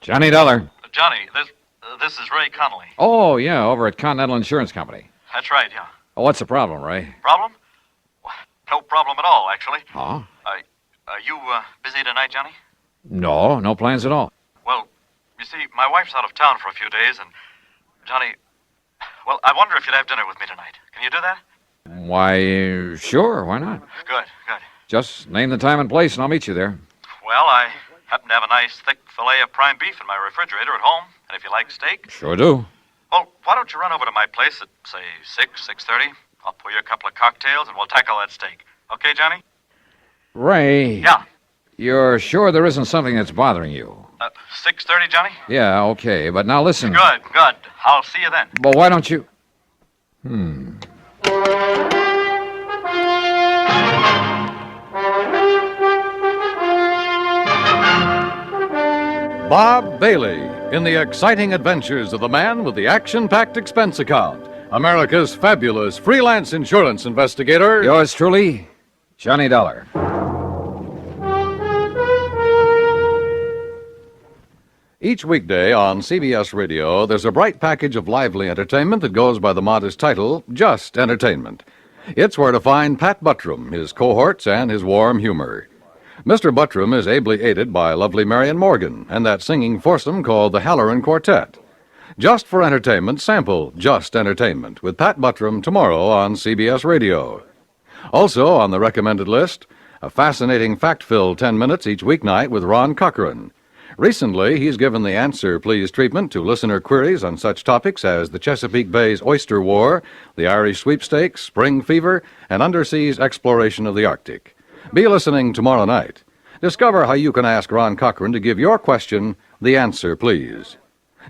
Johnny Dollar. Johnny, this is Ray Connolly. Oh, yeah, over at Continental Insurance Company. That's right, yeah. Oh, what's the problem, Ray? Problem? No problem at all, actually. Oh? Are you busy tonight, Johnny? No plans at all. Well, you see, my wife's out of town for a few days, and Johnny, well, I wonder if you'd have dinner with me tonight. Can you do that? Why, sure, why not? Good. Just name the time and place, and I'll meet you there. Well, I happen to have a nice, thick fillet of prime beef in my refrigerator at home, and if you like steak... Sure do. Well, why don't you run over to my place at, say, 6:30? I'll pour you a couple of cocktails, and we'll tackle that steak. Okay, Johnny? Ray. Yeah. You're sure there isn't something that's bothering you? 6:30, Johnny? Yeah, okay, but now listen. Good. I'll see you then. Well, why don't you... Bob Bailey in the exciting adventures of the man with the action-packed expense account. America's fabulous freelance insurance investigator. Yours truly, Johnny Dollar. Each weekday on CBS Radio, there's a bright package of lively entertainment that goes by the modest title, Just Entertainment. It's where to find Pat Buttram, his cohorts, and his warm humor. Mr. Buttram is ably aided by lovely Marion Morgan and that singing foursome called the Halloran Quartet. Just for entertainment, sample Just Entertainment with Pat Buttram tomorrow on CBS Radio. Also on the recommended list, a fascinating fact-filled 10 minutes each weeknight with Ron Cochran. Recently, he's given the Answer Please treatment to listener queries on such topics as the Chesapeake Bay's Oyster War, the Irish Sweepstakes, Spring Fever, and underseas exploration of the Arctic. Be listening tomorrow night. Discover how you can ask Ron Cochran to give your question the answer, please.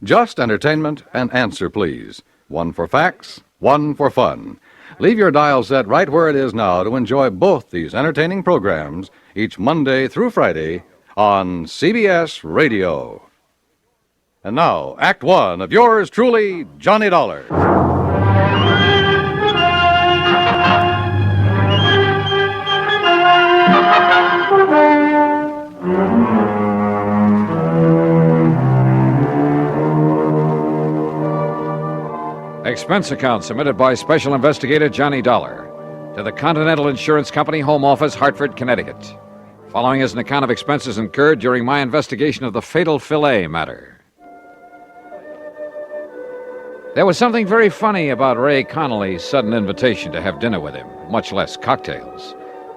Just Entertainment and Answer Please. One for facts, one for fun. Leave your dial set right where it is now to enjoy both these entertaining programs each Monday through Friday on CBS Radio. And now, Act One of yours truly, Johnny Dollar. Expense account submitted by Special Investigator Johnny Dollar to the Continental Insurance Company, Home Office, Hartford, Connecticut. Following is an account of expenses incurred during my investigation of the fatal fillet matter. There was something very funny about Ray Connolly's sudden invitation to have dinner with him, much less cocktails.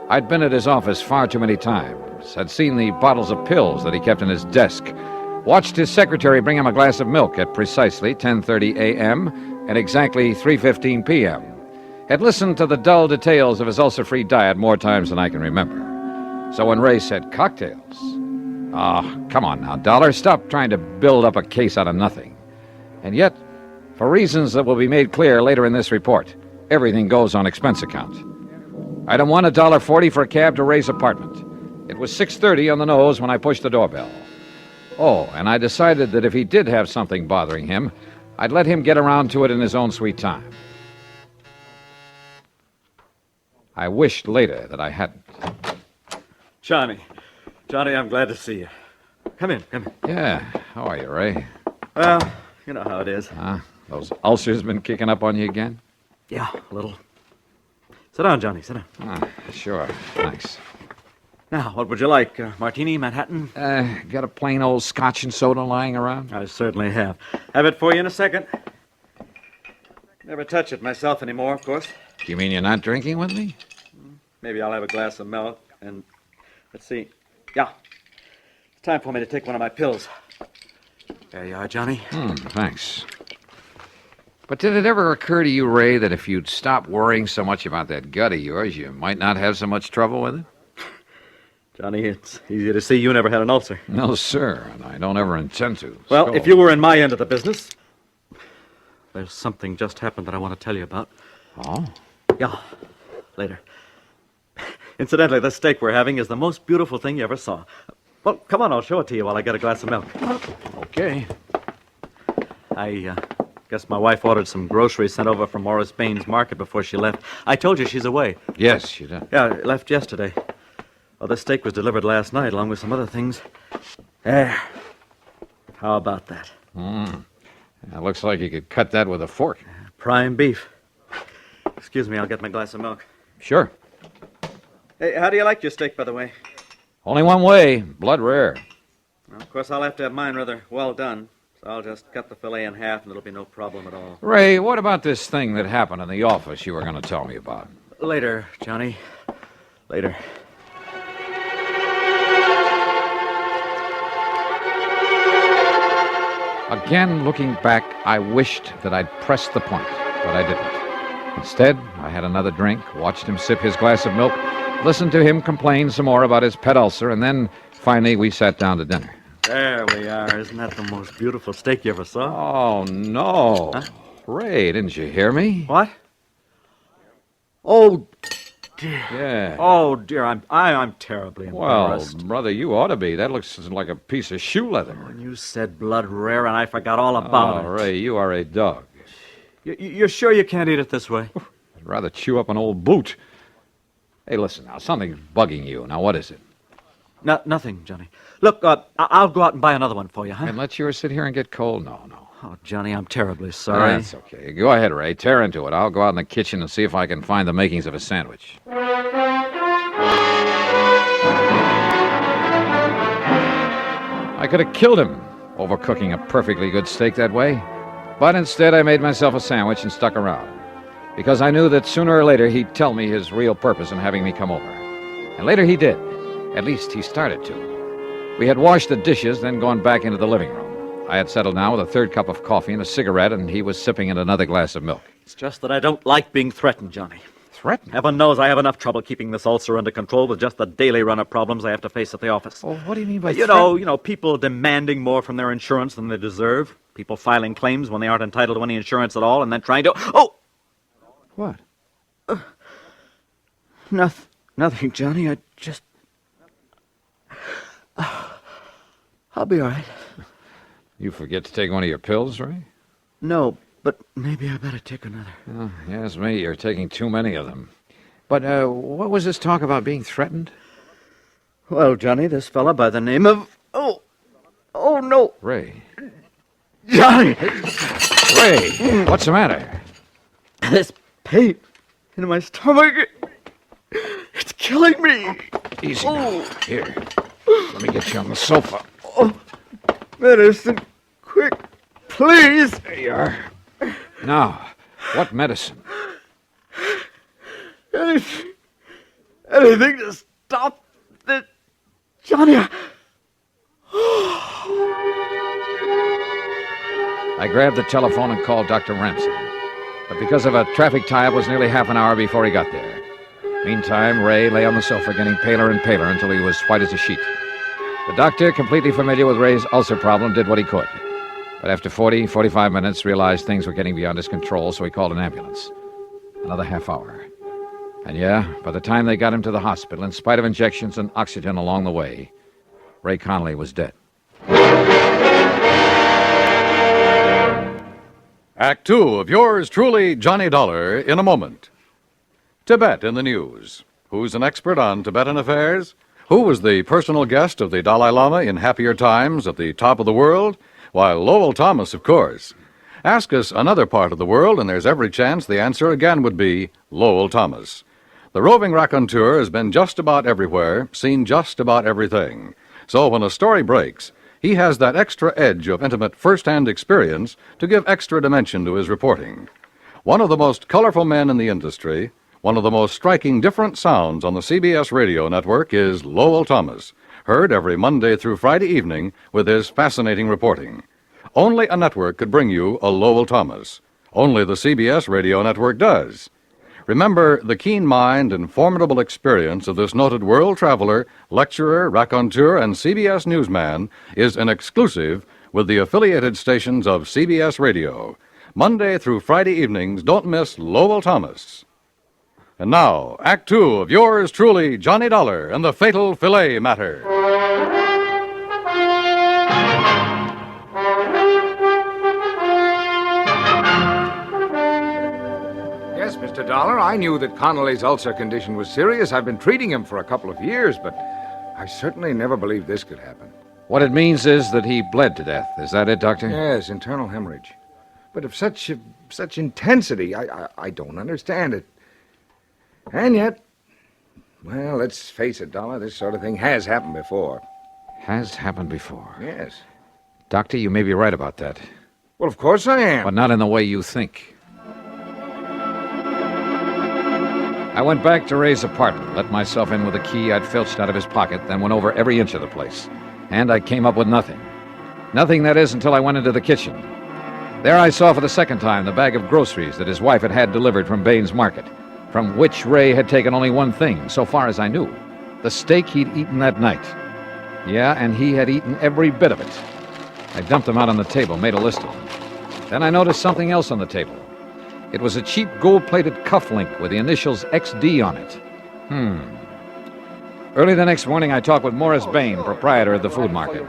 I'd been at his office far too many times, had seen the bottles of pills that he kept in his desk, watched his secretary bring him a glass of milk at precisely 10:30 a.m. and exactly 3:15 p.m., had listened to the dull details of his ulcer-free diet more times than I can remember. So when Ray said cocktails, come on now, Dollar, stop trying to build up a case out of nothing. And yet, for reasons that will be made clear later in this report, everything goes on expense account. Item 1, $1.40 for a cab to Ray's apartment. It was 6:30 on the nose when I pushed the doorbell. Oh, and I decided that if he did have something bothering him, I'd let him get around to it in his own sweet time. I wished later that I hadn't. Johnny, I'm glad to see you. Come in. Yeah, how are you, Ray? Well, you know how it is. Those ulcers been kicking up on you again? Yeah, a little. Sit down, Johnny, sit down. Sure, thanks. Now, what would you like? Martini, Manhattan? Got a plain old scotch and soda lying around? I certainly have. Have it for you in a second. Never touch it myself anymore, of course. You mean you're not drinking with me? Maybe I'll have a glass of milk and... Let's see. Yeah. It's time for me to take one of my pills. There you are, Johnny. Thanks. But did it ever occur to you, Ray, that if you'd stop worrying so much about that gut of yours, you might not have so much trouble with it? Johnny, it's easy to see you never had an ulcer. No, sir, and I don't ever intend to. Well, So- if you were in my end of the business, there's something just happened that I want to tell you about. Oh? Yeah, later. Incidentally, the steak we're having is the most beautiful thing you ever saw. Well, come on, I'll show it to you while I get a glass of milk. Okay. I guess my wife ordered some groceries sent over from Morris Baines Market before she left. I told you she's away. Yes, she did. Yeah, left yesterday. Well, the steak was delivered last night, along with some other things. There. How about that? It looks like you could cut that with a fork. Prime beef. Excuse me, I'll get my glass of milk. Sure. Hey, how do you like your steak, by the way? Only one way, blood rare. Well, of course, I'll have to have mine rather well done. So I'll just cut the fillet in half and it'll be no problem at all. Ray, what about this thing that happened in the office you were going to tell me about? Later, Johnny. Later. Again, looking back, I wished that I'd pressed the point, but I didn't. Instead, I had another drink, watched him sip his glass of milk, listened to him complain some more about his pet ulcer, and then, finally, we sat down to dinner. There we are. Isn't that the most beautiful steak you ever saw? Oh, no. Huh? Ray, didn't you hear me? What? Oh, dear. Yeah. Oh, dear. I'm terribly embarrassed. Well, brother, you ought to be. That looks like a piece of shoe leather. When you said blood rare, and I forgot all about it. Ray, you are a dog. You're sure you can't eat it this way? I'd rather chew up an old boot. Hey, listen now, something's bugging you. Now, what is it? Nothing, Johnny. Look, I'll go out and buy another one for you, huh? And let yours sit here and get cold? No. Oh, Johnny, I'm terribly sorry. That's okay. Go ahead, Ray. Tear into it. I'll go out in the kitchen and see if I can find the makings of a sandwich. I could have killed him overcooking a perfectly good steak that way. But instead, I made myself a sandwich and stuck around. Because I knew that sooner or later he'd tell me his real purpose in having me come over. And later he did. At least he started to. We had washed the dishes, then gone back into the living room. I had settled down with a third cup of coffee and a cigarette, and he was sipping at another glass of milk. It's just that I don't like being threatened, Johnny. Threatened? Heaven knows I have enough trouble keeping this ulcer under control with just the daily run of problems I have to face at the office. Oh, what do you mean by You know, people demanding more from their insurance than they deserve. People filing claims when they aren't entitled to any insurance at all, and then trying to... Oh! What? Nothing, Johnny. I just... I'll be all right. You forget to take one of your pills, Ray? No, but maybe I better take another. Oh, yes, me. You're taking too many of them. But what was this talk about being threatened? Well, Johnny, this fella by the name of... Oh, no. Ray. Johnny! Ray, what's the matter? This pain in my stomach, it's killing me. Easy now. Here, let me get you on the sofa. Oh, medicine, quick, please. There you are. Now, what medicine? Anything to stop this, Johnny. I grabbed the telephone and called Dr. Ramsey. But because of a traffic tie-up, it was nearly half an hour before he got there. Meantime, Ray lay on the sofa getting paler and paler until he was white as a sheet. The doctor, completely familiar with Ray's ulcer problem, did what he could. But after 45 minutes, realized things were getting beyond his control, so he called an ambulance. Another half hour. And yeah, by the time they got him to the hospital, in spite of injections and oxygen along the way, Ray Connolly was dead. Act two of yours truly, Johnny Dollar, in a moment. Tibet in the news. Who's an expert on Tibetan affairs? Who was the personal guest of the Dalai Lama in happier times at the top of the world? Why, Lowell Thomas, of course. Ask us another part of the world, and there's every chance the answer again would be Lowell Thomas. The roving raconteur has been just about everywhere, seen just about everything. So when a story breaks, he has that extra edge of intimate first-hand experience to give extra dimension to his reporting. One of the most colorful men in the industry, one of the most striking different sounds on the CBS radio network is Lowell Thomas, heard every Monday through Friday evening with his fascinating reporting. Only a network could bring you a Lowell Thomas. Only the CBS radio network does. Remember, the keen mind and formidable experience of this noted world traveler, lecturer, raconteur, and CBS newsman is an exclusive with the affiliated stations of CBS Radio. Monday through Friday evenings, don't miss Lowell Thomas. And now, Act Two of yours truly, Johnny Dollar and the Fatal Fillet Matter. Yes, Mr. Dollar, I knew that Connolly's ulcer condition was serious. I've been treating him for a couple of years, but I certainly never believed this could happen. What it means is that he bled to death. Is that it, Doctor? Yes, internal hemorrhage. But of such intensity, I don't understand it. And yet, well, let's face it, Dollar, this sort of thing has happened before. Has happened before. Yes. Doctor, you may be right about that. Well, of course I am. But not in the way you think. I went back to Ray's apartment, let myself in with a key I'd filched out of his pocket, then went over every inch of the place. And I came up with nothing. Nothing, that is, until I went into the kitchen. There I saw for the second time the bag of groceries that his wife had had delivered from Baines Market, from which Ray had taken only one thing, so far as I knew. The steak he'd eaten that night. Yeah, and he had eaten every bit of it. I dumped them out on the table, made a list of them. Then I noticed something else on the table. It was a cheap gold-plated cuff link with the initials XD on it. Early the next morning, I talked with Morris Bain, proprietor of the food market.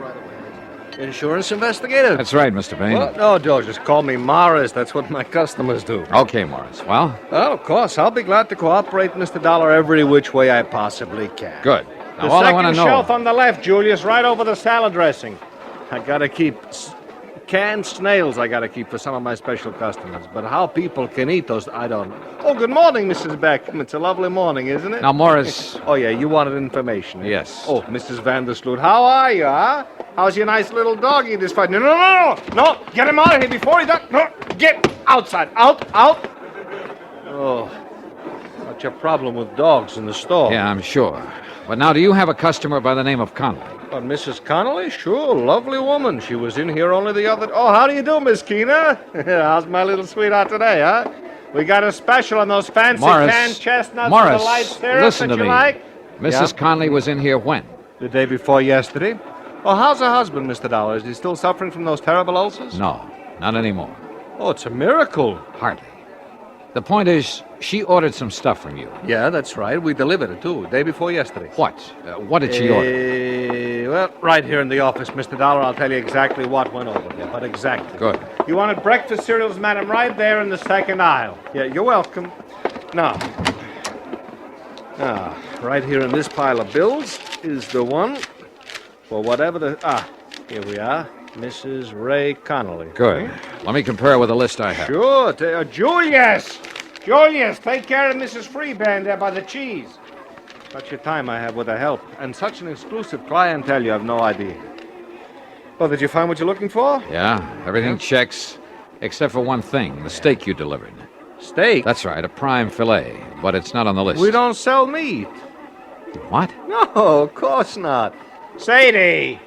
Insurance investigator? That's right, Mr. Bain. Well, no, Joe, just call me Morris. That's what my customers do. Okay, Morris. Well, Well, of course, I'll be glad to cooperate, Mr. Dollar, every which way I possibly can. good. Now, The all I want to second know... shelf on the left, Julius, right over the salad dressing. I gotta keep canned snails. I gotta keep for some of my special customers. But how people can eat those, I don't. Oh, good morning, Mrs. Beckham. It's a lovely morning, isn't it? Now, Morris... Oh yeah, you wanted information. Yes. Oh, Mrs. Vandersloot, how are you, huh? How's your nice little doggy this fight? No! Get him out of here before he does. No, get outside. Out. Oh, what's your problem with dogs in the store? Yeah, I'm sure. But now, do you have a customer by the name of Connolly? Mrs. Connolly? Sure, lovely woman. She was in here only the other... Oh, how do you do, Miss Keena? How's my little sweetheart today, huh? We got a special on those fancy Morris, canned chestnuts Morris, with the light syrup listen that to you me. like. Mrs. Yeah? Connolly was in here when? The day before yesterday. Oh, how's her husband, Mr. Dollar? Is he still suffering from those terrible ulcers? No, not anymore. Oh, it's a miracle. Hardly. The point is, she ordered some stuff from you. Yeah, that's right. We delivered it, too, day before yesterday. What? What did she order? Well, right here in the office, Mr. Dollar, I'll tell you exactly what went over there, but exactly. Good. You wanted breakfast cereals, madam, right there in the second aisle. Yeah, you're welcome. Now, right here in this pile of bills is the one for whatever the... here we are. Mrs. Ray Connolly. Good. Let me compare with the list I have. Sure. Julius! Julius, take care of Mrs. Freeband there by the cheese. Such a time I have with her help. And such an exclusive clientele, you have no idea. Well, did you find what you're looking for? Yeah, everything checks, except for one thing, the steak you delivered. Steak? That's right, a prime fillet, but it's not on the list. We don't sell meat. What? No, of course not. Sadie,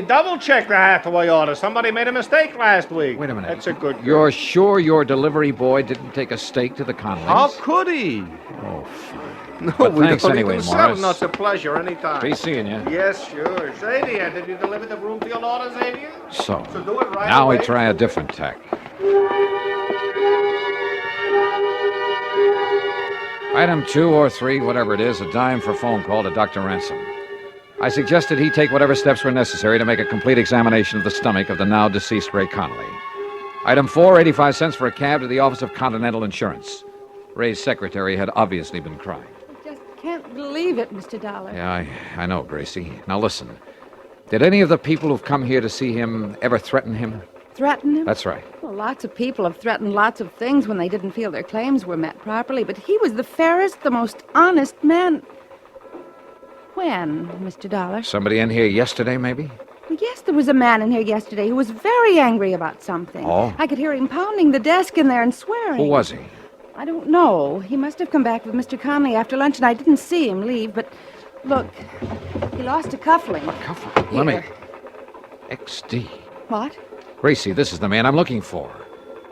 double-check the Hathaway order. Somebody made a mistake last week. Wait a minute. That's a good girl. You're sure your delivery boy didn't take a steak to the Connollys? How could he? Oh, fine. No, But we thanks don't anyway, even sell Morris. them. No, it's a pleasure anytime. Be seeing you. Yes, sure. Sadie, did you deliver the Broomfield order, Xavier? So, do it right now away. we try a different tack. Item 2 or 3, whatever it is, a dime for phone call to Dr. Ransom. I suggested he take whatever steps were necessary to make a complete examination of the stomach of the now deceased Ray Connolly. Item 4, 85 cents for a cab to the office of Continental Insurance. Ray's secretary had obviously been crying. I just can't believe it, Mr. Dollar. Yeah, I know, Gracie. Now listen. Did any of the people who've come here to see him ever threaten him? Threaten him? That's right. Well, lots of people have threatened lots of things when they didn't feel their claims were met properly, but he was the fairest, the most honest man. When, Mr. Dollar? Somebody in here yesterday, maybe? Well, yes, there was a man in here yesterday who was very angry about something. Oh? I could hear him pounding the desk in there and swearing. Who was he? I don't know. He must have come back with Mr. Conley after lunch, and I didn't see him leave, but look, he lost a cufflink. Cufflink? Let me... Here. XD. What? Gracie, this is the man I'm looking for.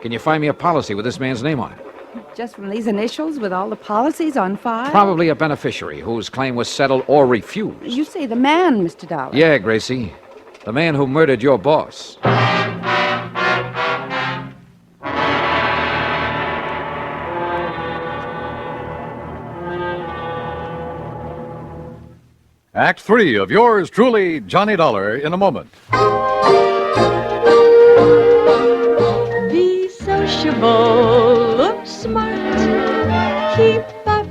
Can you find me a policy with this man's name on it? Just from these initials with all the policies on file? Probably a beneficiary whose claim was settled or refused. You say the man, Mr. Dollar. Yeah, Gracie. The man who murdered your boss. Act 3 of yours truly, Johnny Dollar, in a moment. Be sociable, look smart, keep up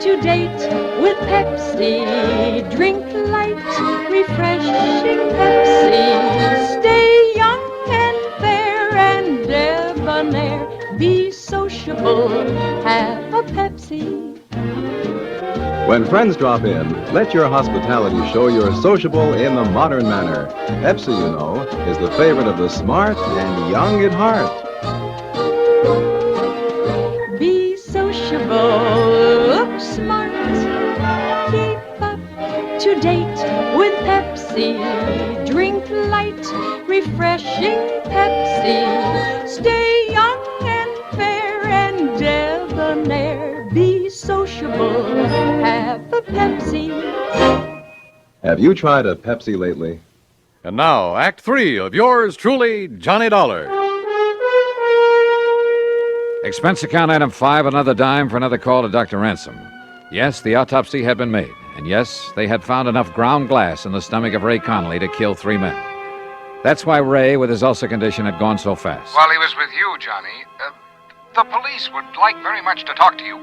to date with Pepsi, drink light, refreshing Pepsi. When friends drop in, let your hospitality show you're sociable in the modern manner. Pepsi, you know, is the favorite of the smart and young at heart. Be sociable, look smart, keep up to date with Pepsi. Drink light, refreshing Pepsi. Stay young and fair and debonair. Be sociable, have a Pepsi. Have you tried a Pepsi lately? And now, Act 3 of yours truly, Johnny Dollar. Expense account item 5, another dime for another call to Dr. Ransom. Yes, the autopsy had been made. And yes, they had found enough ground glass in the stomach of Ray Connolly to kill 3 men. That's why Ray, with his ulcer condition, had gone so fast. While he was with you, Johnny, the police would like very much to talk to you.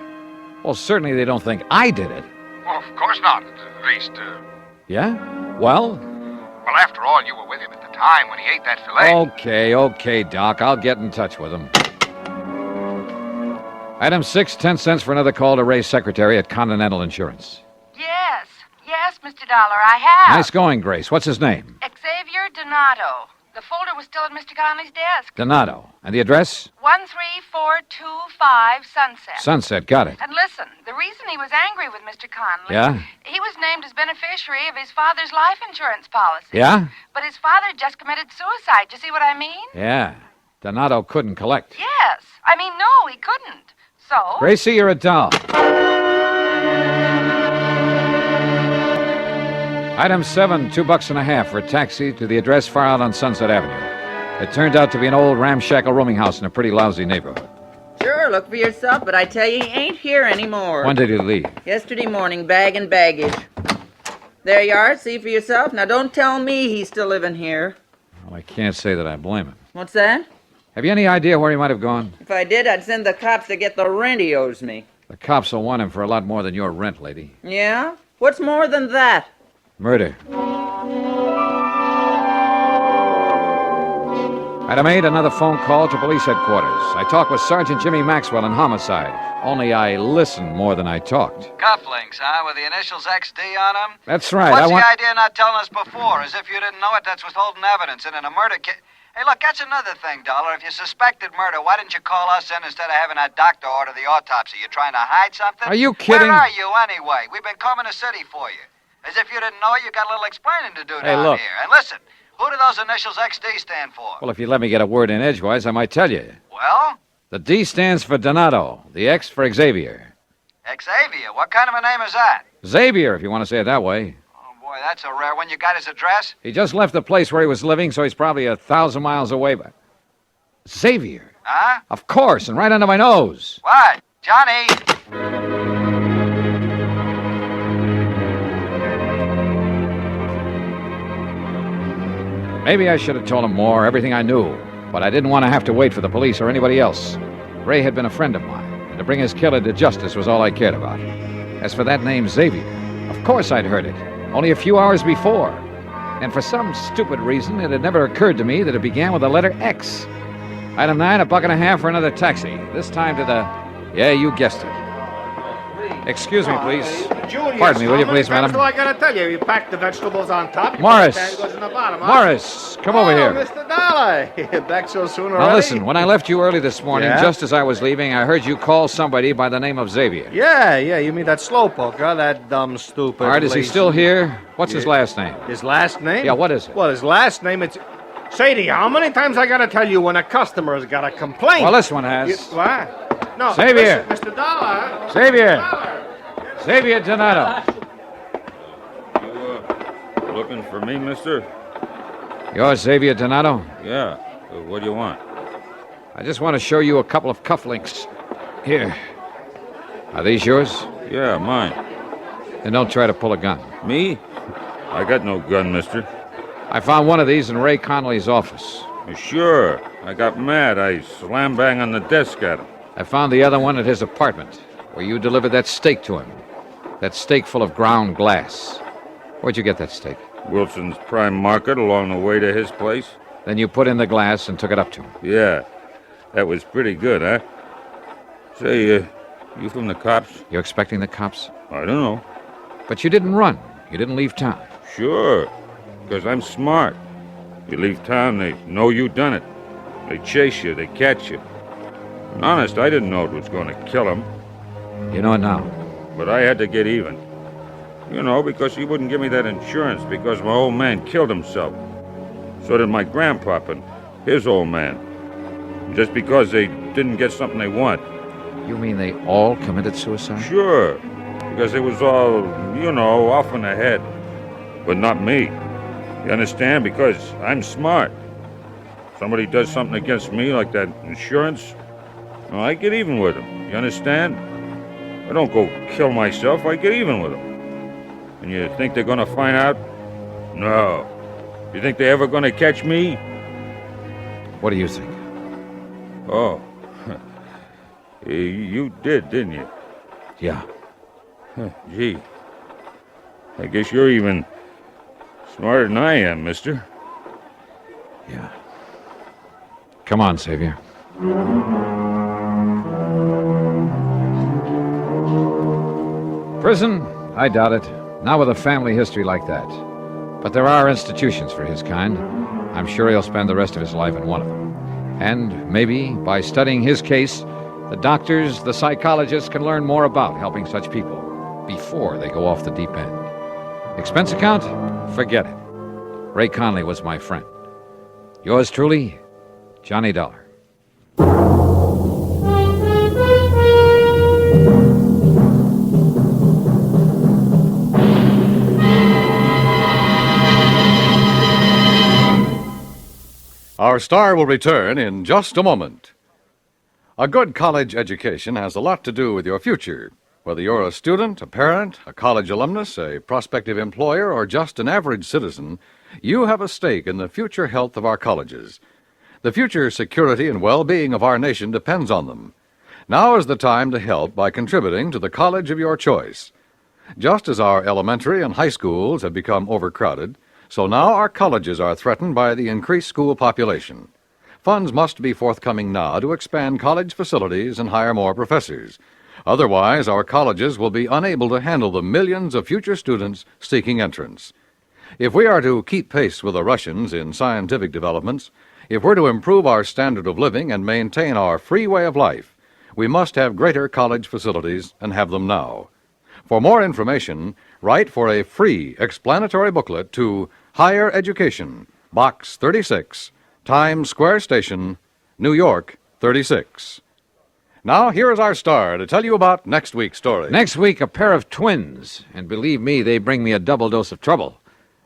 Well, certainly they don't think I did it. Well, of course not. At least, Yeah? Well? well, after all, you were with him at the time when he ate that filet. Okay, Doc. I'll get in touch with him. Item 6, 10 cents for another call to Ray's secretary at Continental Insurance. Yes, Mr. Dollar, I have. Nice going, Grace. What's his name? Xavier Donato. The folder was still at Mr. Connolly's desk. Donato. And the address? 13425 Sunset. Sunset. Got it. And listen, the reason he was angry with Mr. Connolly... Yeah? He was named as beneficiary of his father's life insurance policy. Yeah? But his father just committed suicide. You see what I mean? Yeah. Donato couldn't collect. Yes. I mean, no, he couldn't. So... Gracie, you're a doll. Item 7, $2.50 for a taxi to the address far out on Sunset Avenue. It turned out to be an old ramshackle rooming house in a pretty lousy neighborhood. Sure, look for yourself, but I tell you, he ain't here anymore. When did he leave? Yesterday morning, bag and baggage. There you are, see for yourself. Now, don't tell me he's still living here. Well, I can't say that I blame him. What's that? Have you any idea where he might have gone? If I did, I'd send the cops to get the rent he owes me. The cops will want him for a lot more than your rent, lady. Yeah? What's more than that? Murder. Item 8, another phone call to police headquarters. I talked with Sergeant Jimmy Maxwell in homicide. Only I listened more than I talked. Cufflinks, huh? With the initials XD on them? That's right. What's the idea of not telling us before? As if you didn't know it, that's withholding evidence. And in a murder case... Hey, look, that's another thing, Dollar. If you suspected murder, why didn't you call us in instead of having that doctor order the autopsy? You trying to hide something? Are you kidding? Where are you, anyway? We've been combing the city for you. As if you didn't know it, you got a little explaining to do down look. here. And listen, who do those initials XD stand for? Well, if you let me get a word in edgewise, I might tell you. Well, The D stands for Donato, the X for Xavier. Xavier. What kind of a name is that? Xavier, if you want to say it that way. Oh, boy, that's a rare one. You got his address? He just left the place where he was living, so he's probably 1,000 miles away. But Xavier? Huh? Of course, and right under my nose. What? Johnny? Maybe I should have told him more, everything I knew. But I didn't want to have to wait for the police or anybody else. Ray had been a friend of mine, and to bring his killer to justice was all I cared about. As for that name, Xavier, of course I'd heard it, only a few hours before. And for some stupid reason, it had never occurred to me that it began with the letter X. Item 9, $1.50 for another taxi. This time to the... Yeah, you guessed it. Excuse me, please. Julius, Pardon me, will you please, how many madam? times do I gotta tell you? You pack the vegetables on top. Morris! The pan goes in the bottom, huh? Morris, come over here. Mr. Dollar. Back so soon already? Now listen, when I left you early this morning, Yeah? just as I was leaving, I heard you call somebody by the name of Xavier. Yeah, you mean that slowpoke, huh? That dumb, stupid... All right, is he lazy- still here? What's his last name? His last name? Yeah, what is it? Well, his last name, it's... Sadie, how many times I gotta tell you when a customer's got a complaint? Well, this one has. What? No, Xavier. listen, Mr. Dollar. Xavier. Dollar. Xavier Donato. You looking for me, mister? You're Xavier Donato? Yeah. What do you want? I just want to show you a couple of cufflinks. Here. Are these yours? Yeah, mine. Then don't try to pull a gun. Me? I got no gun, mister. I found one of these in Ray Connolly's office. Sure. I got mad. I slam bang on the desk at him. I found the other one at his apartment, where you delivered that steak to him. That steak full of ground glass. Where'd you get that steak? Wilson's Prime Market along the way to his place. Then you put in the glass and took it up to him. Yeah. That was pretty good, huh? Say, you from the cops? You expecting the cops? I don't know. But you didn't run. You didn't leave town. Sure, because I'm smart. You leave town, they know you done it. They chase you, they catch you. And honest, I didn't know it was going to kill him. You know it now. But I had to get even. You know, because he wouldn't give me that insurance because my old man killed himself. So did my grandpop and his old man. Just because they didn't get something they want. You mean they all committed suicide? Sure, because they was all, you know, off in the head. But not me. You understand? Because I'm smart. Somebody does something against me like that insurance, well, I get even with them. You understand? I don't go kill myself, I get even with them. And you think they're gonna find out? No. You think they're ever gonna catch me? What do you think? Oh. You did, didn't you? Yeah. Gee. I guess you're even smarter than I am, mister. Yeah. Come on, Xavier. Prison? I doubt it. Not with a family history like that. But there are institutions for his kind. I'm sure he'll spend the rest of his life in one of them. And maybe, by studying his case, the doctors, the psychologists can learn more about helping such people before they go off the deep end. Expense account? Forget it. Ray Conley was my friend. Yours truly, Johnny Dollar. Our star will return in just a moment. A good college education has a lot to do with your future. Whether you're a student, a parent, a college alumnus, a prospective employer, or just an average citizen, you have a stake in the future health of our colleges. The future security and well-being of our nation depends on them. Now is the time to help by contributing to the college of your choice. Just as our elementary and high schools have become overcrowded, so now our colleges are threatened by the increased school population. Funds must be forthcoming now to expand college facilities and hire more professors. Otherwise, our colleges will be unable to handle the millions of future students seeking entrance. If we are to keep pace with the Russians in scientific developments, if we're to improve our standard of living and maintain our free way of life, we must have greater college facilities and have them now. For more information, write for a free explanatory booklet to Higher Education, Box 36, Times Square Station, New York, 36. Now, here is our star to tell you about next week's story. Next week, a pair of twins. And believe me, they bring me a double dose of trouble.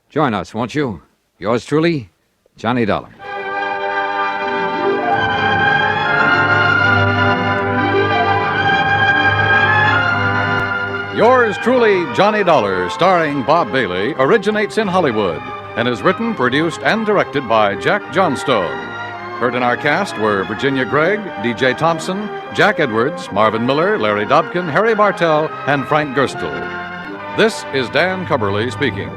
Join us, won't you? Yours truly, Johnny Dollar. Yours truly, Johnny Dollar, starring Bob Bailey, originates in Hollywood and is written, produced, and directed by Jack Johnstone. Heard in our cast were Virginia Gregg, D.J. Thompson, Jack Edwards, Marvin Miller, Larry Dobkin, Harry Bartell, and Frank Gerstle. This is Dan Cubberly speaking.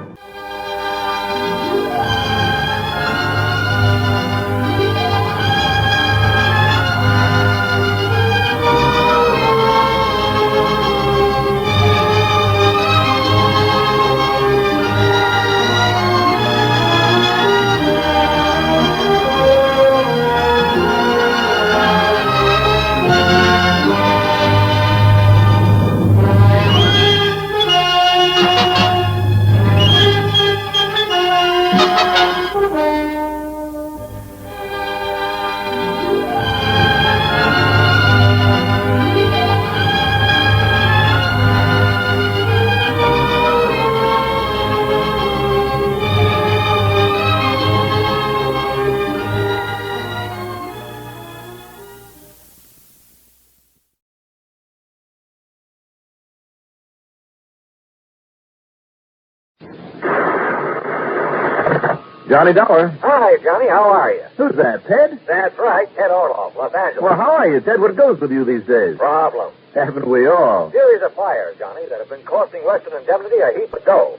Johnny Dollar. Hi, Johnny. How are you? Who's that, Ted? That's right. Ted Orloff, Los Angeles. Well, how are you, Ted? What goes with you these days? Problem. Haven't we all? Series of fires, Johnny, that have been costing Western Indemnity a heap of dough.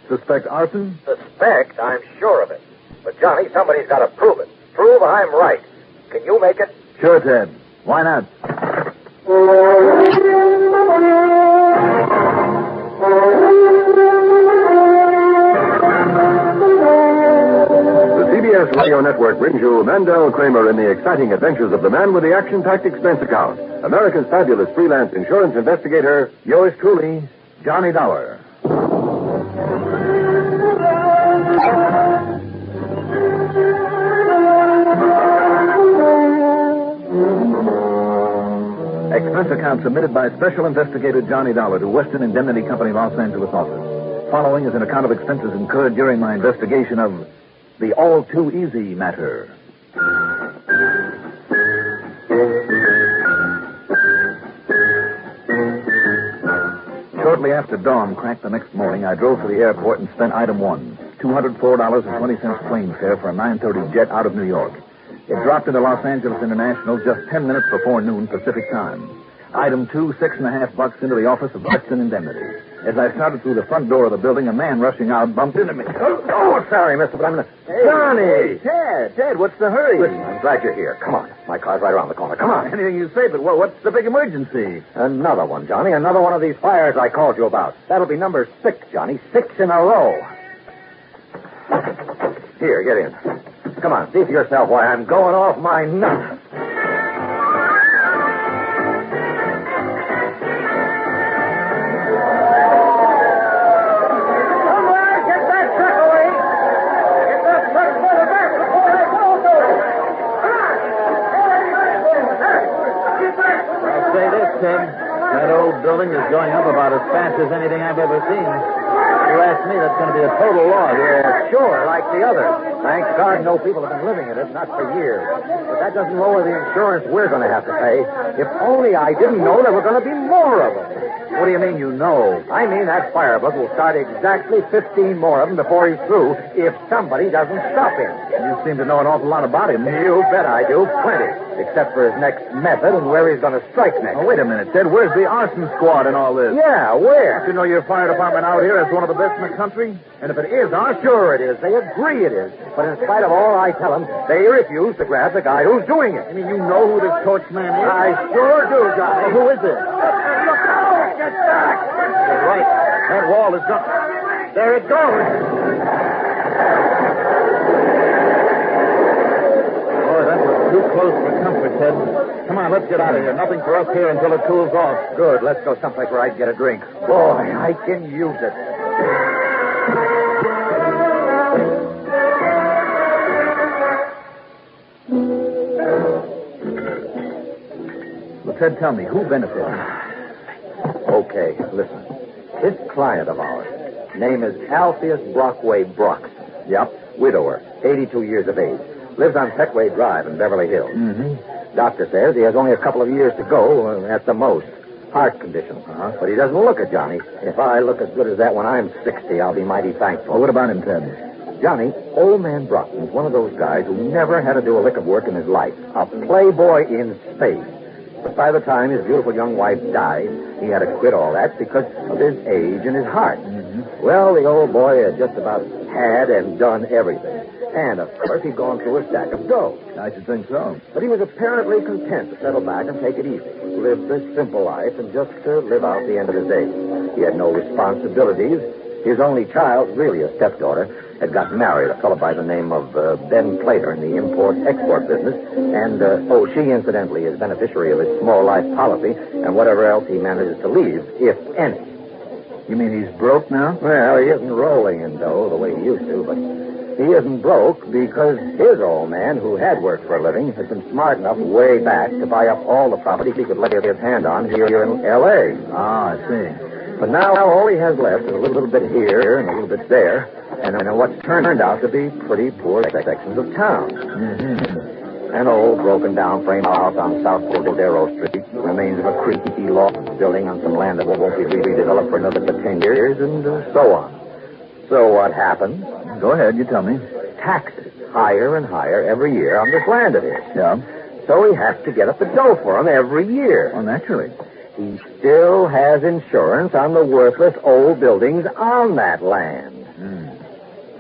Suspect arson? Suspect? I'm sure of it. But, Johnny, somebody's got to prove it. Prove I'm right. Can you make it? Sure, Ted. Why not? Radio Network brings you Mandel Kramer in the exciting adventures of the man with the action-packed expense account. America's fabulous freelance insurance investigator, yours truly, Johnny Dollar. Expense account submitted by Special Investigator Johnny Dollar to Western Indemnity Company, Los Angeles office. Following is an account of expenses incurred during my investigation of the All Too Easy matter. Shortly after dawn cracked the next morning, I drove to the airport and spent item one, $204.20 plane fare for a 9:30 jet out of New York. It dropped into Los Angeles International just 10 minutes before noon Pacific time. Item two, $6.50 into the office of Western Indemnity. As I started through the front door of the building, a man rushing out bumped into me. Oh, sorry, mister, but I'm gonna... Hey, Johnny! Ted, what's the hurry? Listen, I'm glad you're here. Come on. My car's right around the corner. Come on. Anything you say, but what's the big emergency? Another one, Johnny. Another one of these fires I called you about. That'll be number 6, Johnny. 6 in a row. Here, get in. Come on, see for yourself why I'm going off my nut. That old building is going up about as fast as anything I've ever seen. You ask me, that's going to be a total loss. Yeah, sure, like the others. Thank God no people have been living in it, not for years. But that doesn't lower the insurance we're going to have to pay. If only I didn't know there were going to be more of them. What do you mean you know? I mean that firebug will start exactly 15 more of them before he's through if somebody doesn't stop him. You seem to know an awful lot about him. You bet I do. Plenty. Except for his next method and where he's going to strike next. Oh, wait a minute, Ted. Where's the arson squad in all this? Yeah, where? Don't you know your fire department out here is one of the best in the country? And if it is arson... Sure it is. They agree it is. But in spite of all I tell them, they refuse to grab the guy who's doing it. I mean, you know who this torch man is? I sure do, Johnny. Well, who is it? Look out! Get back! You're right. That wall is gone. There it goes. Boy, that was too close for comfort, Ted. Come on, let's get out of here. Nothing for us here until it cools off. Good. Let's go someplace where I can get a drink. Boy, I can use it. Well, Ted, tell me, who benefited? Okay, listen. This client of ours, name is Alpheus Brockway Brox. Yep, widower, 82 years of age. Lives on Petway Drive in Beverly Hills. Mm-hmm. Doctor says he has only a couple of years to go, at the most. Heart condition. Uh-huh. But he doesn't look it, Johnny. If I look as good as that when I'm 60, I'll be mighty thankful. Well, what about him, Ted? Johnny, old man Brockton's one of those guys who never had to do a lick of work in his life. A playboy in space. But by the time his beautiful young wife died, he had to quit all that because of his age and his heart. Mm-hmm. Well, the old boy had just about had and done everything. And, of course, he'd gone through a stack of dough. I should think so. But he was apparently content to settle back and take it easy. Live this simple life and just live out the end of his days. He had no responsibilities. His only child, really a stepdaughter, had got married, a fellow by the name of Ben Plater in the import-export business. And, she incidentally is beneficiary of his small life policy and whatever else he manages to leave, if any. You mean he's broke now? Well, he isn't rolling in dough the way he used to, but he isn't broke because his old man, who had worked for a living, has been smart enough way back to buy up all the property he could lay his hand on here in L.A. Ah, I see. But now all he has left is a little bit here and a little bit there, and what's turned out to be pretty poor sections of town. Mm-hmm. An old, broken-down frame house on South Cordero Street, the remains of a creaky log building on some land that won't be redeveloped for another 10 years, and so on. So what happens? Go ahead, you tell me. Taxes, higher and higher every year on this land of his. Yeah. So he has to get up the dough for them every year. Oh, naturally. He still has insurance on the worthless old buildings on that land.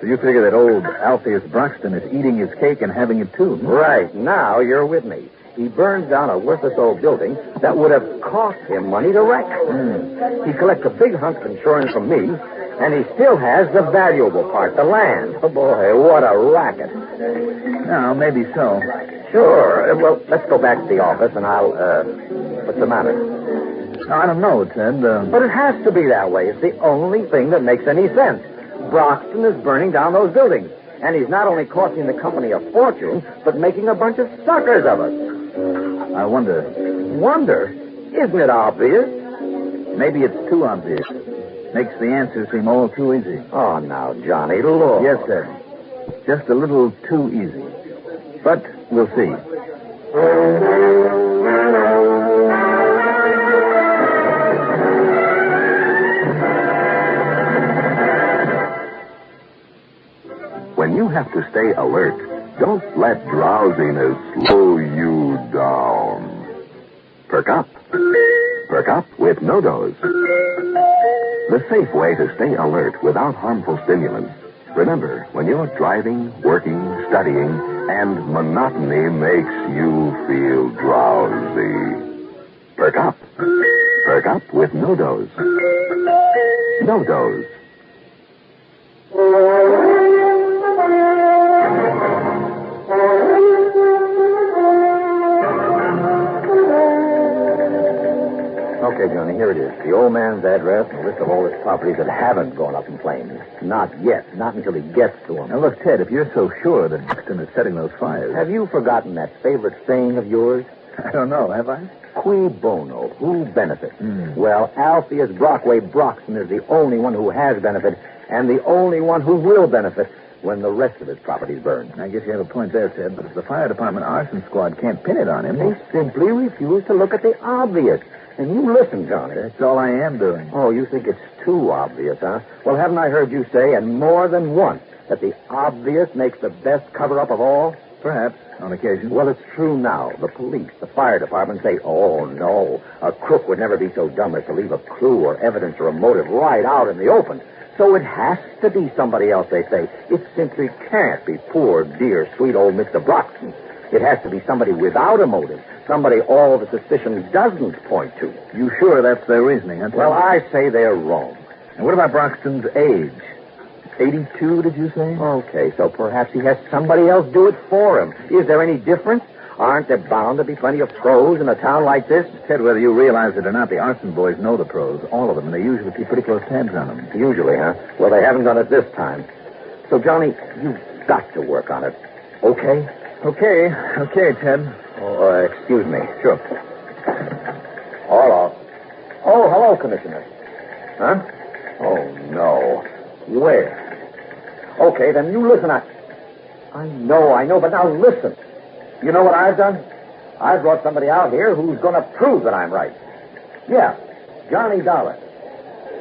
So you figure that old Alpheus Broxton is eating his cake and having it too? Right. Now you're with me. He burns down a worthless old building that would have cost him money to wreck. He collects a big hunk of insurance from me, And he still has the valuable part, the land. Oh, boy, what a racket. No, maybe so. Sure. Well, let's go back to the office, and I'll, what's the matter? No, I don't know, Ted. But it has to be that way. It's the only thing that makes any sense. Broxton is burning down those buildings. And he's not only costing the company a fortune, but making a bunch of suckers of us. I wonder. Wonder? Isn't it obvious? Maybe it's too obvious. Makes the answer seem all too easy. Oh, now, Johnny, look. Yes, sir. Just a little too easy. But we'll see. When you have to stay alert, don't let drowsiness slow you down. Perk up. Perk up with No-Dose. The safe way to stay alert without harmful stimulants. Remember, when you're driving, working, studying, and monotony makes you feel drowsy. Perk up. Perk up with No-Dose. No-Dose. Okay, Johnny, here it is. The old man's address and a list of all his properties that haven't gone up in flames. Not yet. Not until he gets to them. Now, look, Ted, if you're so sure that Buxton is setting those fires... Have you forgotten that favorite saying of yours? I don't know, have I? Qui bono, who benefits? Well, Alpheus Brockway Broxton is the only one who has benefit, and the only one who will benefit when the rest of his properties burn. I guess you have a point there, Ted, but if the fire department arson squad can't pin it on him... They simply refuse to look at the obvious. And you listen, Johnny. That's all I am doing. Oh, you think it's too obvious, huh? Well, haven't I heard you say, and more than once, that the obvious makes the best cover-up of all? Perhaps, on occasion. Well, it's true now. The police, the fire department say, oh, no, a crook would never be so dumb as to leave a clue or evidence or a motive right out in the open. So it has to be somebody else, they say. It simply can't be poor, dear, sweet old Mr. Broxton. It has to be somebody without a motive, somebody all the suspicion doesn't point to. You sure that's their reasoning, huh? Well, I say they're wrong. And what about Broxton's age? 82, did you say? Okay, so perhaps he has somebody else do it for him. Is there any difference? Aren't there bound to be plenty of pros in a town like this? Ted, whether you realize it or not, the arson boys know the pros, all of them, and they usually keep pretty close tabs on them. Usually, huh? Well, they haven't done it this time. So, Johnny, you've got to work on it. Okay? Okay, Ted. Oh, excuse me. Sure. Hello. Oh, hello, Commissioner. Huh? Oh, no. Where? Okay, then you listen. I know, but now listen. You know what I've done? I've brought somebody out here who's going to prove that I'm right. Yeah, Johnny Dollar.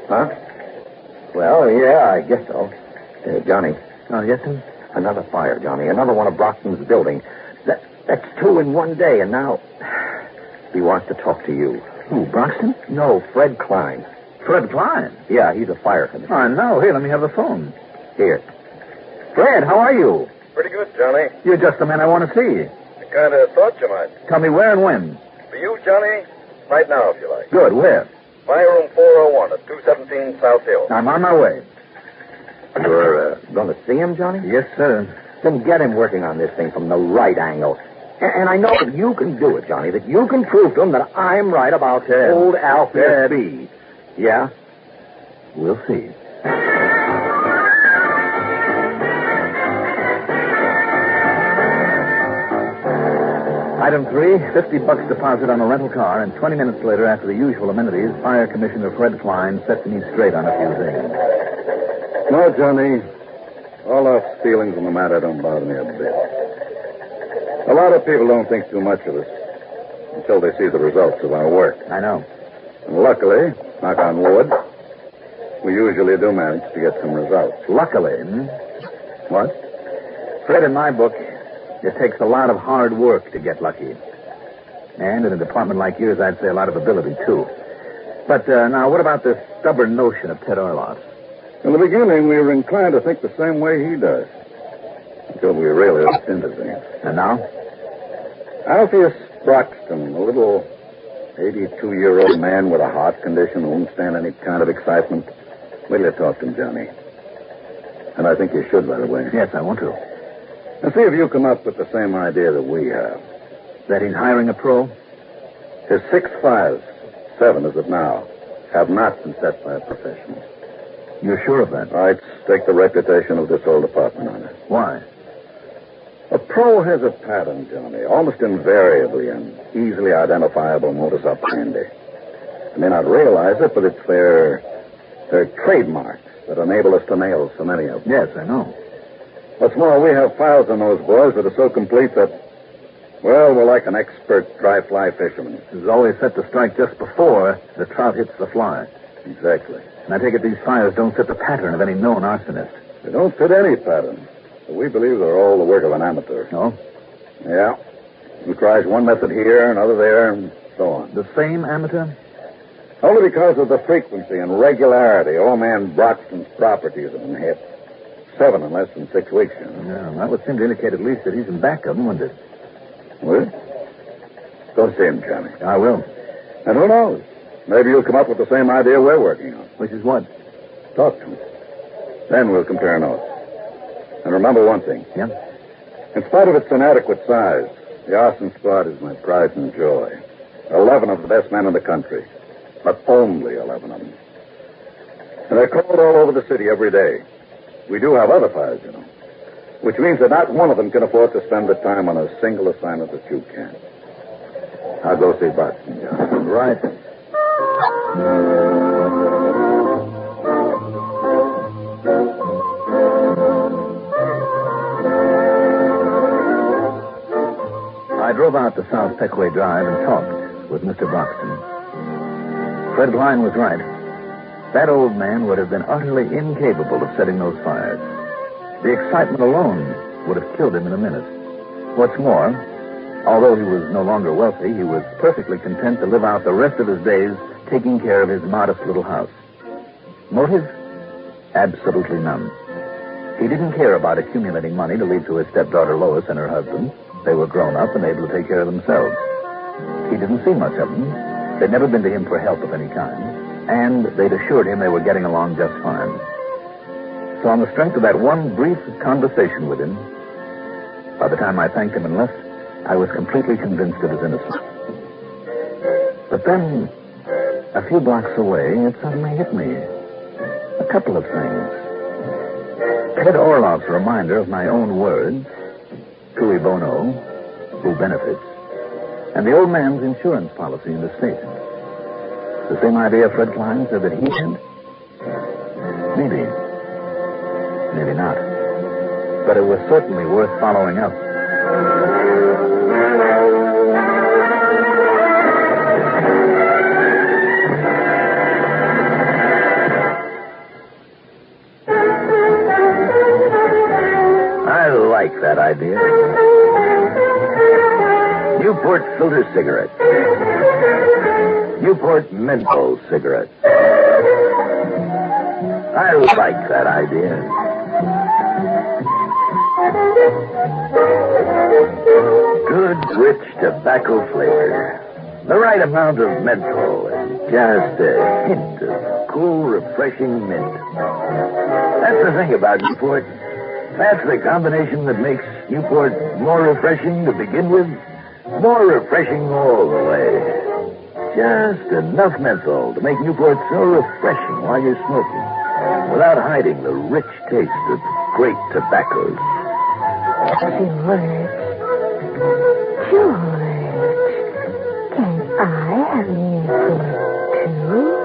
Huh? Well, yeah, I guess so. Johnny. Oh, yes, sir? Another fire, Johnny. Another one of Broxton's building. That's 2 in one day, and now he wants to talk to you. Who, Broxton? No, Fred Klein. Fred Klein? Yeah, he's a fire commissioner. Oh, no. Here, let me have the phone. Here. Fred, how are you? Pretty good, Johnny. You're just the man I want to see. I kind of thought you might. Tell me where and when. For you, Johnny, right now, if you like. Good, where? Fire room 401 at 217 South Hill. I'm on my way. You're going to see him, Johnny? Yes, sir. Then get him working on this thing from the right angle. And I know that you can do it, Johnny, that you can prove to him that I'm right about old Alpheus B. Yeah? We'll see. Item 3, $50 deposit on a rental car, and 20 minutes later, after the usual amenities, Fire Commissioner Fred Klein sets me straight on a few things. No, Johnny. All our feelings on the matter don't bother me a bit. A lot of people don't think too much of us until they see the results of our work. I know. And luckily, knock on wood, we usually do manage to get some results. Luckily, What? Fred, in my book, it takes a lot of hard work to get lucky. And in a department like yours, I'd say a lot of ability, too. But now, what about this stubborn notion of Ted Orloff's? In the beginning, we were inclined to think the same way he does. Until we really looked into things. And now? Alpheus Broxton, a little 82-year-old man with a heart condition who won't stand any kind of excitement. Wait till you talk to him, Johnny. And I think you should right away. Yes, I want to. And see if you come up with the same idea that we have. That he's hiring a pro? His 6 fires, 7 as of now, have not been set by a professional. You're sure of that? I'd stake the reputation of this whole department on it. Why? A pro has a pattern, Johnny, almost invariably an easily identifiable modus operandi. They may not realize it, but it's their trademarks that enable us to nail so many of them. Yes, I know. What's more, we have files on those boys that are so complete that, well, we're like an expert dry fly fisherman. It's always set to strike just before the trout hits the fly. Exactly. And I take it these fires don't fit the pattern of any known arsonist. They don't fit any pattern. But we believe they're all the work of an amateur. No? Yeah. He tries one method here, another there, and so on. The same amateur? Only because of the frequency and regularity old man Broxton's properties have been hit. 7 in less than 6 weeks, you know. Yeah, that would seem to indicate at least that he's in back of them, wouldn't it? Will it? Go see him, Johnny. I will. And who knows? Maybe you'll come up with the same idea we're working on. Which is what? Talk to him. Then we'll compare notes. And remember one thing. Yeah? In spite of its inadequate size, the arson squad is my pride and joy. 11 of the best men in the country. But only 11 of them. And they're called all over the city every day. We do have other fires, you know. Which means that not one of them can afford to spend the time on a single assignment that you can. I'll go see Broxton, John. Right. I drove out to South Peckway Drive and talked with Mr. Broxton. Fred Klein was right. That old man would have been utterly incapable of setting those fires. The excitement alone would have killed him in a minute. What's more, although he was no longer wealthy, he was perfectly content to live out the rest of his days taking care of his modest little house. Motive? Absolutely none. He didn't care about accumulating money to leave to his stepdaughter Lois and her husband. They were grown up and able to take care of themselves. He didn't see much of them. They'd never been to him for help of any kind. And they'd assured him they were getting along just fine. So on the strength of that one brief conversation with him, by the time I thanked him and left, I was completely convinced of his innocence. But then, a few blocks away, it suddenly hit me. A couple of things. Ted Orloff's reminder of my own words, cui bono, who benefits, and the old man's insurance policy in the state. The same idea Fred Klein said that he had? Maybe. Maybe not. But it was certainly worth following up. I like that idea. Newport filter cigarettes. Newport menthol cigarettes. I like that idea. Good, rich tobacco flavor. The right amount of menthol and just a hint of cool, refreshing mint. That's the thing about Newport. That's the combination that makes Newport more refreshing to begin with, more refreshing all the way. Just enough menthol to make Newport so refreshing while you're smoking, without hiding the rich taste of great tobaccos. George, can I have Newport too?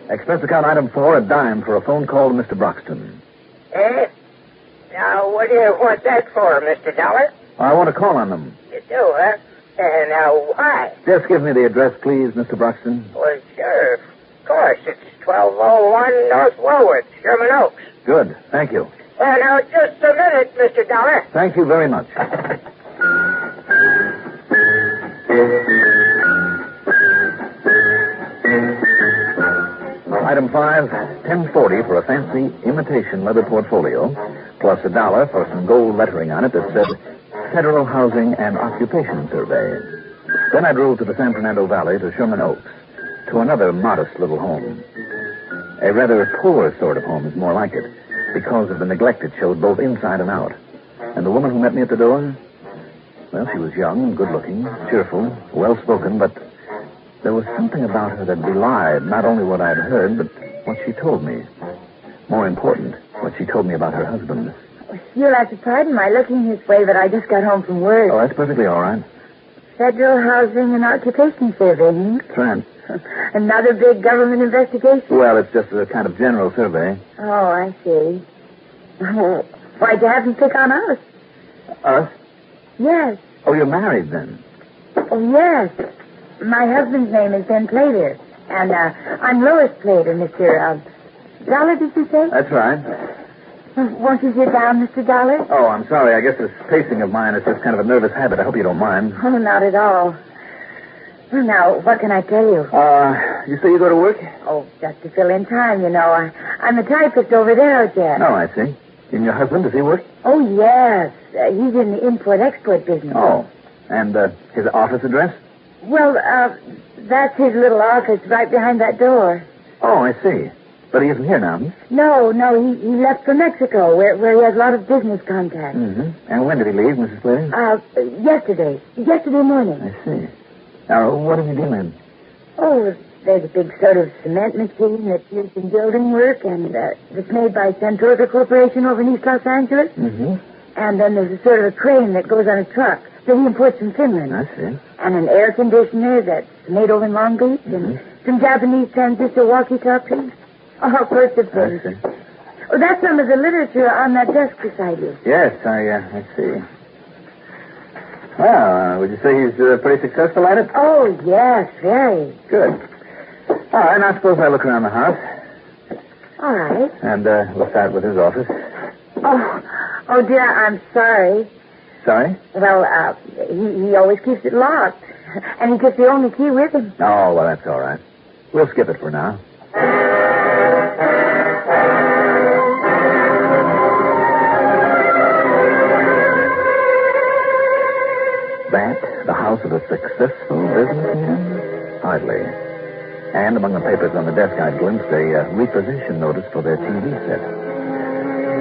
Expense account item 4, a dime for a phone call to Mr. Broxton. Now, what do you want that for, Mr. Dollar? I want to call on them. You do, huh? Now, why? Just give me the address, please, Mr. Broxton. Well, sure. Of course. It's 1201 North Woolworth, Sherman Oaks. Good. Thank you. Now, just a minute, Mr. Dollar. Thank you very much. Item 5, $10.40 for a fancy imitation leather portfolio plus $1 for some gold lettering on it that said Federal Housing and Occupation Survey. Then I drove to the San Fernando Valley to Sherman Oaks, to another modest little home. A rather poor sort of home is more like it, because of the neglect it showed both inside and out. And the woman who met me at the door? Well, she was young, good-looking, cheerful, well-spoken, but there was something about her that belied not only what I'd heard, but what she told me. More important, what she told me about her husband. You'll have to pardon my looking this way, but I just got home from work. Oh, that's perfectly all right. Federal Housing and Occupation Survey. That's right. Another big government investigation? Well, it's just a kind of general survey. Oh, I see. Why'd you have them pick on us? Us? Yes. Oh, you're married then? Oh, yes. My husband's name is Ben Plater. And I'm Lois Plater, Mr. Dollar, did you say? That's right. Won't you sit down, Mr. Dollar? Oh, I'm sorry. I guess this pacing of mine is just kind of a nervous habit. I hope you don't mind. Oh, not at all. Well, now, what can I tell you? You say you go to work? Oh, just to fill in time, you know. I'm a typist over there, Jack. Oh, I see. And your husband, does he work? Oh, yes. He's in the import-export business. Oh. And his office address? Well, that's his little office right behind that door. Oh, I see. But he isn't here now, hmm? No, he left for Mexico, where he has a lot of business contacts. Mm-hmm. And when did he leave, Mrs. Plater? Yesterday morning. I see. Now, what does he do then? Oh, there's a big sort of cement machine that's used in building work, and it's made by Centorga Corporation over in East Los Angeles. Mm-hmm. And then there's a sort of a crane that goes on a truck that he imports from Finland. I see. And an air conditioner that's made over in Long Beach, and some Japanese transistor walkie-talkies. All sorts of things. I see. Oh, that's some of the literature on that desk beside you. Yes, I see. Well, would you say he's pretty successful at it? Oh, yes, very. Good. All right, now suppose I look around the house. All right. And we'll start with his office. Oh, dear, I'm sorry. Sorry? Well, he always keeps it locked. And he keeps the only key with him. Oh, well, that's all right. We'll skip it for now. That the house of a successful businessman? Hardly. And among the papers on the desk, I'd glimpsed a reposition notice for their TV set.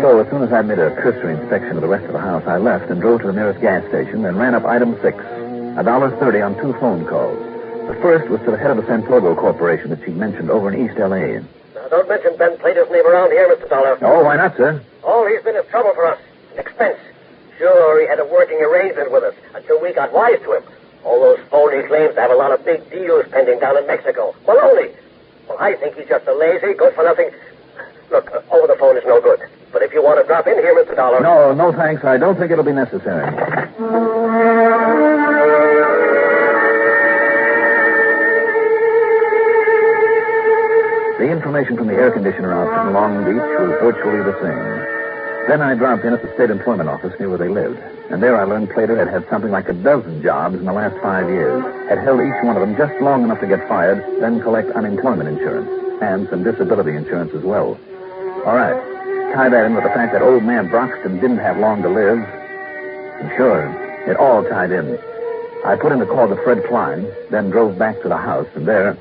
So as soon as I'd made a cursory inspection of the rest of the house, I left and drove to the nearest gas station and ran up item 6, $1.30 on 2 phone calls. The first was to the head of the Centorgo Corporation that she'd mentioned over in East L.A. Now, don't mention Ben Plater's name around here, Mr. Dollar. Oh, why not, sir? All he's been is trouble for us. An expense. Sure, he had a working arrangement with us until we got wise to him. All those phony claims to have a lot of big deals pending down in Mexico. Baloney. Well, I think he's just a lazy, good-for-nothing... Look, over the phone is no good. But if you want to drop in here, Mr. Dollar... No, thanks. I don't think it'll be necessary. The information from the air conditioner outfit in Long Beach was virtually the same. Then I dropped in at the state employment office near where they lived. And there I learned Plater had had something like a dozen jobs in the last 5 years. Had held each one of them just long enough to get fired, then collect unemployment insurance. And some disability insurance as well. All right. Tie that in with the fact that old man Broxton didn't have long to live. And sure, it all tied in. I put in a call to Fred Klein, then drove back to the house, and there...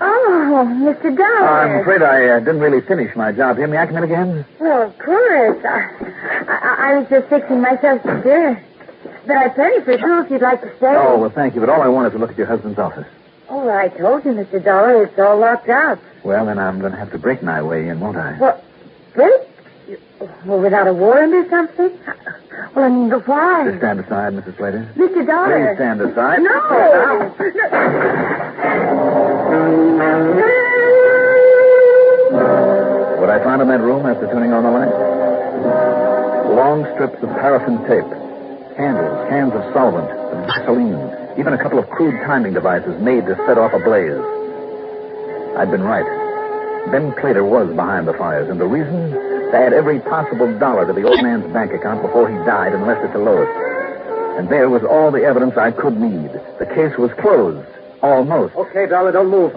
Oh, Mr. Dollar. I'm afraid I didn't really finish my job here. May I come in again? Well, of course. I was just fixing myself some dinner. But I've plenty for you if you'd like to stay. Oh, well, thank you, but all I want is to look at your husband's office. Oh, I told you, Mr. Dollar, it's all locked up. Well, then I'm going to have to break my way in, won't I? Well, break? Well, without a warrant or something? Well, I mean, but why? Just stand aside, Mrs. Slater. Mr. Dollar. Please stand aside. No! What I found in that room after turning on the light? Long strips of paraffin tape, candles, cans of solvent, of gasoline, even a couple of crude timing devices made to set off a blaze. I'd been right. Ben Plater was behind the fires, and the reason? To add every possible dollar to the old man's bank account before he died and left it to Lois. And there was all the evidence I could need. The case was closed. Almost. Okay, Dollar, don't move.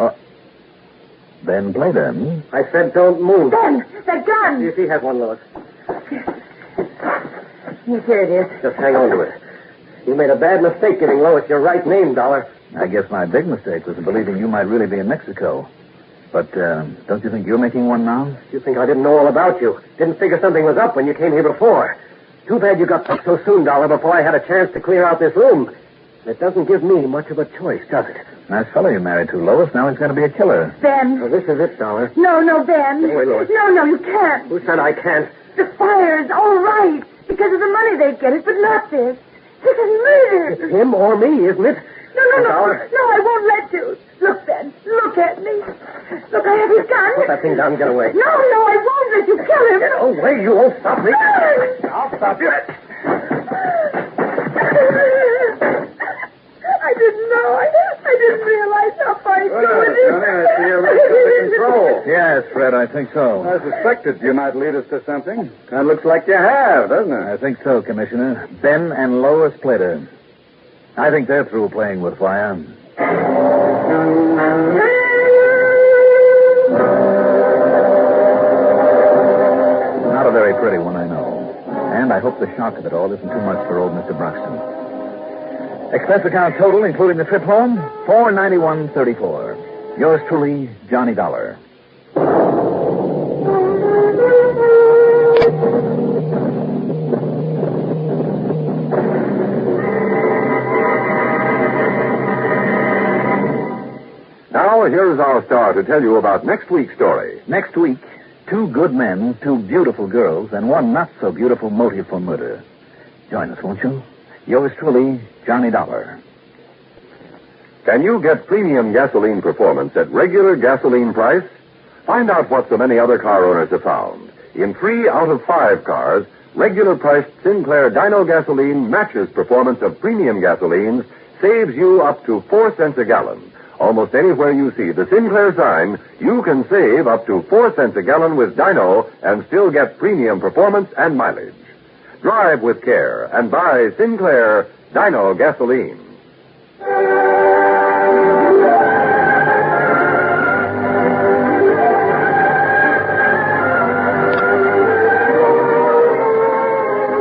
Ben Plater, I said don't move. Ben, that gun! See if he has one, Lois. Yes, here it is. Just hang on to it. You made a bad mistake giving Lois your right name, Dollar. I guess my big mistake was believing you might really be in Mexico. But don't you think you're making one now? You think I didn't know all about you? Didn't figure something was up when you came here before. Too bad you got back so soon, Dollar, before I had a chance to clear out this room. It doesn't give me much of a choice, does it? Nice fellow you married to, Lois. Now he's going to be a killer. Ben. So this is it, Dollar. No, Ben. Get away, Lois. No, you can't. Who said I can't? The fire's all right. Because of the money they'd get it, but not this. This is murder. It's him or me, isn't it? No, Dollar. No, I won't let you. Look, Ben. Look at me. Look, I have his gun. Put that thing down and get away. No, I won't let you kill him. Get away. You won't stop me. I'll stop you. I didn't know. I didn't realize how far he'd go with it. Johnny, I see you're under control. Yes, Fred, I think so. I suspected you might lead us to something. Kind of looks like you have, doesn't it? I think so, Commissioner. Ben and Lois Plater. I think they're through playing with fire. Not a very pretty one, I know. And I hope the shock of it all isn't too much for old Mr. Bruxton. Expense account total, including the trip home, $491.34. Yours truly, Johnny Dollar. Now, here's our star to tell you about next week's story. Next week, two good men, two beautiful girls, and one not-so-beautiful motive for murder. Join us, won't you? Yours truly, Johnny Dollar. Can you get premium gasoline performance at regular gasoline price? Find out what so many other car owners have found. In 3 out of 5 cars, regular priced Sinclair Dino gasoline matches performance of premium gasolines, saves you up to 4 cents a gallon. Almost anywhere you see the Sinclair sign, you can save up to 4 cents a gallon with Dino and still get premium performance and mileage. Drive with care and buy Sinclair Dino gasoline.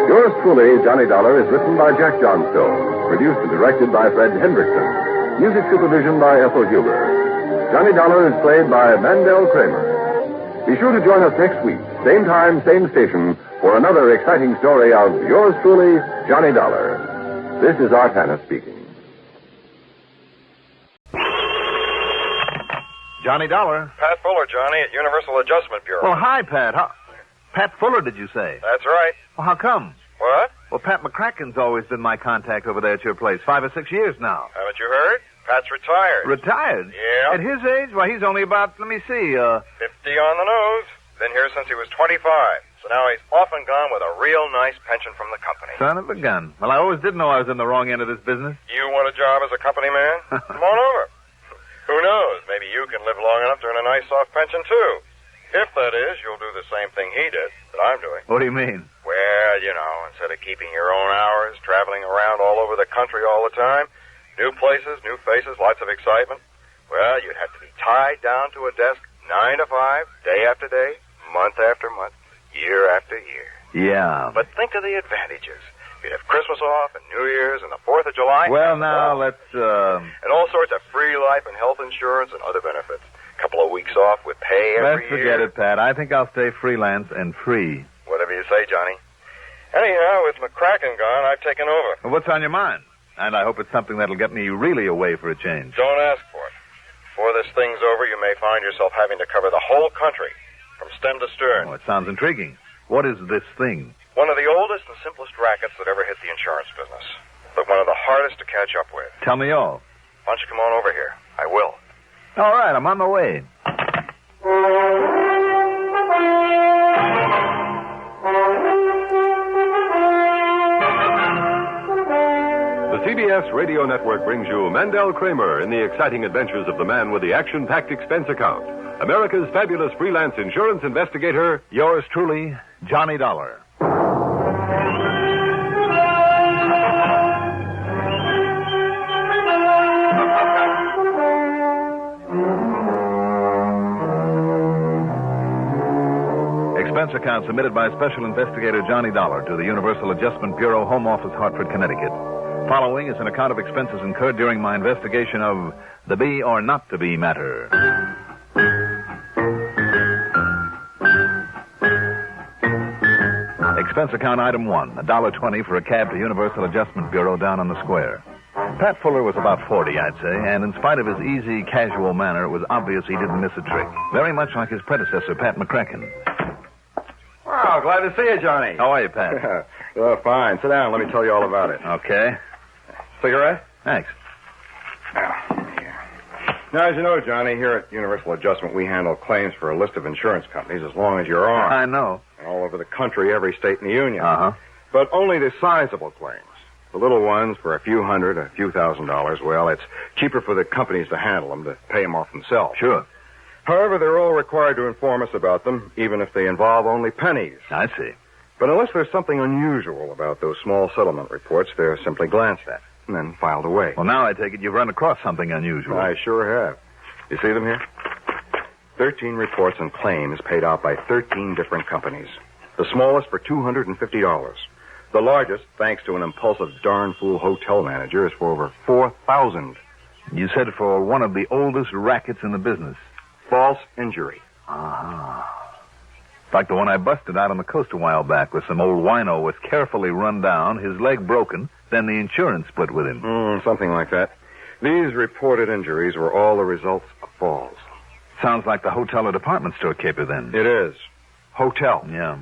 Yours truly, Johnny Dollar, is written by Jack Johnstone, produced and directed by Fred Hendrickson, music supervision by Ethel Huber. Johnny Dollar is played by Mandel Kramer. Be sure to join us next week, same time, same station, for another exciting story of yours truly, Johnny Dollar. This is Art Hanna speaking. Johnny Dollar. Pat Fuller, Johnny, at Universal Adjustment Bureau. Well, hi, Pat. Pat Fuller, did you say? That's right. Well, how come? What? Well, Pat McCracken's always been my contact over there at your place, 5 or 6 years now. Haven't you heard? Pat's retired. Retired? Yeah. At his age? Well, he's only about, 50 on the nose. Been here since he was 25. So now he's off and gone with a real nice pension from the company. Son of a gun. Well, I always did know I was in the wrong end of this business. You want a job as a company man? Come on over. Who knows? Maybe you can live long enough to earn a nice soft pension, too. If, that is, you'll do the same thing he did that I'm doing. What do you mean? Well, you know, instead of keeping your own hours, traveling around all over the country all the time, new places, new faces, lots of excitement, well, you'd have to be tied down to a desk 9 to 5, day after day, month after month, year after year. Yeah. But think of the advantages. You'd have Christmas off and New Year's and the 4th of July. Well, now, let's, And all sorts of free life and health insurance and other benefits. A couple of weeks off with pay every let's forget year. it, Pat. I think I'll stay freelance and free. Whatever you say, Johnny. Anyhow, with McCracken gone, I've taken over. Well, what's on your mind? And I hope it's something that'll get me really away for a change. Don't ask for it. Before this thing's over, you may find yourself having to cover the whole country, from stem to stern. Oh, it sounds intriguing. What is this thing? One of the oldest and simplest rackets that ever hit the insurance business. But one of the hardest to catch up with. Tell me all. Why don't you come on over here? I will. All right, I'm on my way. The CBS Radio Network brings you Mandel Kramer in the exciting adventures of the man with the action-packed expense account. America's fabulous freelance insurance investigator, yours truly, Johnny Dollar. expense account submitted by Special Investigator Johnny Dollar to the Universal Adjustment Bureau, Home Office, Hartford, Connecticut. Following is an account of expenses incurred during my investigation of the be or not to be matter. Expense account item 1, $1.20 for a cab to Universal Adjustment Bureau down on the square. Pat Fuller was about 40, I'd say, and in spite of his easy, casual manner, it was obvious he didn't miss a trick. Very much like his predecessor, Pat McCracken. Wow, glad to see you, Johnny. How are you, Pat? Fine. Sit down. Let me tell you all about it. Okay. Cigarette? Thanks. Now, as you know, Johnny, here at Universal Adjustment, we handle claims for a list of insurance companies as long as you're on. I know. And all over the country, every state in the union. Uh-huh. But only the sizable claims. The little ones for a few hundred, a few $1,000s, well, it's cheaper for the companies to handle them, to pay them off themselves. Sure. However, they're all required to inform us about them, even if they involve only pennies. I see. But unless there's something unusual about those small settlement reports, they're simply glanced at and then filed away. Well, now I take it you've run across something unusual. I sure have. You see them here? 13 reports and claims paid out by 13 different companies. The smallest for $250. The largest, thanks to an impulsive darn fool hotel manager, is for over $4,000. You said for one of the oldest rackets in the business. False injury. Ah. Like the one I busted out on the coast a while back, where some old wino was carefully run down, his leg broken, then the insurance split with him. Something like that. These reported injuries were all the results of falls. Sounds like the hotel or department store caper, then. It is. Hotel. Yeah.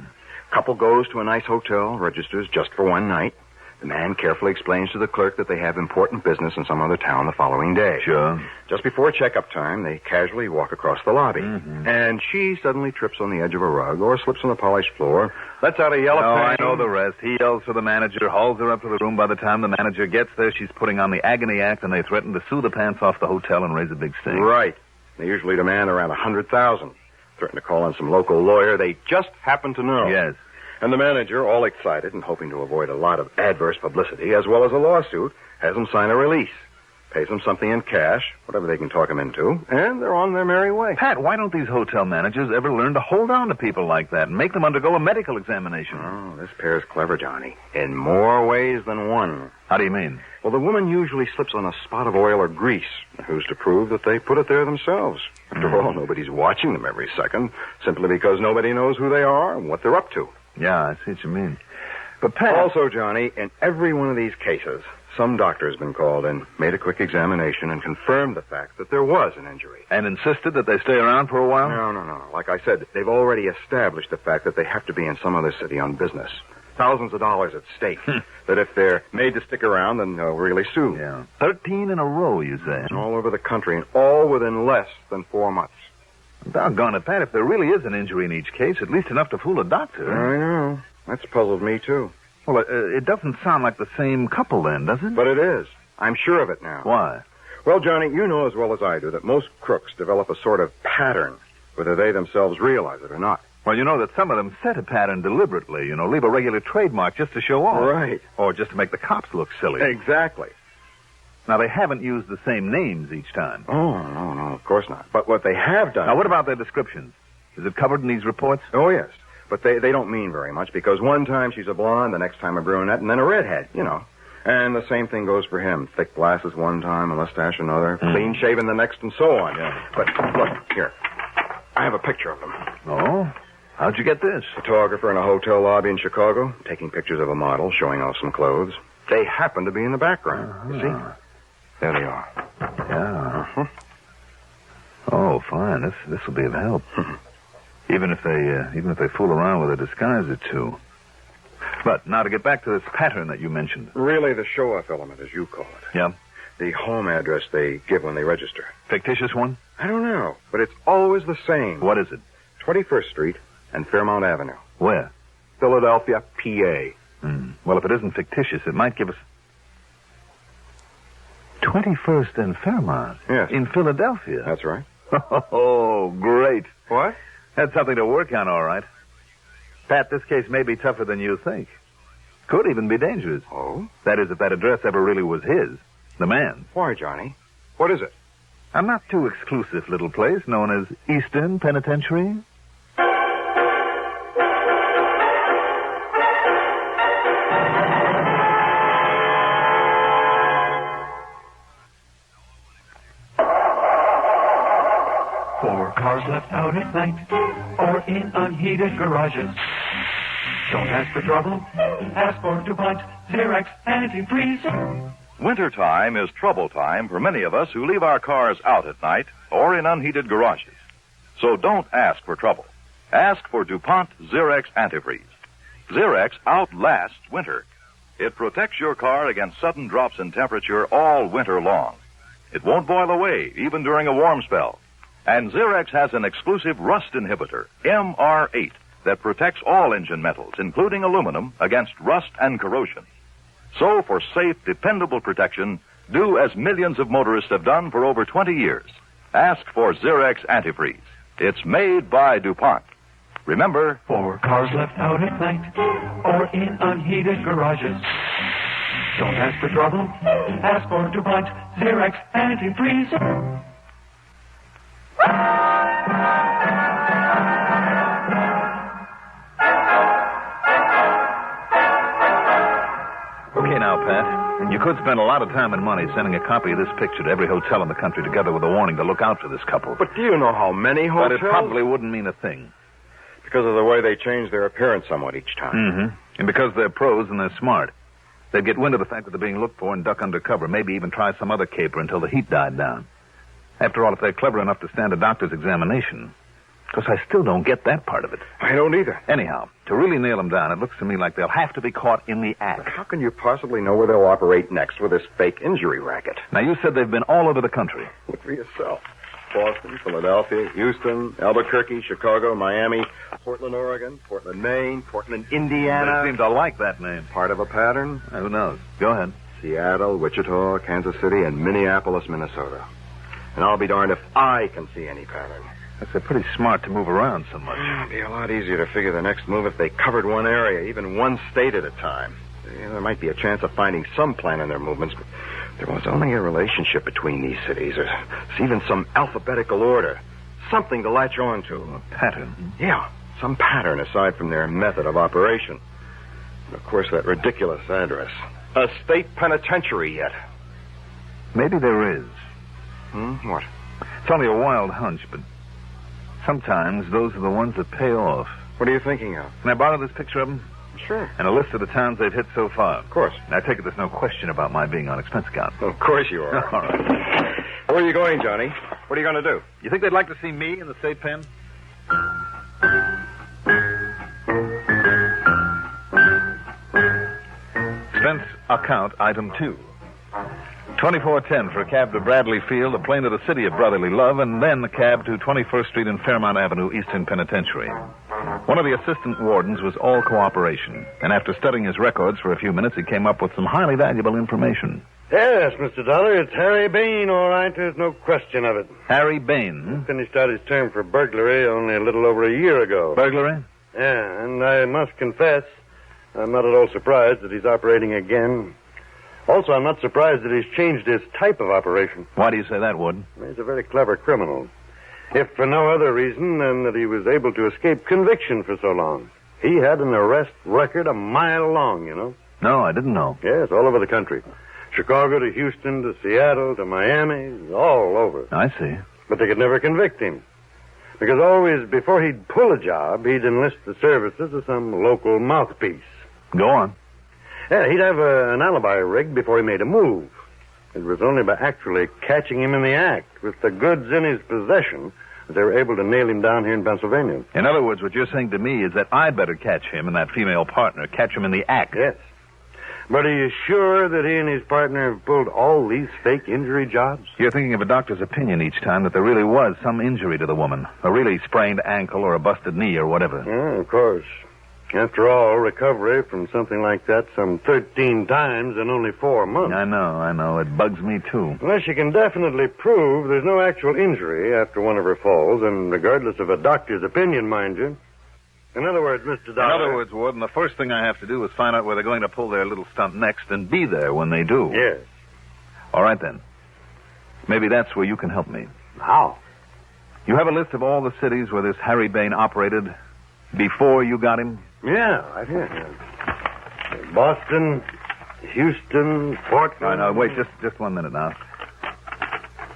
Couple goes to a nice hotel, registers just for one night. The man carefully explains to the clerk that they have important business in some other town the following day. Sure. Just before checkup time, they casually walk across the lobby. Mm-hmm. And she suddenly trips on the edge of a rug or slips on the polished floor, lets out a yell of I pain. know the rest. He yells for the manager, hauls her up to the room. By the time the manager gets there, she's putting on the agony act, and they threaten to sue the pants off the hotel and raise a big stink. Right. They usually demand around $100,000. Threaten to call in some local lawyer they just happen to know. Yes. And the manager, all excited and hoping to avoid a lot of adverse publicity, as well as a lawsuit, has them sign a release. Pays them something in cash, whatever they can talk them into, and they're on their merry way. Pat, why don't these hotel managers ever learn to hold on to people like that and make them undergo a medical examination? Oh, this pair's clever, Johnny. In more ways than one. How do you mean? Well, the woman usually slips on a spot of oil or grease. Who's to prove that they put it there themselves? After all, nobody's watching them every second, simply because nobody knows who they are and what they're up to. Yeah, I see what you mean. But Pat... Also, Johnny, in every one of these cases, some doctor has been called in, made a quick examination, and confirmed the fact that there was an injury. And insisted that they stay around for a while? No. Like I said, they've already established the fact that they have to be in some other city on business. Thousands of dollars at stake. That if they're made to stick around, then they'll really sue. Yeah. 13 in a row, you say? All over the country, and all within less than 4 months. Doggone it, Pat. If there really is an injury in each case, at least enough to fool a doctor. I know. That's puzzled me, too. Well, it doesn't sound like the same couple, then, does it? But it is. I'm sure of it now. Why? Well, Johnny, you know as well as I do that most crooks develop a sort of pattern, whether they themselves realize it or not. Well, you know that some of them set a pattern deliberately, leave a regular trademark just to show off. Right. Or just to make the cops look silly. Exactly. Now, they haven't used the same names each time. Oh, no, of course not. But what they have done... Now, what about their descriptions? Is it covered in these reports? Oh, yes. But they don't mean very much, because one time she's a blonde, the next time a brunette, and then a redhead, And the same thing goes for him. Thick glasses one time, a mustache another, clean shaven the next, and so on. Yeah. But, look, here. I have a picture of them. Oh? How'd you get this? Photographer in a hotel lobby in Chicago, taking pictures of a model, showing off some clothes. They happen to be in the background. You see? There they are. Yeah. Oh, fine. This will be of help. Even if they fool around with a disguise or two. But now to get back to this pattern that you mentioned. Really the show-off element, as you call it. Yeah. The home address they give when they register. Fictitious one? I don't know, but it's always the same. What is it? 21st Street and Fairmount Avenue. Where? Philadelphia, PA. Well, if it isn't fictitious, it might give us... 21st and Fairmount? Yes. In Philadelphia? That's right. Oh, great. What? That's something to work on, all right. Pat, this case may be tougher than you think. Could even be dangerous. Oh? That is, if that address ever really was his. The man's. Why, Johnny? What is it? A not too exclusive little place known as Eastern Penitentiary. cars left out at night or in unheated garages. Don't ask for trouble. Ask for DuPont Xerox Antifreeze. Wintertime is trouble time for many of us who leave our cars out at night or in unheated garages. So don't ask for trouble. Ask for DuPont Xerox Antifreeze. Xerox outlasts winter. It protects your car against sudden drops in temperature all winter long. It won't boil away, even during a warm spell. And Xerox has an exclusive rust inhibitor, MR8, that protects all engine metals, including aluminum, against rust and corrosion. So, for safe, dependable protection, do as millions of motorists have done for over 20 years. Ask for Xerox Antifreeze. It's made by DuPont. Remember, For cars left out at night or in unheated garages. Don't ask for trouble. Ask for DuPont Xerox Antifreeze. Okay now, Pat. You could spend a lot of time and money sending a copy of this picture to every hotel in the country together with a warning to look out for this couple. But do you know how many hotels? But it probably wouldn't mean a thing. Because of the way they change their appearance somewhat each time. Mm-hmm. And because they're pros and they're smart. They'd get wind of the fact that they're being looked for and duck under cover, maybe even try some other caper until the heat died down. After all, if they're clever enough to stand a doctor's examination. Because I still don't get that part of it. I don't either. Anyhow, to really nail them down, it looks to me like they'll have to be caught in the act. But how can you possibly know where they'll operate next with this fake injury racket? Now, you said they've been all over the country. Look for yourself. Boston, Philadelphia, Houston, Albuquerque, Chicago, Miami, Portland, Oregon, Portland, Maine, Portland, Indiana. They seem to like that name. Part of a pattern? Who knows? Go ahead. Seattle, Wichita, Kansas City, and Minneapolis, Minnesota. And I'll be darned if I can see any pattern. They're pretty smart to move around so much. It'd be a lot easier to figure the next move if they covered one area, even one state at a time. There might be a chance of finding some plan in their movements, but there was only a relationship between these cities, or even some alphabetical order. Something to latch on to. A pattern? Yeah, some pattern aside from their method of operation. And of course, that ridiculous address. A state penitentiary yet. Maybe there is. What? It's only a wild hunch, but sometimes those are the ones that pay off. What are you thinking of? Can I borrow this picture of them? Sure. And a list of the towns they've hit so far. Of course. I take it there's no question about my being on expense account. Of course you are. All right. Where are you going, Johnny? What are you going to do? You think they'd like to see me in the state pen? Expense account item 2. 2410 for a cab to Bradley Field, a plane to the city of brotherly love, and then a cab to 21st Street and Fairmount Avenue, Eastern Penitentiary. One of the assistant wardens was all cooperation, and after studying his records for a few minutes, he came up with some highly valuable information. Yes, Mr. Dollar, it's Harry Bain, all right. There's no question of it. Harry Bain? Finished out his term for burglary only a little over a year ago. Burglary? Yeah, and I must confess, I'm not at all surprised that he's operating again. Also, I'm not surprised that he's changed his type of operation. Why do you say that, Warden? He's a very clever criminal. If for no other reason than that he was able to escape conviction for so long. He had an arrest record a mile long, you know. No, I didn't know. Yes, all over the country. Chicago to Houston to Seattle to Miami, all over. I see. But they could never convict him. Because always, before he'd pull a job, he'd enlist the services of some local mouthpiece. Go on. Yeah, he'd have an alibi rigged before he made a move. It was only by actually catching him in the act, with the goods in his possession, that they were able to nail him down here in Pennsylvania. In other words, what you're saying to me is that I'd better catch him and that female partner, catch him in the act. Yes. But are you sure that he and his partner have pulled all these fake injury jobs? You're thinking of a doctor's opinion each time that there really was some injury to the woman. A really sprained ankle or a busted knee or whatever. Yeah, of course. After all, recovery from something like that some 13 times in only 4 months. I know. It bugs me, too. Unless you can definitely prove there's no actual injury after one of her falls, and regardless of a doctor's opinion, mind you. In other words, Mr. Dollar... In other words, Warden, the first thing I have to do is find out where they're going to pull their little stunt next and be there when they do. Yes. All right, then. Maybe that's where you can help me. How? You have a list of all the cities where this Harry Bain operated before you got him? Yeah, right here. Boston, Houston, Portland... All right, now, wait, just 1 minute now.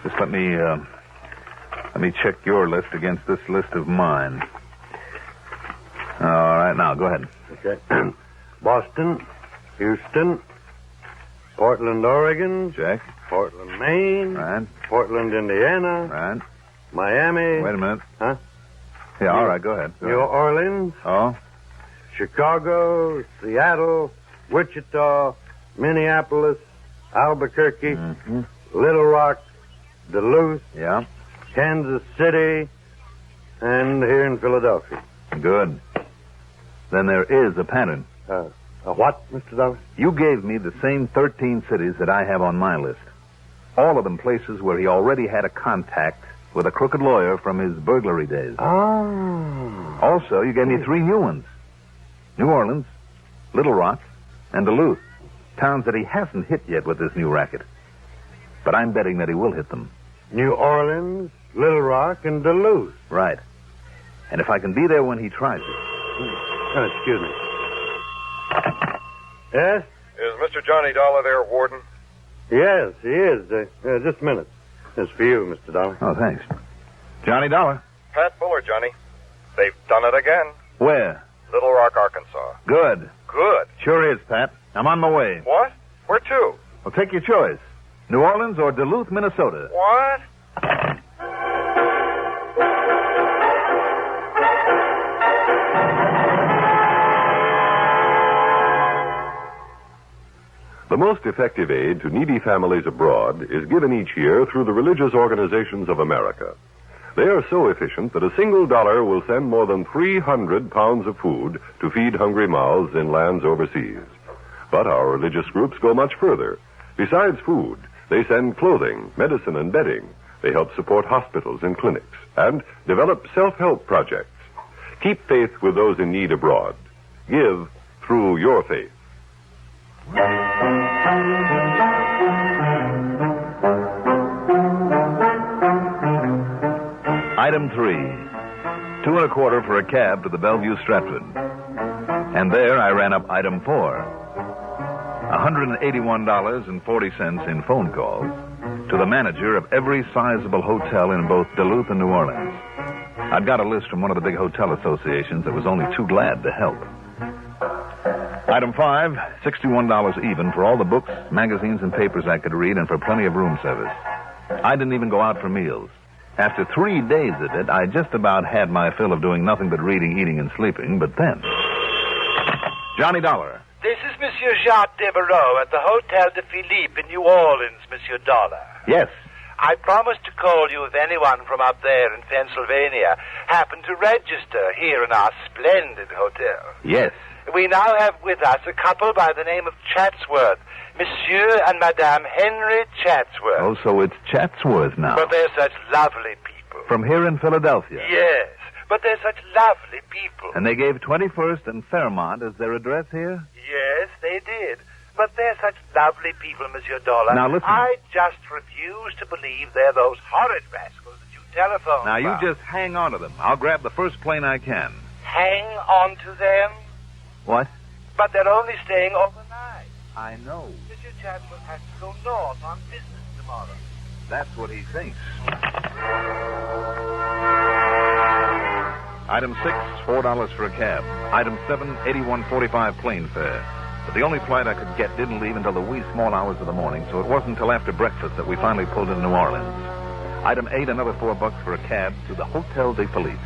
Just let me Let me check your list against this list of mine. All right, now, go ahead. Okay. Boston, Houston, Portland, Oregon. Check. Portland, Maine. Right. Portland, Indiana. Right. Miami. Wait a minute. Huh? Yeah, all right, go ahead. Go New ahead. Orleans. Oh? Chicago, Seattle, Wichita, Minneapolis, Albuquerque, Little Rock, Duluth. Yeah. Kansas City, and here in Philadelphia. Good. Then there is a pattern. A what, Mr. Dollar? You gave me the same 13 cities that I have on my list. All of them places where he already had a contact with a crooked lawyer from his burglary days. Oh. Also, you gave me 3 new ones. New Orleans, Little Rock, and Duluth. Towns that he hasn't hit yet with this new racket. But I'm betting that he will hit them. New Orleans, Little Rock, and Duluth. Right. And if I can be there when he tries it. Excuse me. Yes? Is Mr. Johnny Dollar there, Warden? Yes, he is. Just a minute. It's for you, Mr. Dollar. Oh, thanks. Johnny Dollar. Pat Fuller, Johnny. They've done it again. Where? Little Rock, Arkansas. Good. Good. Sure is, Pat. I'm on my way. What? Where to? Well, take your choice. New Orleans or Duluth, Minnesota. What? The most effective aid to needy families abroad is given each year through the religious organizations of America. They are so efficient that a single dollar will send more than 300 pounds of food to feed hungry mouths in lands overseas. But our religious groups go much further. Besides food, they send clothing, medicine, and bedding. They help support hospitals and clinics and develop self-help projects. Keep faith with those in need abroad. Give through your faith. Item 3. 2 1/4 for a cab to the Bellevue Stratford. And there I ran up item 4. $181.40 in phone calls to the manager of every sizable hotel in both Duluth and New Orleans. I'd got a list from one of the big hotel associations that was only too glad to help. Item 5, $61 even for all the books, magazines, and papers I could read and for plenty of room service. I didn't even go out for meals. After 3 days of it, I just about had my fill of doing nothing but reading, eating, and sleeping, but then... Johnny Dollar. This is Monsieur Jacques Devereaux at the Hotel de Philippe in New Orleans, Monsieur Dollar. Yes. I promised to call you if anyone from up there in Pennsylvania happened to register here in our splendid hotel. Yes. We now have with us a couple by the name of Chatsworth, Monsieur and Madame Henry Chatsworth. Oh, so it's Chatsworth now. But they're such lovely people. From here in Philadelphia. Yes, but they're such lovely people. And they gave 21st and Fairmont as their address here? Yes, they did. But they're such lovely people, Monsieur Dollar. Now, listen. I just refuse to believe they're those horrid rascals that you telephoned Now, you about. just hang on to them. I'll grab the first plane I can. Hang on to them? What? But they're only staying overnight. I know. Monsieur Chatsworth has to go north on business tomorrow. That's what he thinks. Item 6, $4 for a cab. Item 7, $81.45 plane fare. But the only flight I could get didn't leave until the wee small hours of the morning, so it wasn't until after breakfast that we finally pulled into New Orleans. Item 8, another $4 for a cab to the Hotel de Philippe.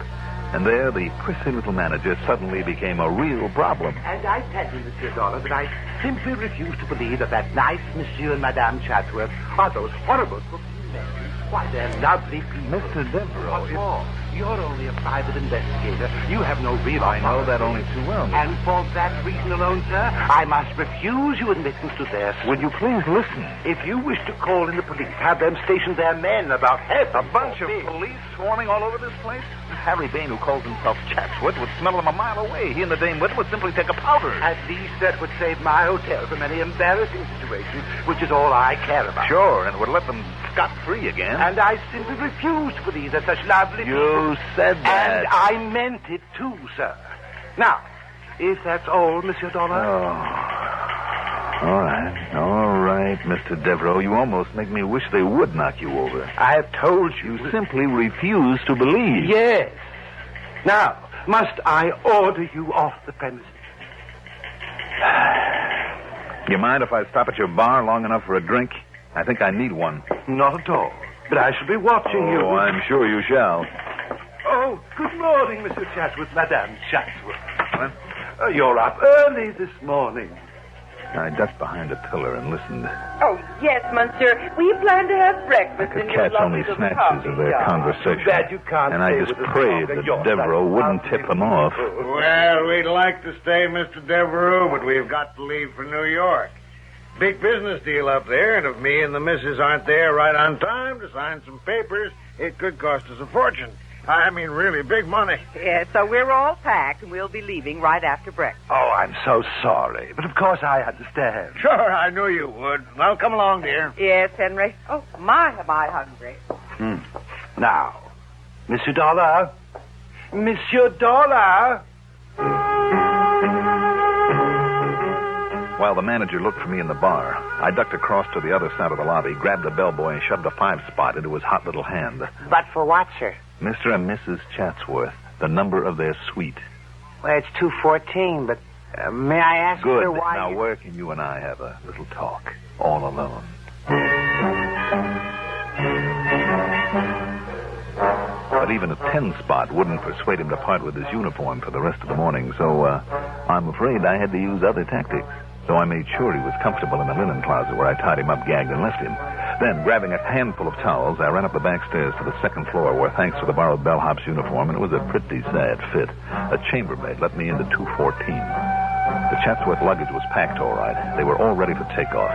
And there, the prissy little manager suddenly became a real problem. And I tell you, Monsieur Dollar, that I simply refuse to believe that nice Monsieur and Madame Chatsworth are those horrible cooking men. Why, they're lovely people. Mr. Devereaux, What's more, you're only a private investigator. You have no real I know that only too well, Mr. And for that reason alone, sir, I must refuse you admittance to their... Will you please listen? If you wish to call in the police, have them station their men about heaven. A bunch of police swarming all over this place? Harry Bain, who calls himself Chatsworth, would smell them a mile away. He and the dame with him would simply take a powder. At least that would save my hotel from any embarrassing situation, which is all I care about. Sure, and would let them scot-free again. And I simply refuse to believe that such lovely people... You said that. And I meant it too, sir. Now, if that's all, Monsieur Dollar... Oh. All right. right, Mr. Devereaux. You almost make me wish they would knock you over. I've told you. You simply refuse to believe. Yes. Now, must I order you off the premises? You mind if I stop at your bar long enough for a drink? I think I need one. Not at all. But I shall be watching you. Oh, I'm sure you shall. Oh, good morning, Mr. Chatsworth, Madame Chatsworth. You're up early this morning. I ducked behind a pillar and listened. Oh, yes, monsieur. We plan to have breakfast I could in your catch only lovely little snatches coffee of their shop. conversation. Too bad you can't and I stay just with us prayed longer. that You're Devereaux such wouldn't tip them off. Well, we'd like to stay, Mr. Devereaux, but we've got to leave for New York. Big business deal up there, and if me and the missus aren't there right on time to sign some papers, it could cost us a fortune. I mean, really big money. Yes, so we're all packed, and we'll be leaving right after breakfast. Oh, I'm so sorry. But of course I understand. Sure, I knew you would. Well, come along, dear. Yes, Henry. Oh, my, am I hungry. Now, Monsieur Dollar. Monsieur Dollar. While the manager looked for me in the bar, I ducked across to the other side of the lobby, grabbed the bellboy, and shoved a 5-spot into his hot little hand. But for what, sir? Mr. and Mrs. Chatsworth, the number of their suite. Well, it's 2:14, but may I ask, Good. sir, why Now, you... where can you and I have a little talk, all alone? But even a 10-spot wouldn't persuade him to part with his uniform for the rest of the morning, so I'm afraid I had to use other tactics. So I made sure he was comfortable in the linen closet where I tied him up, gagged, and left him. Then, grabbing a handful of towels, I ran up the back stairs to the second floor where, thanks to the borrowed bellhop's uniform, and it was a pretty sad fit, a chambermaid let me into 214. The Chatsworth luggage was packed all right. They were all ready for takeoff.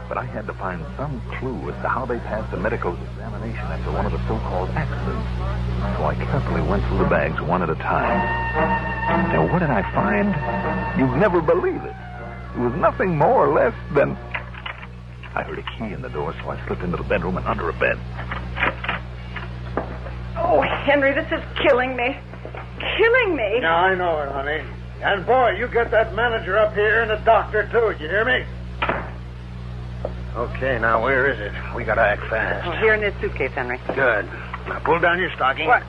But I had to find some clue as to how they passed the medical examination after one of the so-called accidents. So I carefully went through the bags one at a time. Now, what did I find? You'd never believe it. It was nothing more or less than... I heard a key in the door, so I slipped into the bedroom and under a bed. Oh, Henry, this is killing me. Killing me. Yeah, I know it, honey. And, boy, you get that manager up here and the doctor, too. You hear me? Okay, now, where is it? We gotta act fast. Oh, here in this suitcase, Henry. Good. Now, pull down your stocking. What?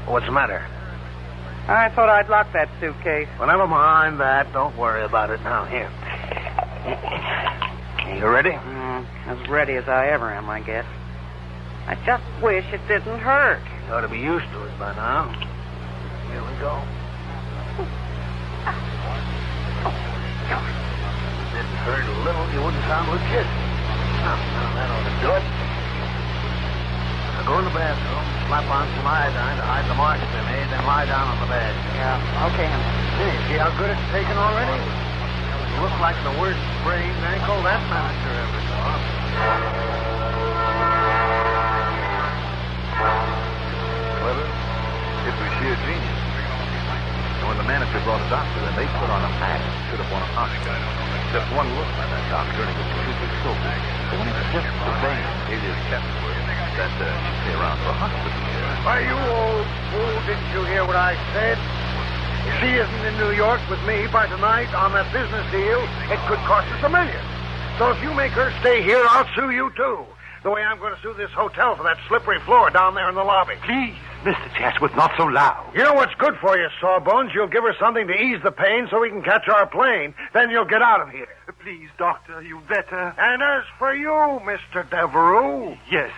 What's the matter? I thought I'd lock that suitcase. Well, never mind that. Don't worry about it now. Here. You ready? As ready as I ever am, I guess. I just wish it didn't hurt. You ought to be used to it by now. Here we go. Didn't hurt a little, you wouldn't sound legit. Now, that ought to do it. Now, go in the bathroom, slap on some iodine to hide the marks they made, then lie down on the bed. Yeah, okay, Henry. Hey, see how good it's taken already? You look like the worst sprained ankle that manager ever saw. Clever. If we see a genius. And when the manager brought a doctor in, they put on a mask. Should have won an Oscar. Just one look by that doctor, and he was completely sober. But when he suggested the vein, it is Chatsworth, that she'd stay around for a hospital here. Why, you old fool, didn't you hear what I said? If she isn't in New York with me by tonight on that business deal, it could cost us $1 million. So if you make her stay here, I'll sue you, too. The way I'm going to sue this hotel for that slippery floor down there in the lobby. Please, Mr. Chatsworth, not so loud. You know what's good for you, Sawbones? You'll give her something to ease the pain so we can catch our plane. Then you'll get out of here. Please, Doctor, you better. And as for you, Mr. Devereaux... Yes,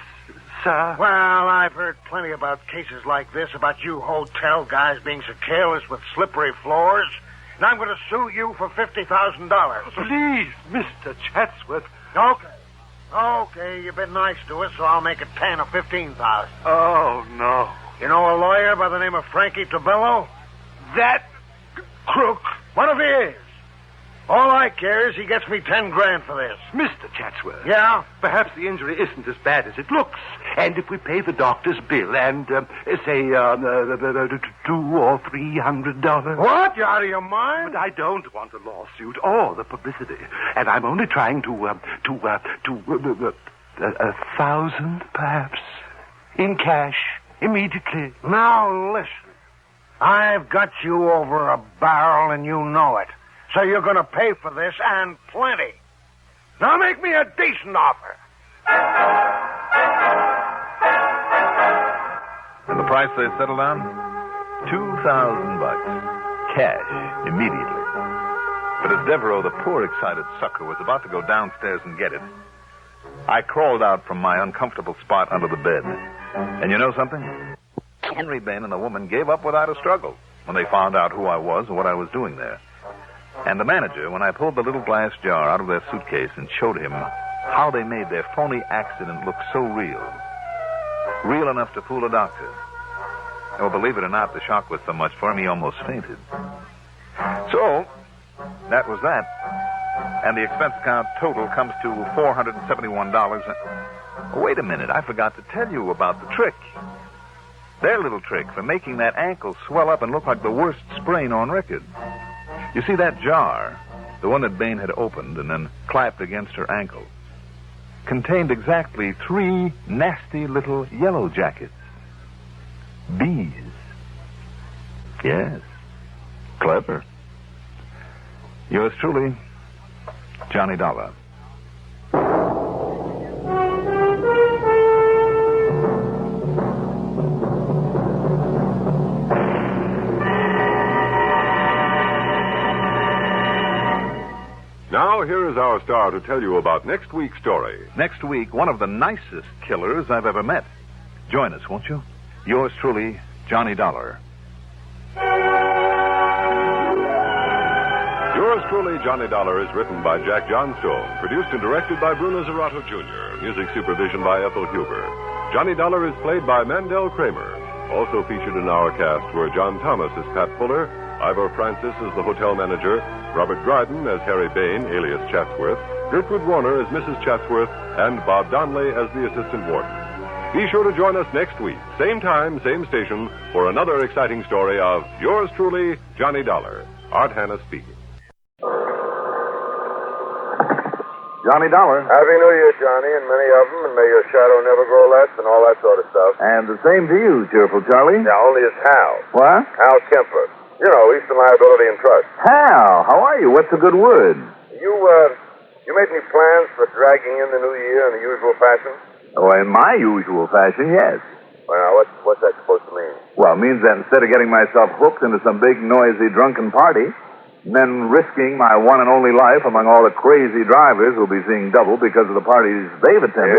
sir. Well, I've heard plenty about cases like this, about you hotel guys being so careless with slippery floors. And I'm going to sue you for $50,000. Please, Mr. Chatsworth. Okay, you've been nice to us, so I'll make it 10 or 15,000. Oh, no. You know a lawyer by the name of Frankie Tabello? That crook. What if he is? All I care is he gets me 10 grand for this. Mr. Chatsworth. Yeah? Perhaps the injury isn't as bad as it looks. And if we pay the doctor's bill and, say, $200 or $300... What? You out of your mind? But I don't want a lawsuit or the publicity. And I'm only trying to 1,000, perhaps, in cash, immediately. Now, listen. I've got you over a barrel and you know it. So you're going to pay for this, and plenty. Now make me a decent offer. And the price they settled on? $2,000. Cash, immediately. But as Devereaux, the poor excited sucker, was about to go downstairs and get it, I crawled out from my uncomfortable spot under the bed. And you know something? Henry Bain and the woman gave up without a struggle when they found out who I was and what I was doing there. And the manager, when I pulled the little glass jar out of their suitcase and showed him how they made their phony accident look so real. Real enough to fool a doctor. Well, believe it or not, the shock was so much for him he almost fainted. So, that was that. And the expense account total comes to $471. Wait a minute, I forgot to tell you about the trick. Their little trick for making that ankle swell up and look like the worst sprain on record. You see, that jar, the one that Bain had opened and then clapped against her ankle, contained exactly 3 nasty little yellow jackets. Bees. Yes. Clever. Yours truly, Johnny Dollar. Now, here is our star to tell you about next week's story. Next week, one of the nicest killers I've ever met. Join us, won't you? Yours truly, Johnny Dollar. Yours truly, Johnny Dollar, is written by Jack Johnstone, produced and directed by Bruno Zerato Jr., music supervision by Ethel Huber. Johnny Dollar is played by Mandel Kramer. Also featured in our cast were John Thomas as Pat Fuller, Ivor Francis as the hotel manager, Robert Dryden as Harry Bain, alias Chatsworth, Gertrude Warner as Mrs. Chatsworth, and Bob Donnelly as the assistant warden. Be sure to join us next week, same time, same station, for another exciting story of yours truly, Johnny Dollar. Art Hanna speaking. Johnny Dollar. Happy New Year, Johnny, and many of them, and may your shadow never grow less and all that sort of stuff. And the same to you, cheerful Charlie. Yeah, only as Hal. What? Hal Kemper. You know, Eastern Liability and Trust. Hal, how are you? What's a good word? You made any plans for dragging in the new year in the usual fashion? Oh, in my usual fashion, yes. Well, now, what's that supposed to mean? Well, it means that instead of getting myself hooked into some big, noisy, drunken party, and then risking my one and only life among all the crazy drivers who'll be seeing double because of the parties they've attended,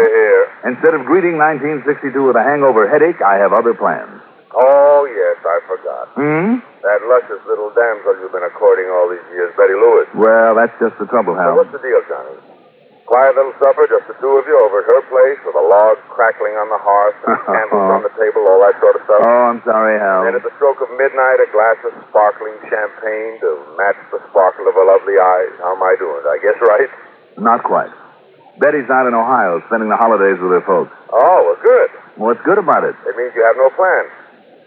instead of greeting 1962 with a hangover headache, I have other plans. Oh, yes, I forgot. Hmm? That luscious little damsel you've been courting all these years, Betty Lewis. Well, that's just the trouble, Hal. What's the deal, Johnny? Quiet little supper, just the two of you over at her place with a log crackling on the hearth and candles on the table, all that sort of stuff. Oh, I'm sorry, Hal. And at the stroke of midnight, a glass of sparkling champagne to match the sparkle of her lovely eyes. How am I doing? I guess right? Not quite. Betty's out in Ohio spending the holidays with her folks. Oh, well, good. What's good about it? It means you have no plans.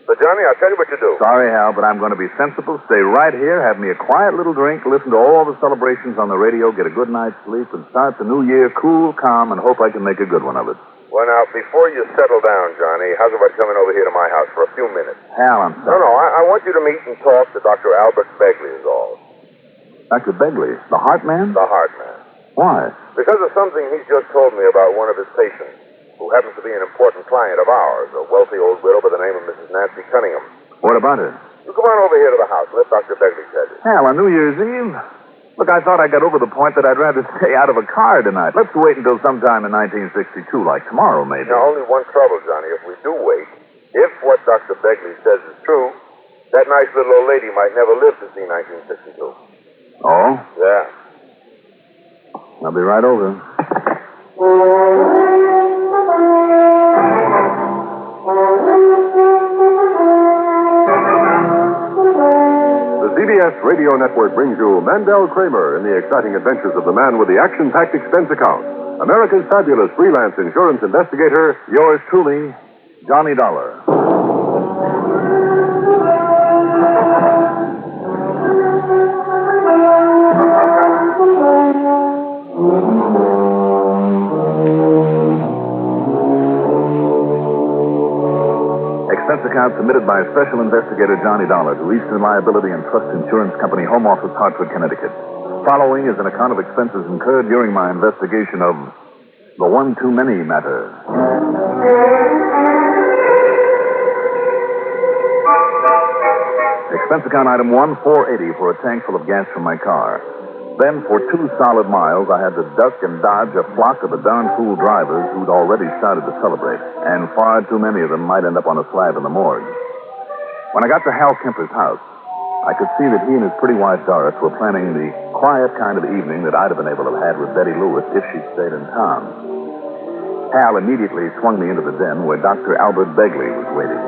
So, Johnny, I'll tell you what you do. Sorry, Hal, but I'm going to be sensible, stay right here, have me a quiet little drink, listen to all the celebrations on the radio, get a good night's sleep, and start the new year cool, calm, and hope I can make a good one of it. Well, now, before you settle down, Johnny, how's about coming over here to my house for a few minutes? Hal, I'm sorry. No, I want you to meet and talk to Dr. Albert Begley is all. Dr. Begley? The heart man? The heart man. Why? Because of something he's just told me about one of his patients, who happens to be an important client of ours, a wealthy old widow by the name of Mrs. Nancy Cunningham. What about her? You come on over here to the house. Let Dr. Begley tell you. Hal, on New Year's Eve? Look, I thought I got over the point that I'd rather stay out of a car tonight. Let's wait until sometime in 1962, like tomorrow, maybe. Now, only one trouble, Johnny. If we do wait, if what Dr. Begley says is true, that nice little old lady might never live to see 1962. Oh? Yeah. I'll be right over. The CBS Radio Network brings you Mandel Kramer in the exciting adventures of the man with the action-packed expense account. America's fabulous freelance insurance investigator, yours truly, Johnny Dollar. Expense account submitted by Special Investigator Johnny Dollar to Eastern Liability and Trust Insurance Company, Home Office, Hartford, Connecticut. following is an account of expenses incurred during my investigation of the one-too-many matter. Expense account item 1, $4.80 for a tank full of gas from my car. Then, for 2 solid miles, I had to duck and dodge a flock of the darn fool drivers who'd already started to celebrate, and far too many of them might end up on a slab in the morgue. When I got to Hal Kemper's house, I could see that he and his pretty wife Doris were planning the quiet kind of evening that I'd have been able to have had with Betty Lewis if she'd stayed in town. Hal immediately swung me into the den where Dr. Albert Begley was waiting.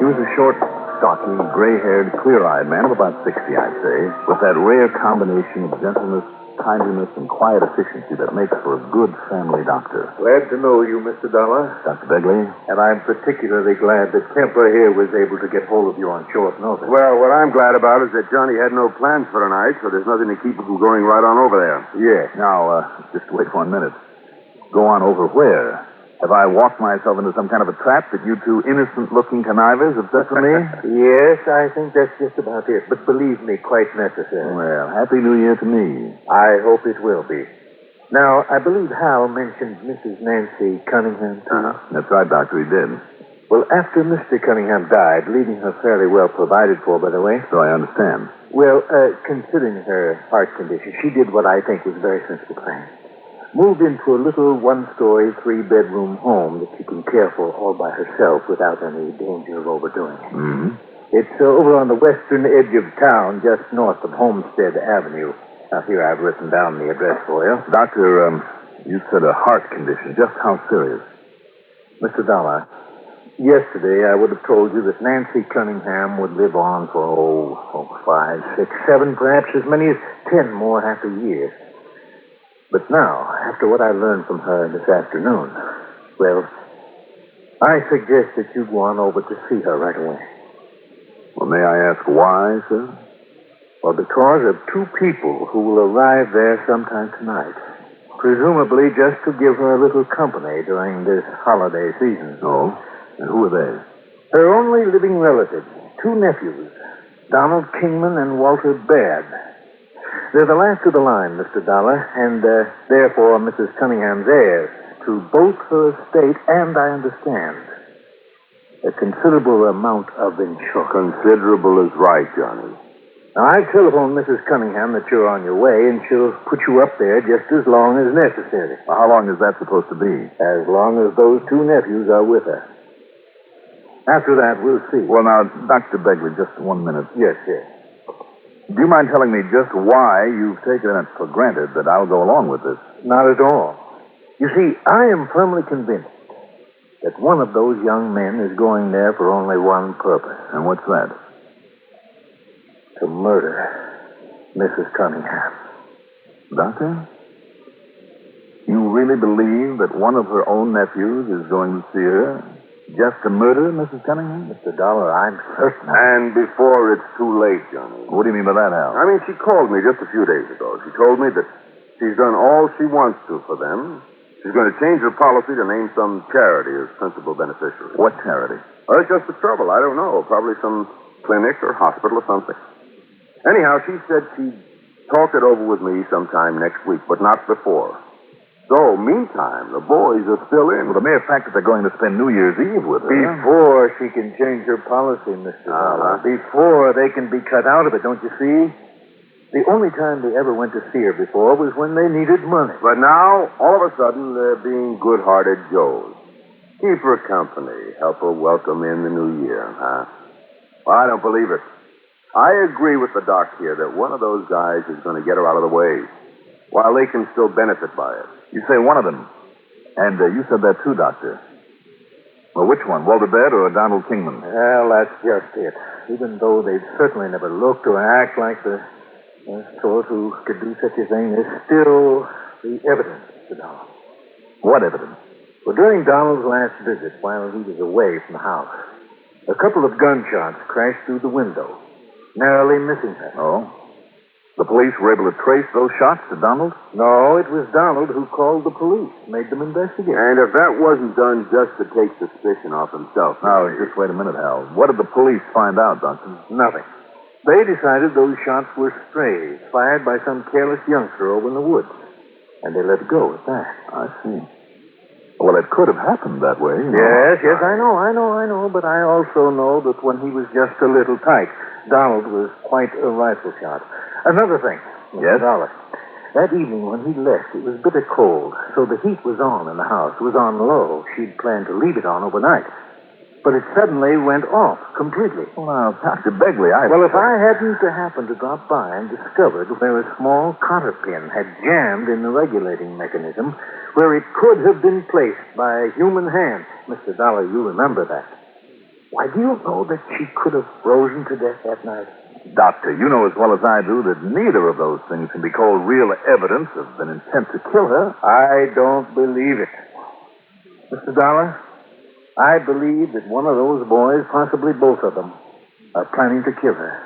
He was a short, stocky, gray-haired, clear-eyed man of about 60, I'd say, with that rare combination of gentleness, kindliness, and quiet efficiency that makes for a good family doctor. Glad to know you, Mr. Dollar. Dr. Begley? And I'm particularly glad that Kemper here was able to get hold of you on short notice. Well, what I'm glad about is that Johnny had no plans for tonight, so there's nothing to keep him from going right on over there. Yes. Now, just wait 1 minute. Go on over where? Have I walked myself into some kind of a trap that you two innocent-looking connivers have set for me? Yes, I think that's just about it. But believe me, quite necessary. Well, Happy New Year to me. I hope it will be. Now, I believe Hal mentioned Mrs. Nancy Cunningham, too. That's right, Doctor, he did. Well, after Mr. Cunningham died, leaving her fairly well provided for, by the way. So I understand. Well, considering her heart condition, she did what I think was a very sensible thing. Moved into a little one-story, 3-bedroom home that she can care for all by herself without any danger of overdoing it. Mm-hmm. It's over on the western edge of town, just north of Homestead Avenue. Now, here I've written down the address for you. Doctor, you said a heart condition. Just how serious? Mr. Dollar, yesterday I would have told you that Nancy Cunningham would live on for, 5, 6, 7, perhaps as many as 10 more happy years. But now, after what I learned from her this afternoon, well, I suggest that you go on over to see her right away. Well, may I ask why, sir? Well, because of 2 people who will arrive there sometime tonight. Presumably just to give her a little company during this holiday season. Oh? And who are they? Her only living relatives, 2 nephews, Donald Kingman and Walter Baird. They're the last of the line, Mr. Dollar, and therefore Mrs. Cunningham's heirs to both her estate and, I understand, a considerable amount of insurance. Considerable is right, Johnny. Now, I've telephoned Mrs. Cunningham that you're on your way, and she'll put you up there just as long as necessary. Well, how long is that supposed to be? As long as those 2 nephews are with her. After that, we'll see. Well, now, Dr. Begley, just 1 minute. Yes, sir. Do you mind telling me just why you've taken it for granted that I'll go along with this? Not at all. You see, I am firmly convinced that one of those young men is going there for only one purpose. And what's that? To murder Mrs. Cunningham. Doctor? You really believe that one of her own nephews is going to see her just to murder Mrs. Cunningham? Mr. Dollar, I'm certain. And before it's too late, Johnny. What do you mean by that, Hal? I mean, she called me just a few days ago. She told me that she's done all she wants to for them. She's going to change her policy to name some charity as principal beneficiary. What charity? Well, it's just the trouble. I don't know. Probably some clinic or hospital or something. Anyhow, she said she'd talk it over with me sometime next week, but not before. So, meantime, the boys are still in. Well, the mere fact that they're going to spend New Year's Eve with her. Before she can change her policy, Mr. Dollar. Before they can be cut out of it, don't you see? The only time they ever went to see her before was when they needed money. But now, all of a sudden, they're being good-hearted Joes. Keep her company. Help her welcome in the new year, huh? Well, I don't believe it. I agree with the doc here that one of those guys is going to get her out of the way, while they can still benefit by it. You say one of them. And you said that too, Doctor. Well, which one, Walter Baird or Donald Kingman? Well, that's just it. Even though they've certainly never looked or act like the sort who could do such a thing, there's still the evidence, Mr. Dollar. What evidence? Well, during Donald's last visit, while he was away from the house, a couple of gunshots crashed through the window, narrowly missing her. Oh? The police were able to trace those shots to Donald? No, it was Donald who called the police, made them investigate. And if that wasn't done just to take suspicion off himself. Now, just wait a minute, Hal. What did the police find out, Doctor? Nothing. They decided those shots were strays, fired by some careless youngster over in the woods. And they let go at that. I see. Well, it could have happened that way. Yes, I know. But I also know that when he was just a little tyke, Donald was quite a rifle shot. Another thing. Yes? Dollar. That evening when he left, it was bitter cold, so the heat was on in the house. It was on low. She'd planned to leave it on overnight. But it suddenly went off completely. Well, now, Dr. Begley, Well, if I hadn't happened to drop by and discovered where a small cotter pin had jammed in the regulating mechanism, where it could have been placed by a human hand, Mr. Dollar, you remember that. Why, do you know that she could have frozen to death that night? Doctor, you know as well as I do that neither of those things can be called real evidence of an intent to kill her. I don't believe it. Mr. Dollar, I believe that one of those boys, possibly both of them, are planning to kill her.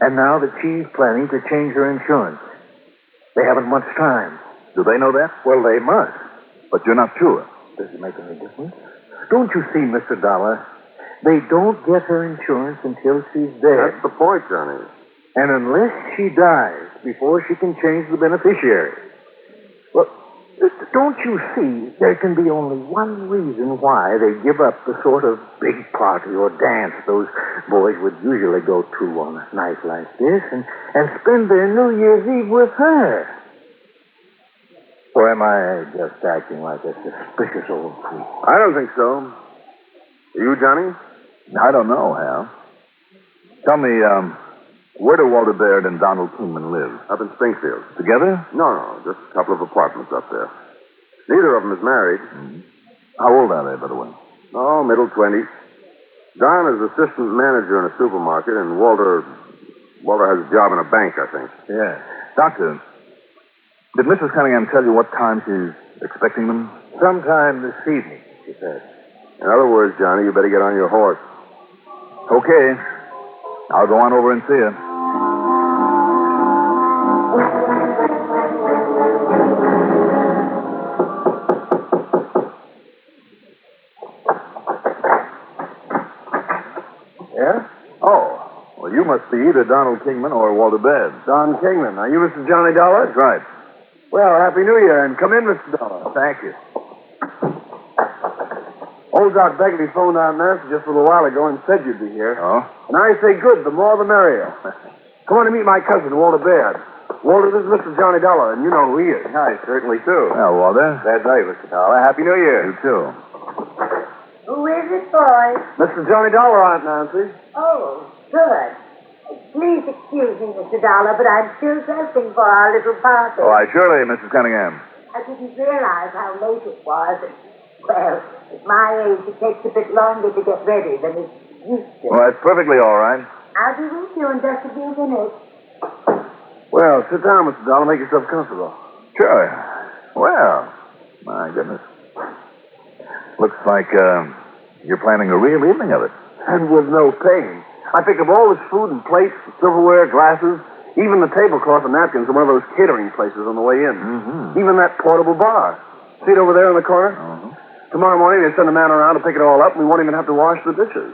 And now that she's planning to change her insurance. They haven't much time. Do they know that? Well, they must. But you're not sure. Does it make any difference? Don't you see, Mr. Dollar? They don't get her insurance until she's dead. That's the point, Johnny. And unless she dies before she can change the beneficiary. Well, don't you see, there can be only one reason why they give up the sort of big party or dance those boys would usually go to on a night like this and spend their New Year's Eve with her. Or am I just acting like a suspicious old fool? I don't think so. You, Johnny? I don't know, Hal. Tell me, where do Walter Baird and Donald Kingman live? Up in Springfield. Together? No, just a couple of apartments up there. Neither of them is married. Mm-hmm. How old are they, by the way? Oh, middle 20s. Don is assistant manager in a supermarket, and Walter has a job in a bank, I think. Yeah. Doctor, did Mrs. Cunningham tell you what time she's expecting them? Sometime this evening, she said. In other words, Johnny, you better get on your horse. Okay. I'll go on over and see her. Yeah? Oh. Well, you must be either Donald Kingman or Walter Baird. Don Kingman. Are you Mr. Johnny Dollar? That's right. Well, Happy New Year, and come in, Mr. Dollar. Thank you. Old Doc Begley phoned out Nancy just a little while ago and said you'd be here. Oh? And I say good, the more the merrier. Come on to meet my cousin, Walter Baird. Walter, this is Mr. Johnny Dollar, and you know who he is. I certainly do. Well, Walter. That's right, Mr. Dollar. Happy New Year. You too. Who is it, boys? Mr. Johnny Dollar, Aunt Nancy. Oh, good. Please excuse me, Mr. Dollar, but I'm still dressing for our little party. Oh, surely, Mrs. Cunningham. I didn't realize how late it was. Well, at my age, it takes a bit longer to get ready than it used to. Well, that's perfectly all right. I'll be with you in just a few minutes. Well, sit down, Mr. Dollar. Make yourself comfortable. Sure. Well, my goodness. Looks like you're planning a real evening of it. And with no pain. I pick up all this food and plates, silverware, glasses, even the tablecloth and napkins in one of those catering places on the way in. Mm-hmm. Even that portable bar. See it over there in the corner? Mm-hmm. Tomorrow morning, they send a man around to pick it all up, and we won't even have to wash the dishes.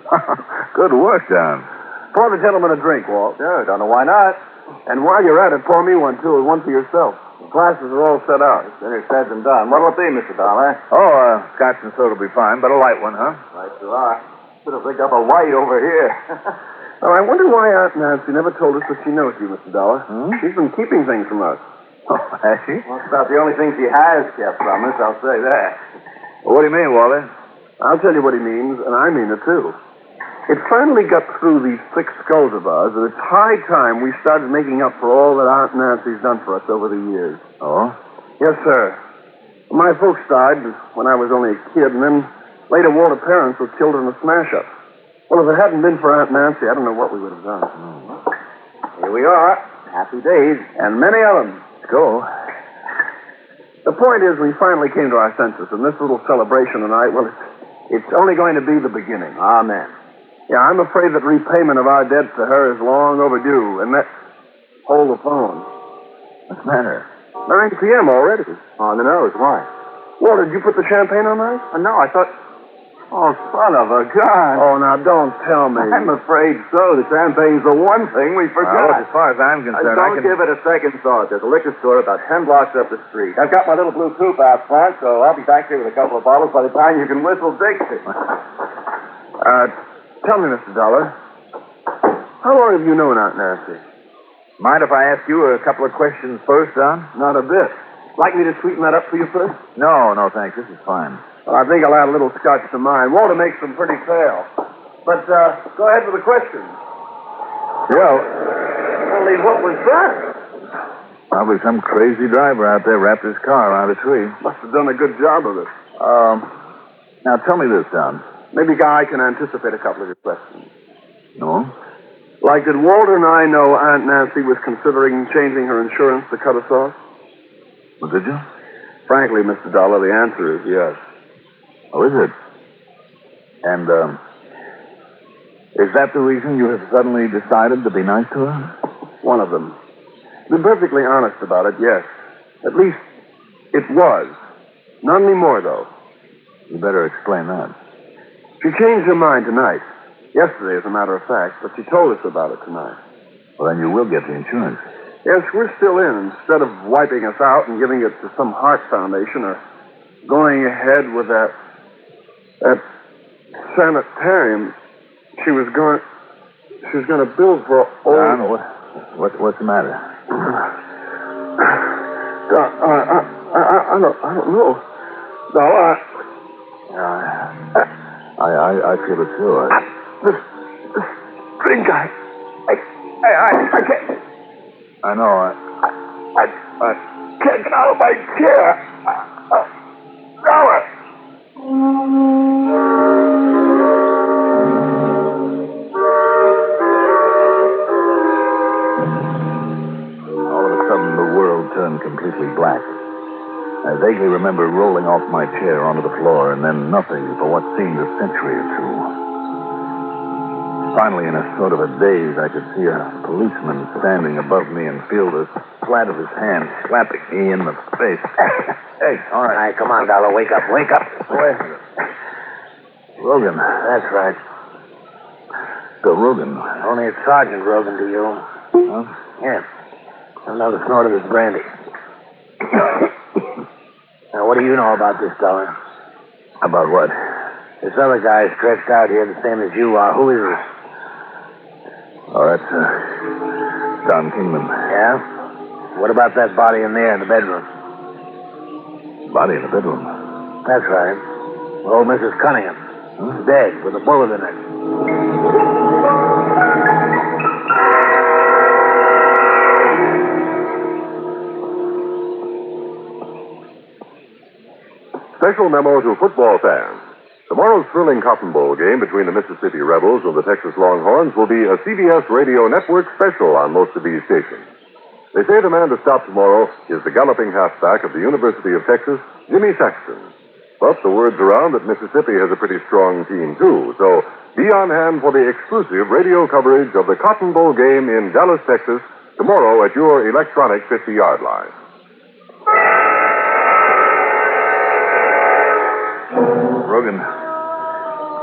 Good work, John. Pour the gentleman a drink, Walt. Sure, don't know why not. And while you're at it, pour me one, too, and one for yourself. The glasses are all set out. Better said than done. What'll it be, Mr. Dollar? Oh, scotch and soda will be fine, but a light one, huh? Right you are. Should have picked up a light over here. Well, I wonder why Aunt Nancy never told us that she knows you, Mr. Dollar. Hmm? She's been keeping things from us. Oh, has she? Well, it's about the only thing she has kept from us, I'll say that. Well, what do you mean, Walter? I'll tell you what he means, and I mean it, too. It finally got through these thick skulls of ours that it's high time we started making up for all that Aunt Nancy's done for us over the years. Oh? Yes, sir. My folks died when I was only a kid, and then later Walter's parents were killed in a smash-up. Well, if it hadn't been for Aunt Nancy, I don't know what we would have done. Here we are. Happy days. And many of them. Let's go. The point is, we finally came to our senses, and this little celebration tonight, well, it's only going to be the beginning. Amen. Yeah, I'm afraid that repayment of our debt to her is long overdue, and that... Hold the phone. What's the matter? 9 p.m. already. On the nose. Why? Walter, did you put the champagne on ice? No, I thought... Oh, son of a gun. Oh, now don't tell me. I'm afraid so. The champagne's the one thing we forgot. As far as I'm concerned, Don't give it a second thought. There's a liquor store about 10 blocks up the street. I've got my little blue coupe out front, so I'll be back here with a couple of bottles by the time you can whistle Dixie. Tell me, Mr. Dollar, how long have you known Aunt Nancy? Mind if I ask you a couple of questions first, Don? Not a bit. Like me to sweeten that up for you first? No, thanks. This is fine. Well, I think I'll add a little scotch to mine. Walter makes them pretty pale. But go ahead with the questions. Well, Only what was that? probably some crazy driver out there wrapped his car around a tree. Must have done a good job of it. Now tell me this, Don. Maybe I can anticipate a couple of your questions. No? Like, did Walter and I know Aunt Nancy was considering changing her insurance to cut us off? Well, did you? Frankly, Mr. Dollar, the answer is yes. Oh, is it? And, is that the reason you have suddenly decided to be nice to her? One of them. To be perfectly honest about it, yes. At least, it was. Not anymore, though. You better explain that. She changed her mind tonight. Yesterday, as a matter of fact, but she told us about it tonight. Well, then you will get the insurance. Yes, we're still in. Instead of wiping us out and giving it to some heart foundation or going ahead with that sanitarium, she was going to build for old... Don, what's the matter? I don't know. No, I feel it too. This drink, I can't... I know. I can't get out of my chair. All of a sudden, the world turned completely black. I vaguely remember rolling off my chair onto the floor and then nothing for what seemed a century or two. Finally, in a sort of a daze, I could see a policeman standing above me and feel the flat of his hand slapping me in the face. Hey, all right. All right, come on, Dollar. Wake up. Wait a minute. Rogan. That's right. Bill Rogan. Only it's Sergeant Rogan to you. Huh? Yeah. Another snort of this brandy. Now, what do you know about this, Dollar? About what? This other guy stretched out here the same as you are. Who is he? Oh, that's Don Kingman. Yeah? What about that body in there in the bedroom? Body in the bedroom? That's right. Old Mrs. Cunningham. Huh? Dead, with a bullet in it. Special memo to football fans. Tomorrow's thrilling Cotton Bowl game between the Mississippi Rebels and the Texas Longhorns will be a CBS Radio Network special on most of these stations. They say the man to stop tomorrow is the galloping halfback of the University of Texas, Jimmy Saxton. But the word's around that Mississippi has a pretty strong team, too. So be on hand for the exclusive radio coverage of the Cotton Bowl game in Dallas, Texas, tomorrow at your electronic 50-yard line. Rogan,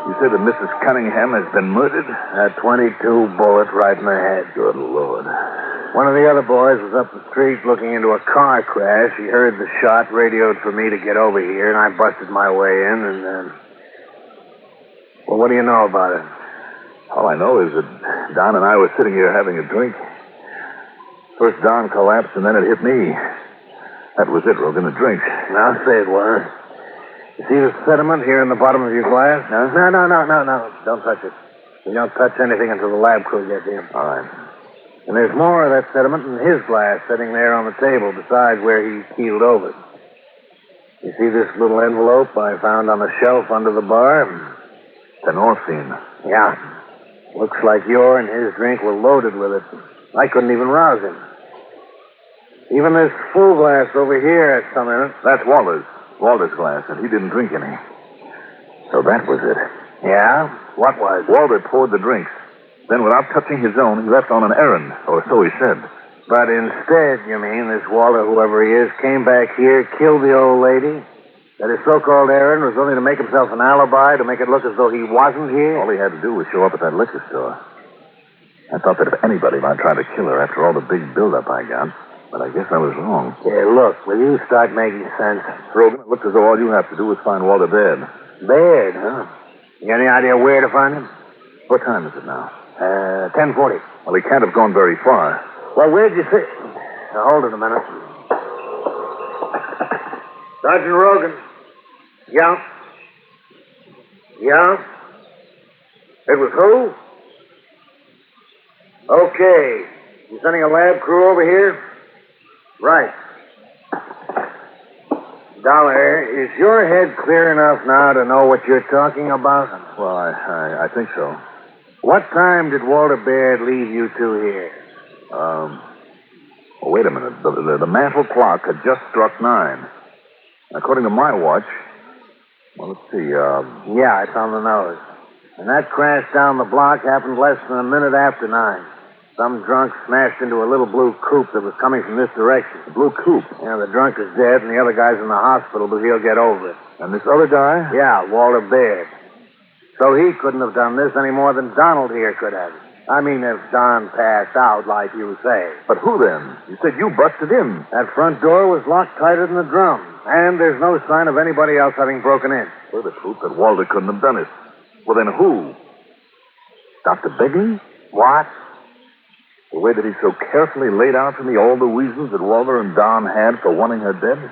you said that Mrs. Cunningham has been murdered? A 22 bullet right in the head. Good Lord. One of the other boys was up the street looking into a car crash. He heard the shot, radioed for me to get over here, and I busted my way in, and well, what do you know about it? All I know is that Don and I were sitting here having a drink. First Don collapsed, and then it hit me. That was it, Rogan, the drink. I'll say it was. You see the sediment here in the bottom of your glass? No. Don't touch it. You don't touch anything until the lab crew gets in. All right. And there's more of that sediment in his glass sitting there on the table besides where he keeled over. You see this little envelope I found on the shelf under the bar? Morphine. Yeah. Looks like your and his drink were loaded with it. I couldn't even rouse him. Even this full glass over here has some in it. That's Walter's glass, and he didn't drink any. So that was it. Yeah? What was? Walter poured the drinks. Then, without touching his own, he left on an errand, or so he said. But instead, you mean, this Walter, whoever he is, came back here, killed the old lady, That his so-called errand was only to make himself an alibi, to make it look as though he wasn't here? All he had to do was show up at that liquor store. I thought that if anybody might try to kill her after all the big build-up I got, but I guess I was wrong. Yeah, look, will you start making sense? Rogan, it looks as though all you have to do is find Walter Baird. Baird, huh? You got any idea where to find him? What time is it now? 10:40. Well, he can't have gone very far. Well, where'd you see... Now, hold it a minute. Sergeant Rogan. Yeah? Yeah? It was who? Okay. You sending a lab crew over here? Right. Dollar, is your head clear enough now to know what you're talking about? Well, I think so. What time did Walter Baird leave you two here? Well, wait a minute. The mantle clock had just struck 9. According to my watch, well, let's see. Yeah, it's on the nose. And that crash down the block happened less than a minute after 9. Some drunk smashed into a little blue coupe that was coming from this direction. The blue coupe? Yeah, the drunk is dead, and the other guy's in the hospital, but he'll get over it. And this other guy? Yeah, Walter Baird. So he couldn't have done this any more than Donald here could have. I mean, if Don passed out, like you say. But who then? You said you busted in. That front door was locked tighter than a drum, and there's no sign of anybody else having broken in. Well, the truth that Walter couldn't have done it. Well, then who? Dr. Begley? What? The way that he so carefully laid out for me all the reasons that Walter and Don had for wanting her dead?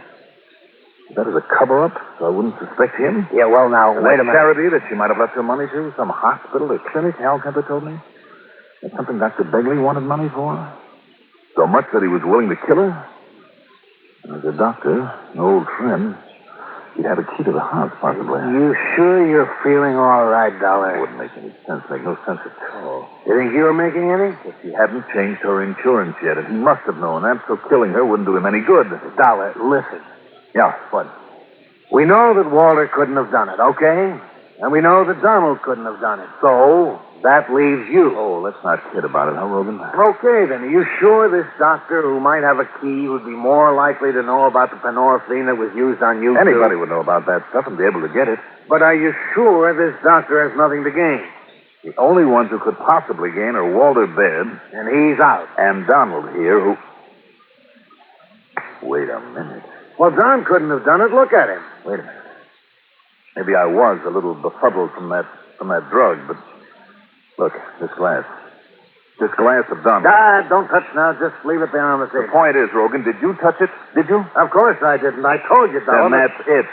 That is a cover-up, so I wouldn't suspect him? Yeah, well, now, and wait that a minute. charity that she might have left her money to? Some hospital or clinic, Al Kemper told me? That's something Dr. Begley wanted money for? So much that he was willing to kill her? And as a doctor, an old friend, he'd have a key to the house, possibly. You sure you're feeling all right, Dollar? It wouldn't make any sense. Make no sense at all. You think you were making any? If he hadn't changed her insurance yet, and he must have known that, so killing her wouldn't do him any good. Dollar, listen. Yeah, what? We know that Walter couldn't have done it, okay? And we know that Donald couldn't have done it. So, that leaves you. Oh, let's not kid about it, huh, Rogan? Okay, then. Are you sure this doctor who might have a key would be more likely to know about the penorphine that was used on you? Anybody would know about that stuff and be able to get it. But are you sure this doctor has nothing to gain? The only ones who could possibly gain are Walter Baird. And he's out. And Donald here, who... Wait a minute. Well, Don couldn't have done it. Look at him. Wait a minute. Maybe I was a little befuddled from that drug, but... Look, this glass. This glass of Donald. Don't touch now. Just leave it there on the table. The point is, Rogan, did you touch it? Did you? Of course I didn't. I told you, Dollar. Then that's it.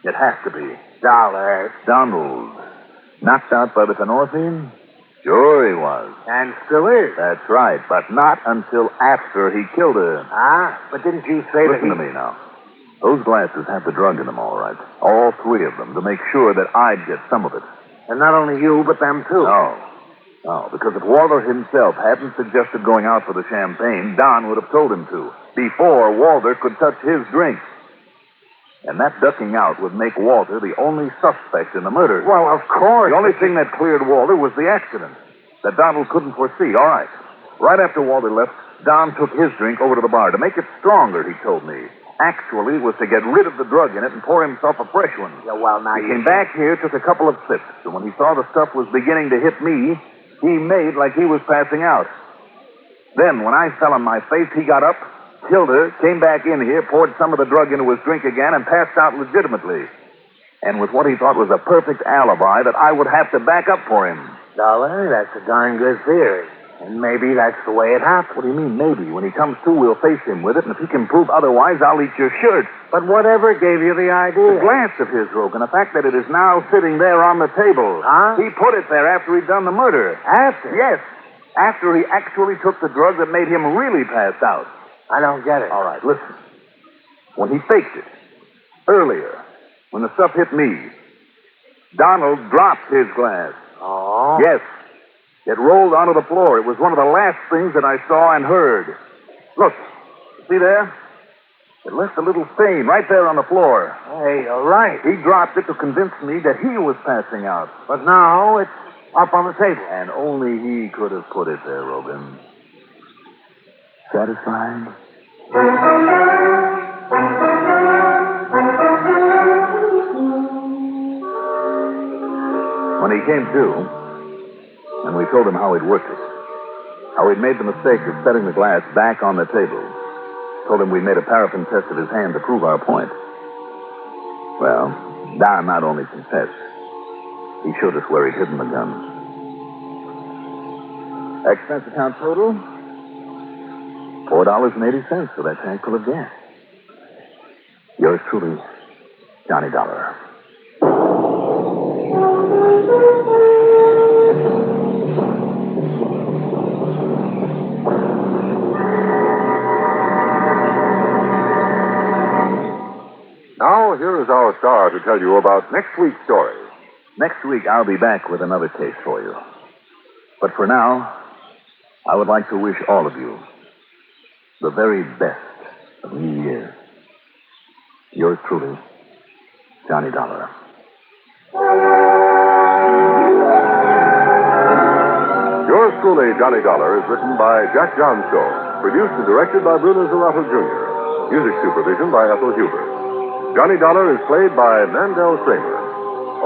It has to be. Dollar. Donald. Knocked out by the penorphine? Sure he was. And still is. That's right, but not until after he killed her. But didn't you say that Listen to me now. Those glasses have the drug in them, all right. All 3 of them, to make sure that I'd get some of it. And not only you, but them too. No, because if Walter himself hadn't suggested going out for the champagne, Don would have told him to, before Walter could touch his drink. And that ducking out would make Walter the only suspect in the murder. Well, of course. The only thing that cleared Walter was the accident that Donald couldn't foresee. All right. Right after Walter left, Don took his drink over to the bar to make it stronger, he told me. Actually, it was to get rid of the drug in it and pour himself a fresh one. Yeah, well, now he came back here, took a couple of sips, and when he saw the stuff was beginning to hit me, he made like he was passing out. Then, when I fell on my face, he got up, killed her, came back in here, poured some of the drug into his drink again, and passed out legitimately. And with what he thought was a perfect alibi that I would have to back up for him. Dollar, that's a darn good theory. And maybe that's the way it happened. What do you mean, maybe? When he comes to, we'll face him with it, and if he can prove otherwise, I'll eat your shirt. But whatever gave you the idea? The glass of his, Rogan. The fact that it is now sitting there on the table. Huh? He put it there after he'd done the murder. After? Yes. After he actually took the drug that made him really pass out. I don't get it. All right, listen. When he faked it, earlier, when the stuff hit me, Donald dropped his glass. Oh? Yes. It rolled onto the floor. It was one of the last things that I saw and heard. Look, see there? It left a little stain right there on the floor. Hey, you're right. He dropped it to convince me that he was passing out. But now it's up on the table. And only he could have put it there, Rogan. Satisfied? When he came to, and we told him how he'd worked it, how he'd made the mistake of setting the glass back on the table, told him we'd made a paraffin test of his hand to prove our point. Well, Don not only confessed, he showed us where he'd hidden the guns. Expense account total, $4.80 for that tank full of gas. Yours truly, Johnny Dollar. Now, here is our star to tell you about next week's story. Next week, I'll be back with another case for you. But for now, I would like to wish all of you the very best of New Year. Yours truly, Johnny Dollar. Yours truly, Johnny Dollar, is written by Jack Johnstone, produced and directed by Bruno Zerato Jr., music supervision by Ethel Huber. Johnny Dollar is played by Mandel Kramer.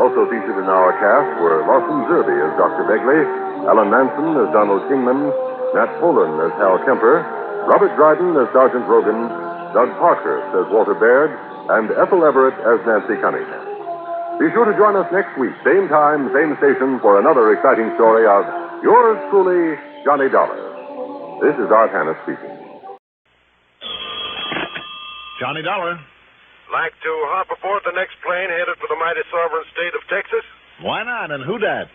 Also featured in our cast were Lawson Zerby as Dr. Begley, Alan Manson as Donald Kingman, Nat Poland as Hal Kemper, Robert Dryden as Sergeant Rogan, Doug Parkhurst as Walter Baird, and Ethel Everett as Nancy Cunningham. Be sure to join us next week, same time, same station, for another exciting story of yours truly, Johnny Dollar. This is Art Hanna speaking. Johnny Dollar. Like to hop aboard the next plane headed for the mighty sovereign state of Texas? Why not? And who dat?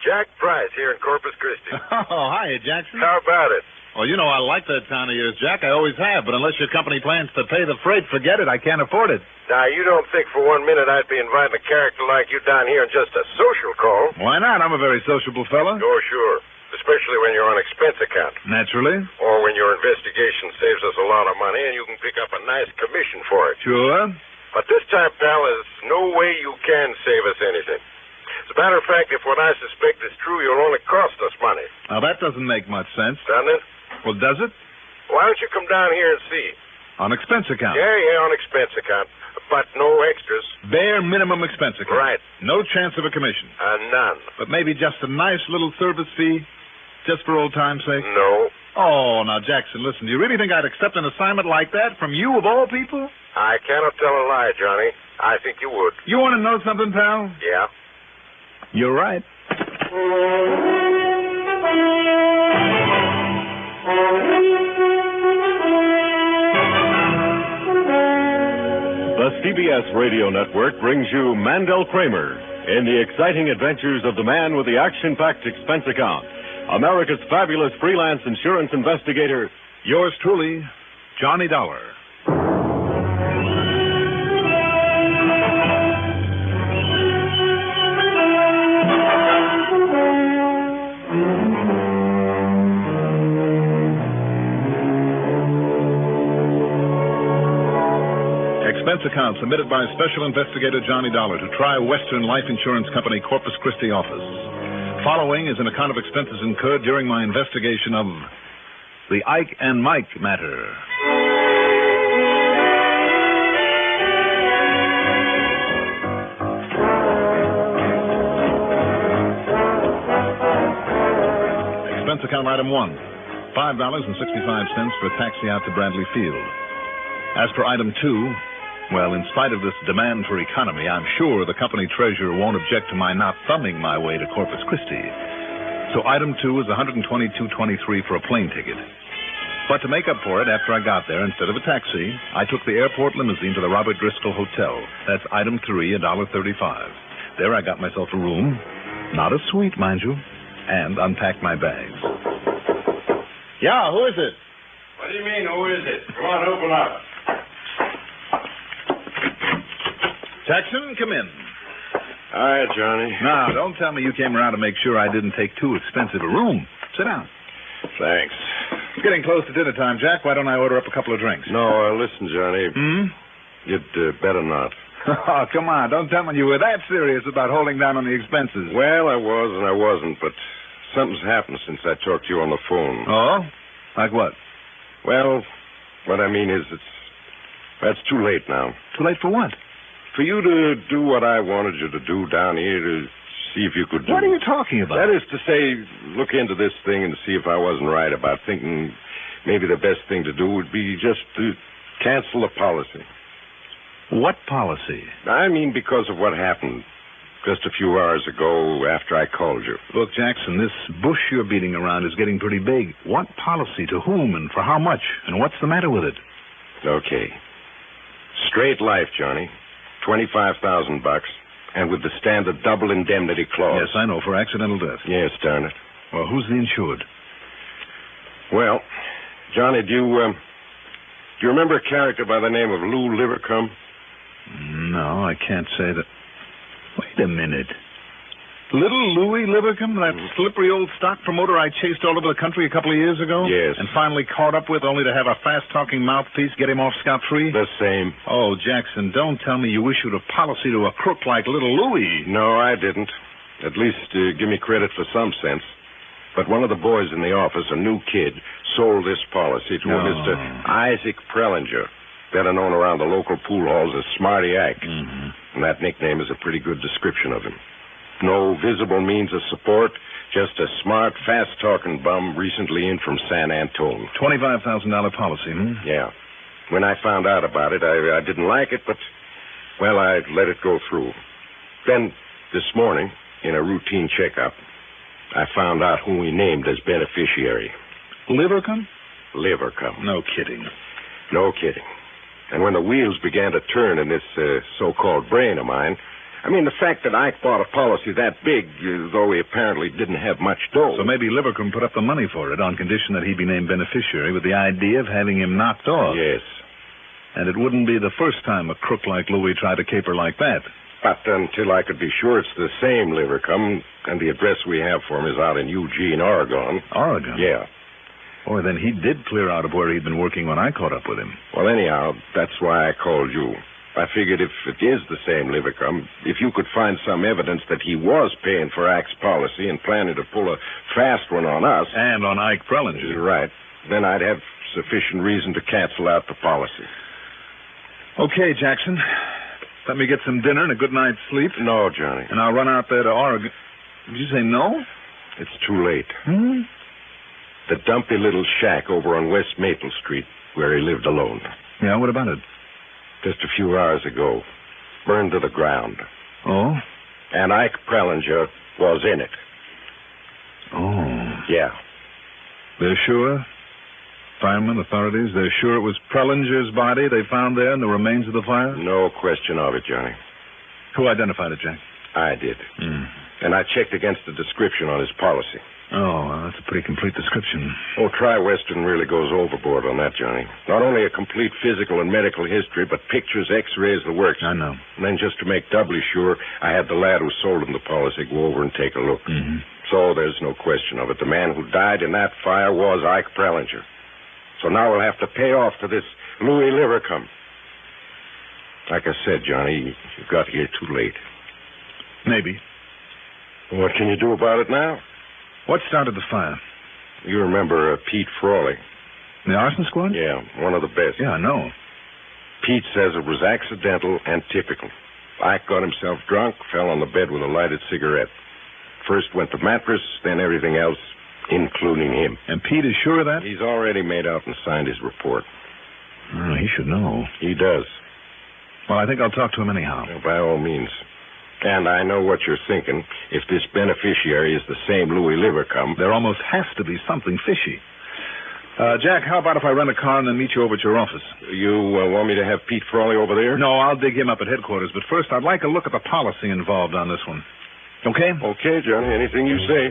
Jack Price here in Corpus Christi. Oh, hiya, Jackson. How about it? Well, you know, I like that town of yours, Jack. I always have. But unless your company plans to pay the freight, forget it. I can't afford it. Now, you don't think for 1 minute I'd be inviting a character like you down here on just a social call? Why not? I'm a very sociable fella. Oh, sure. Especially when you're on expense account. Naturally. Or when your investigation saves us a lot of money and you can pick up a nice commission for it. Sure. But this time, pal, there's no way you can save us anything. As a matter of fact, if what I suspect is true, you'll only cost us money. Now, that doesn't make much sense. Doesn't it? Well, does it? Why don't you come down here and see? On expense account. Yeah, on expense account. But no extras. Bare minimum expense account. Right. No chance of a commission. None. But maybe just a nice little service fee, just for old time's sake? No. Oh, now, Jackson, listen, do you really think I'd accept an assignment like that from you of all people? I cannot tell a lie, Johnny. I think you would. You want to know something, pal? Yeah. You're right. The CBS Radio Network brings you Mandel Kramer in the exciting adventures of the man with the action-packed expense account, America's fabulous freelance insurance investigator, yours truly, Johnny Dollar. Expense account submitted by Special Investigator Johnny Dollar to Tri-Western Life Insurance Company, Corpus Christi office. Following is an account of expenses incurred during my investigation of the Ike and Mike matter. Expense account item 1, $5.65 for a taxi out to Bradley Field. As for item 2, well, in spite of this demand for economy, I'm sure the company treasurer won't object to my not thumbing my way to Corpus Christi. So item 2 is $122.23 for a plane ticket. But to make up for it, after I got there, instead of a taxi, I took the airport limousine to the Robert Driscoll Hotel. That's item 3, $1.35. There I got myself a room, not a suite, mind you, and unpacked my bags. Yeah, who is it? What do you mean, who is it? Come on, open up. Jackson, come in. Hi, Johnny. Now, don't tell me you came around to make sure I didn't take too expensive a room. Sit down. Thanks. It's getting close to dinner time, Jack. Why don't I order up a couple of drinks? No, listen, Johnny. You'd better not. Oh, come on. Don't tell me you were that serious about holding down on the expenses. Well, I was and I wasn't, but something's happened since I talked to you on the phone. Oh? Like what? Well, what I mean is that's too late now. Too late for what? For you to do what I wanted you to do down here, to see if you could... What are you talking about? That is to say, look into this thing and see if I wasn't right about thinking maybe the best thing to do would be just to cancel the policy. What policy? I mean because of what happened just a few hours ago after I called you. Look, Jackson, this bush you're beating around is getting pretty big. What policy? To whom and for how much? And what's the matter with it? Okay. Straight life, Johnny. $25,000, and with the standard double indemnity clause. Yes, I know, for accidental death. Yes, darn it. Well, who's the insured? Well, Johnny, do you remember a character by the name of Lou Livercombe? No, I can't say that. Wait a minute. Little Louis Livercombe, that slippery old stock promoter I chased all over the country a couple of years ago? Yes. And finally caught up with only to have a fast-talking mouthpiece get him off scot-free? The same. Oh, Jackson, don't tell me you issued a policy to a crook like Little Louis. No, I didn't. At least give me credit for some sense. But one of the boys in the office, a new kid, sold this policy to a Mr. Isaac Prellinger, better known around the local pool halls as Smarty Ike. And that nickname is a pretty good description of him. No visible means of support, just a smart, fast-talking bum recently in from San Antone. $25,000 policy, Yeah. When I found out about it, I didn't like it, but, well, I let it go through. Then, this morning, in a routine checkup, I found out who we named as beneficiary. Livercombe? Livercombe. No kidding. No kidding. And when the wheels began to turn in this so-called brain of mine, I mean, the fact that Ike bought a policy that big, though he apparently didn't have much dough. So maybe Livercombe put up the money for it on condition that he be named beneficiary with the idea of having him knocked off. Yes. And it wouldn't be the first time a crook like Louis tried to caper like that. But until I could be sure it's the same Livercombe, and the address we have for him is out in Eugene, Oregon. Oregon? Yeah. Boy, then he did clear out of where he'd been working when I caught up with him. Well, anyhow, that's why I called you. I figured if it is the same Livercombe, if you could find some evidence that he was paying for Ike's policy and planning to pull a fast one on us... And on Ike Prellinger. You're right. Then I'd have sufficient reason to cancel out the policy. Okay, Jackson. Let me get some dinner and a good night's sleep. No, Johnny. And I'll run out there to Oregon. Did you say no? It's too late. The dumpy little shack over on West Maple Street where he lived alone. Yeah, what about it? Just a few hours ago. Burned to the ground. Oh? And Ike Prellinger was in it. Oh. Yeah. They're sure? Firemen, authorities, they're sure it was Prellinger's body they found there in the remains of the fire? No question of it, Johnny. Who identified it, Jack? I did. And I checked against the description on his policy. Oh, well, that's a pretty complete description. Oh, Tri-Western really goes overboard on that, Johnny. Not only a complete physical and medical history, but pictures, x-rays, the works. I know. And then just to make doubly sure, I had the lad who sold him the policy go over and take a look. So there's no question of it. The man who died in that fire was Ike Prellinger. So now we'll have to pay off to this Louis Livercombe. Like I said, Johnny, you got here too late. Maybe. What can you do about it now? What started the fire? You remember Pete Frawley. The arson squad? Yeah, one of the best. Yeah, I know. Pete says it was accidental and typical. Ike got himself drunk, fell on the bed with a lighted cigarette. First went the mattress, then everything else, including him. And Pete is sure of that? He's already made out and signed his report. Oh, he should know. He does. Well, I think I'll talk to him anyhow. Well, by all means. And I know what you're thinking. If this beneficiary is the same Louis Livercombe... There almost has to be something fishy. Jack, how about if I rent a car and then meet you over at your office? You want me to have Pete Frawley over there? No, I'll dig him up at headquarters. But first, I'd like a look at the policy involved on this one. Okay? Okay, Johnny. Anything you say.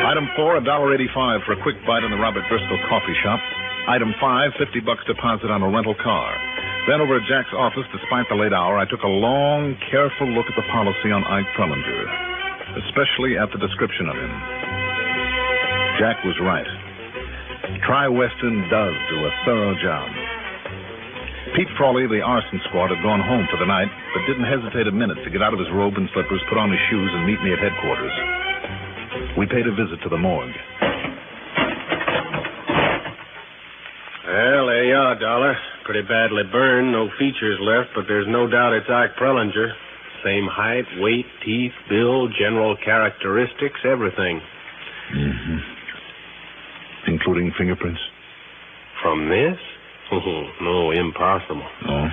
Item 4, $1.85 for a quick bite in the Robert Driscoll coffee shop. Item 5, $50 deposit on a rental car. Then over at Jack's office, despite the late hour, I took a long, careful look at the policy on Ike Prellinger, especially at the description of him. Jack was right. Tri-Western does do a thorough job. Pete Frawley, the arson squad, had gone home for the night, but didn't hesitate a minute to get out of his robe and slippers, put on his shoes, and meet me at headquarters. We paid a visit to the morgue. Well, there you are, Dollar. pretty badly burned, no features left, but there's no doubt it's Ike Prellinger. Same height, weight, teeth, build, general characteristics, everything. Mm-hmm. Including fingerprints? From this? Oh, no, impossible. Oh?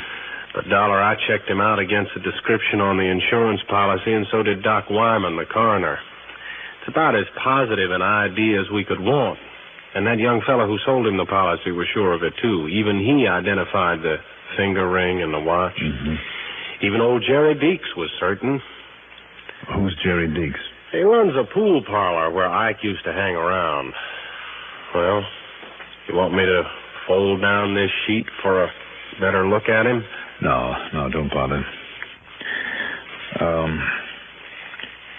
But, Dollar, I checked him out against the description on the insurance policy, and so did Doc Wyman, the coroner. It's about as positive an idea as we could want. And that young fellow who sold him the policy was sure of it, too. Even he identified the finger ring and the watch. Mm-hmm. Even old Jerry Deeks was certain. Who's Jerry Deeks? He runs a pool parlor where Ike used to hang around. Well, you want me to fold down this sheet for a better look at him? No, don't bother.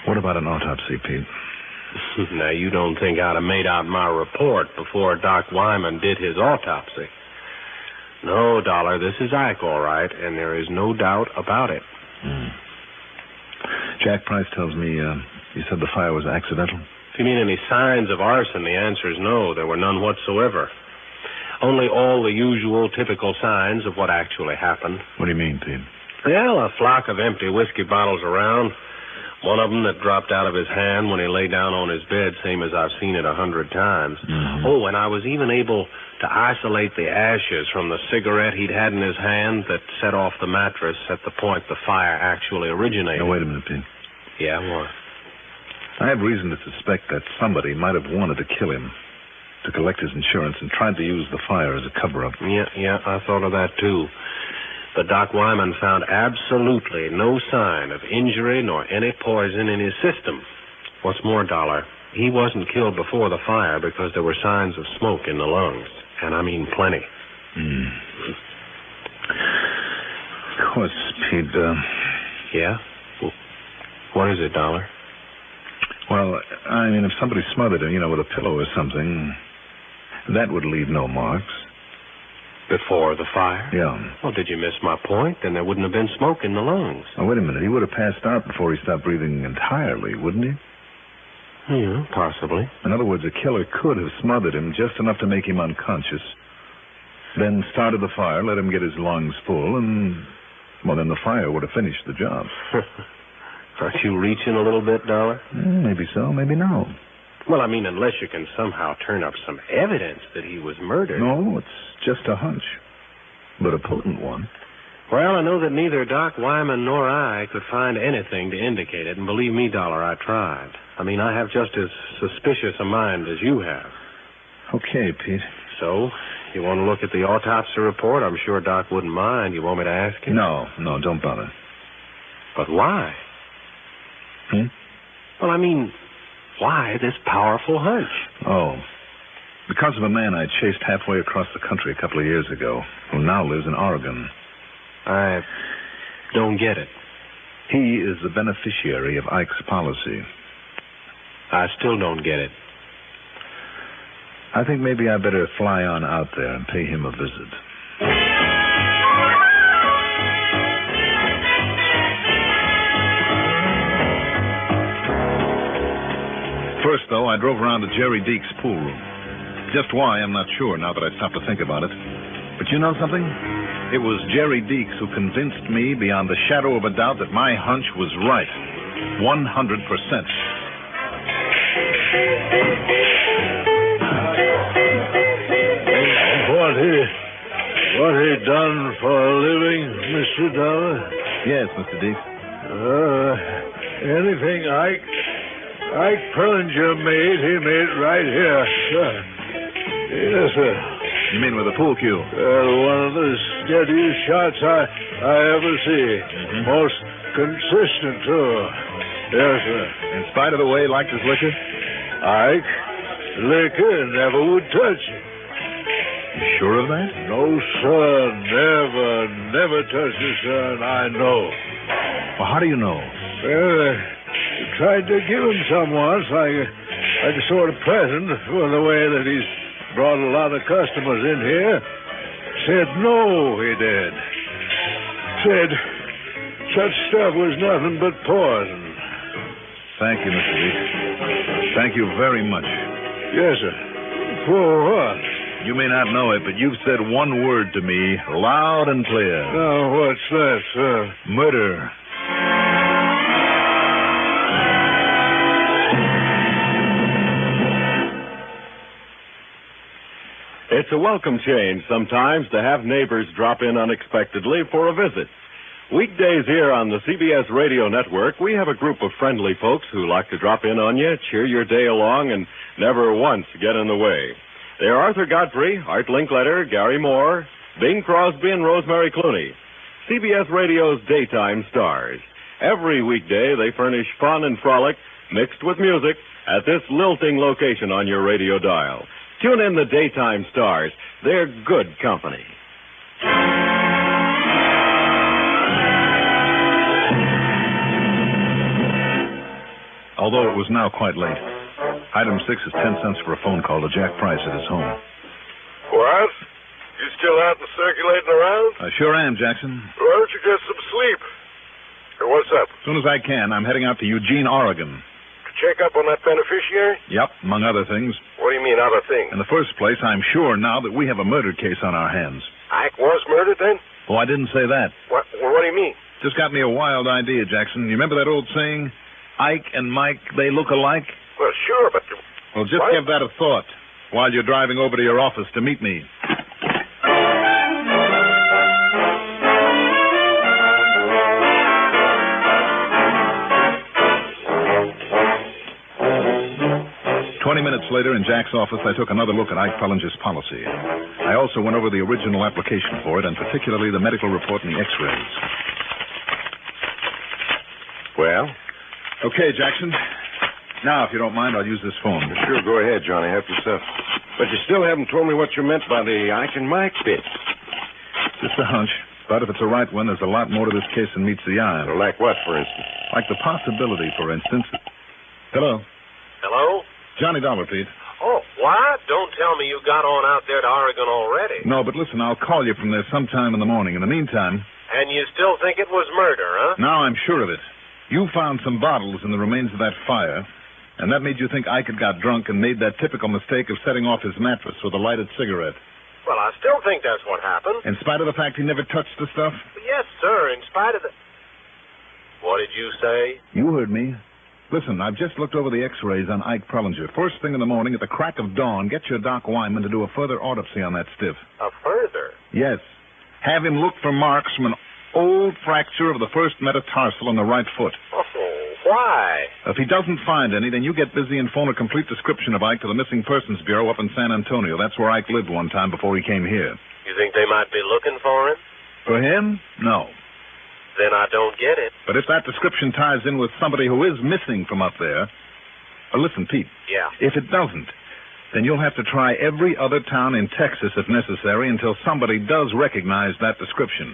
What about an autopsy, Pete? Now, you don't think I'd have made out my report before Doc Wyman did his autopsy. No, Dollar, this is Ike, all right, and there is no doubt about it. Jack Price tells me you said the fire was accidental. If you mean any signs of arson, the answer is no. There were none whatsoever. Only all the usual, typical signs of what actually happened. What do you mean, Pete? Well, a flock of empty whiskey bottles around. One of them that dropped out of his hand when he lay down on his bed, same as I've seen it 100 times. Mm-hmm. Oh, and I was even able to isolate the ashes from the cigarette he'd had in his hand that set off the mattress at the point the fire actually originated. Now, wait a minute, Pete. Yeah, what? I have reason to suspect that somebody might have wanted to kill him, to collect his insurance, and tried to use the fire as a cover-up. Yeah, I thought of that, too. But Doc Wyman found absolutely no sign of injury nor any poison in his system. What's more, Dollar, he wasn't killed before the fire because there were signs of smoke in the lungs. And I mean plenty. Of course, Pete, Yeah? What is it, Dollar? Well, I mean, if somebody smothered him, with a pillow or something, that would leave no marks. Before the fire? Yeah. Well, did you miss my point? Then there wouldn't have been smoke in the lungs. Now, wait a minute. He would have passed out before he stopped breathing entirely, wouldn't he? Yeah, possibly. In other words, a killer could have smothered him just enough to make him unconscious, then started the fire, let him get his lungs full, and, well, then the fire would have finished the job. Aren't you reaching a little bit, Dollar? Maybe so, maybe no. Well, I mean, unless you can somehow turn up some evidence that he was murdered. No, it's just a hunch, but a potent one. Well, I know that neither Doc Wyman nor I could find anything to indicate it, and believe me, Dollar, I tried. I mean, I have just as suspicious a mind as you have. Okay, Pete. So, you want to look at the autopsy report? I'm sure Doc wouldn't mind. You want me to ask him? No, don't bother. But why? Well, I mean, why this powerful hunch? Oh, because of a man I chased halfway across the country a couple of years ago, who now lives in Oregon. I don't get it. He is the beneficiary of Ike's policy. I still don't get it. I think maybe I better fly on out there and pay him a visit. First, though, I drove around to Jerry Deeks' pool room. Just why, I'm not sure now that I stopped to think about it. But you know something? It was Jerry Deeks who convinced me beyond the shadow of a doubt that my hunch was right. 100%. What he done for a living, Mr. Dollar? Yes, Mr. Deeks. Anything Ike Prellinger made, he made right here. Yes, sir. You mean with a pool cue? One of the steadiest shots I ever see. Mm-hmm. Most consistent, too. Yes, sir. In spite of the way he liked his liquor? Ike, liquor never would touch it. You sure of that? No, sir. Never touched it, sir, and I know. Well, how do you know? Well, I tried to give him some once, like a sort of present for the way that he's brought a lot of customers in here. Said no, he did. Said such stuff was nothing but poison. Thank you, Mr. Deeks. Thank you very much. Yes, sir. For what? You may not know it, but you've said one word to me loud and clear. Oh, what's that, sir? Murder. It's a welcome change sometimes to have neighbors drop in unexpectedly for a visit. Weekdays here on the CBS Radio Network, we have a group of friendly folks who like to drop in on you, cheer your day along, and never once get in the way. They're Arthur Godfrey, Art Linkletter, Gary Moore, Bing Crosby, and Rosemary Clooney, CBS Radio's daytime stars. Every weekday, they furnish fun and frolic mixed with music at this lilting location on your radio dial. Tune in the daytime stars. They're good company. Although it was now quite late. Item 6 is 10 cents for a phone call to Jack Price at his home. What? You still out and circulating around? I sure am, Jackson. Why don't you get some sleep? Hey, what's up? As soon as I can, I'm heading out to Eugene, Oregon. To check up on that beneficiary? Yep, among other things. What do you mean, other things? In the first place, I'm sure now that we have a murder case on our hands. Ike was murdered, then? Oh, I didn't say that. What do you mean? Just got me a wild idea, Jackson. You remember that old saying, Ike and Mike, they look alike? Well, sure, but... Well, just give that a thought while you're driving over to your office to meet me. Minutes later, in Jack's office, I took another look at Ike Pellinger's policy. I also went over the original application for it, and particularly the medical report and the x-rays. Well? Okay, Jackson. Now, if you don't mind, I'll use this phone. Sure, go ahead, Johnny. Help yourself. But you still haven't told me what you meant by the Ike and Mike bit. Just a hunch. But if it's a right one, there's a lot more to this case than meets the eye. Well, like what, for instance? Like the possibility, for instance. Hello? Hello? Johnny Dollar, Pete. Oh, what? Don't tell me you got on out there to Oregon already. No, but listen, I'll call you from there sometime in the morning. In the meantime... And you still think it was murder, huh? Now I'm sure of it. You found some bottles in the remains of that fire, and that made you think Ike had got drunk and made that typical mistake of setting off his mattress with a lighted cigarette. Well, I still think that's what happened. In spite of the fact he never touched the stuff? Yes, sir, in spite of the... What did you say? You heard me. Listen, I've just looked over the x-rays on Ike Pellinger. First thing in the morning, at the crack of dawn, get your Doc Wyman to do a further autopsy on that stiff. A further? Yes. Have him look for marks from an old fracture of the first metatarsal on the right foot. Oh, why? If he doesn't find any, then you get busy and phone a complete description of Ike to the Missing Persons Bureau up in San Antonio. That's where Ike lived one time before he came here. You think they might be looking for him? For him? No. Then I don't get it. But if that description ties in with somebody who is missing from up there... listen, Pete. Yeah? If it doesn't, then you'll have to try every other town in Texas if necessary until somebody does recognize that description.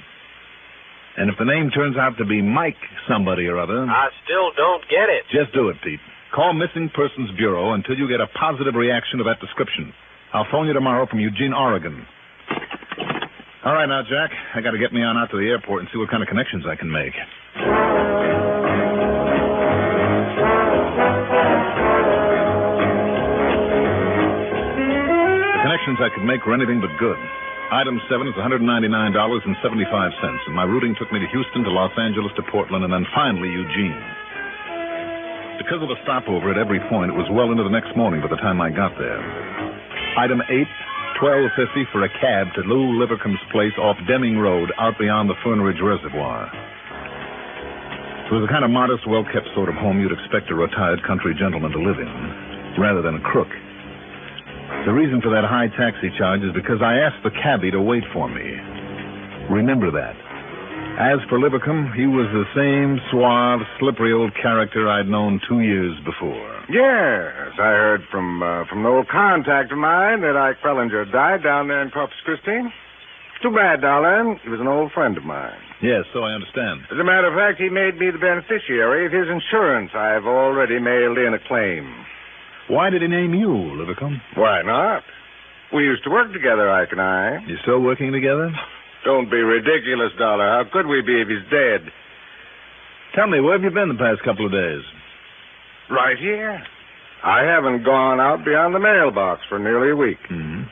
And if the name turns out to be Mike somebody or other... I still don't get it. Just do it, Pete. Call Missing Persons Bureau until you get a positive reaction to that description. I'll phone you tomorrow from Eugene, Oregon. All right, now, Jack, I got to get me on out to the airport and see what kind of connections I can make. The connections I could make were anything but good. Item 7 is $199.75, and my routing took me to Houston, to Los Angeles, to Portland, and then finally Eugene. Because of the stopover at every point, it was well into the next morning by the time I got there. Item 8, $12.50 for a cab to Lou Livercomb's place off Deming Road, out beyond the Fern Ridge Reservoir. It was the kind of modest, well-kept sort of home you'd expect a retired country gentleman to live in, rather than a crook. The reason for that high taxi charge is because I asked the cabbie to wait for me. Remember that. As for Livercombe, he was the same suave, slippery old character I'd known 2 years before. Yes, I heard from an old contact of mine that Ike Pellinger died down there in Corpus Christi. Too bad, darling. He was an old friend of mine. Yes, so I understand. As a matter of fact, he made me the beneficiary of his insurance. I've already mailed in a claim. Why did he name you, Livercombe? Why not? We used to work together, Ike and I. You still working together? Don't be ridiculous, Dollar. How could we be if he's dead? Tell me, where have you been the past couple of days? Right here. I haven't gone out beyond the mailbox for nearly a week. Mm-hmm.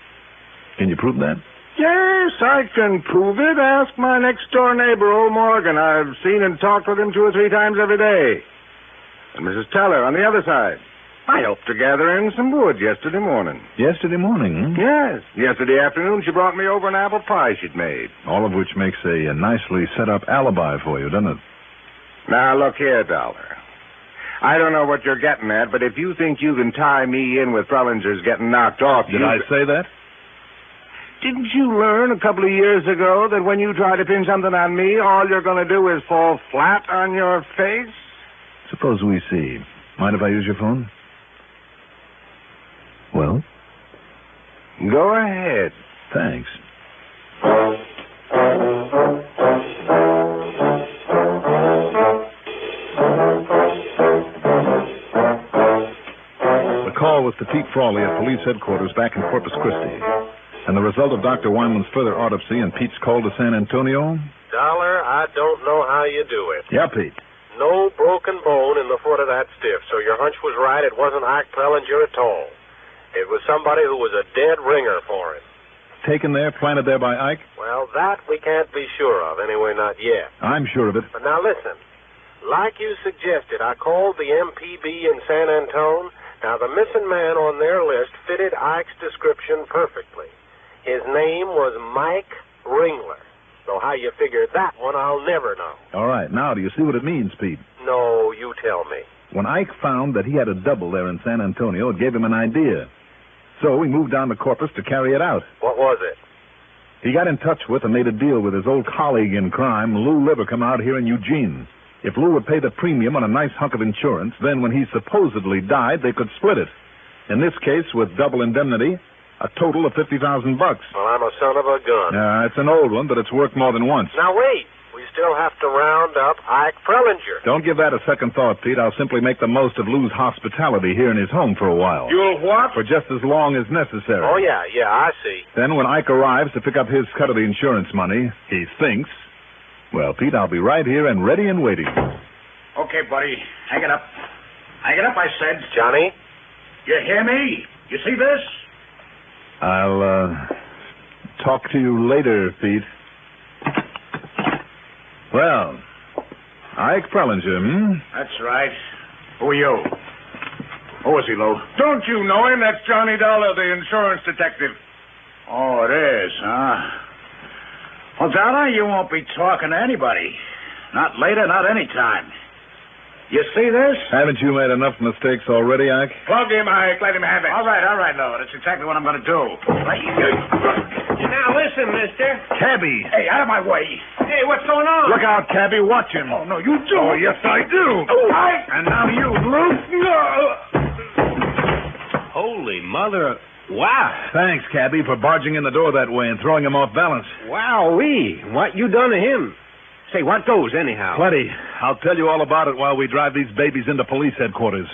Can you prove that? Yes, I can prove it. Ask my next-door neighbor, old Morgan. I've seen and talked with him 2 or 3 times every day. And Mrs. Teller on the other side. I helped to gather in some wood yesterday morning. Yesterday morning? Yes. Yesterday afternoon, she brought me over an apple pie she'd made. All of which makes a nicely set-up alibi for you, doesn't it? Now, look here, Dollar. I don't know what you're getting at, but if you think you can tie me in with Prellinger's getting knocked off... Did I say that? Didn't you learn a couple of years ago that when you try to pin something on me, all you're going to do is fall flat on your face? Suppose we see. Mind if I use your phone? Well? Go ahead. Thanks. The call was to Pete Frawley at police headquarters back in Corpus Christi. And the result of Dr. Wyman's further autopsy and Pete's call to San Antonio? Dollar, I don't know how you do it. Yeah, Pete. No broken bone in the foot of that stiff, so your hunch was right. It wasn't Ike Prellinger at all. It was somebody who was a dead ringer for him. Taken there, planted there by Ike? Well, that we can't be sure of. Anyway, not yet. I'm sure of it. But now listen. Like you suggested, I called the MPB in San Antone. Now, the missing man on their list fitted Ike's description perfectly. His name was Mike Ringler. So how you figured that one, I'll never know. All right. Now, do you see what it means, Pete? No, you tell me. When Ike found that he had a double there in San Antonio, it gave him an idea. So he moved down to Corpus to carry it out. What was it? He got in touch with and made a deal with his old colleague in crime, Lou Livercombe, out here in Eugene. If Lou would pay the premium on a nice hunk of insurance, then when he supposedly died, they could split it. In this case, with double indemnity, a total of $50,000. Well, I'm a son of a gun. It's an old one, but it's worked more than once. Now, wait. We still have to round up Ike Prellinger. Don't give that a second thought, Pete. I'll simply make the most of Lou's hospitality here in his home for a while. You'll what? For just as long as necessary. Oh, yeah, I see. Then when Ike arrives to pick up his cut of the insurance money, he thinks, well, Pete, I'll be right here and ready and waiting. Okay, buddy. Hang it up. Hang it up, I said. Johnny? You hear me? You see this? I'll, talk to you later, Pete. Well, Ike Prellinger, That's right. Who are you? Who is he, Lou? Don't you know him? That's Johnny Dollar, the insurance detective. Oh, it is, huh? Well, Dollar, you won't be talking to anybody. Not later, not any time. You see this? Haven't you made enough mistakes already, Ike? Plug him, Ike. Let him have it. All right, Lou. That's exactly what I'm going to do. Now, listen, mister. Cabby! Hey, out of my way. Hey, what's going on? Look out, Cabby. Watch him. Oh, no, you do. Oh, yes, I do. Oh, Ike! And now you, Lou. Holy mother. Wow. Thanks, Cabby, for barging in the door that way and throwing him off balance. Wowee. What you done to him? Say, what goes, anyhow? Plenty. I'll tell you all about it while we drive these babies into police headquarters.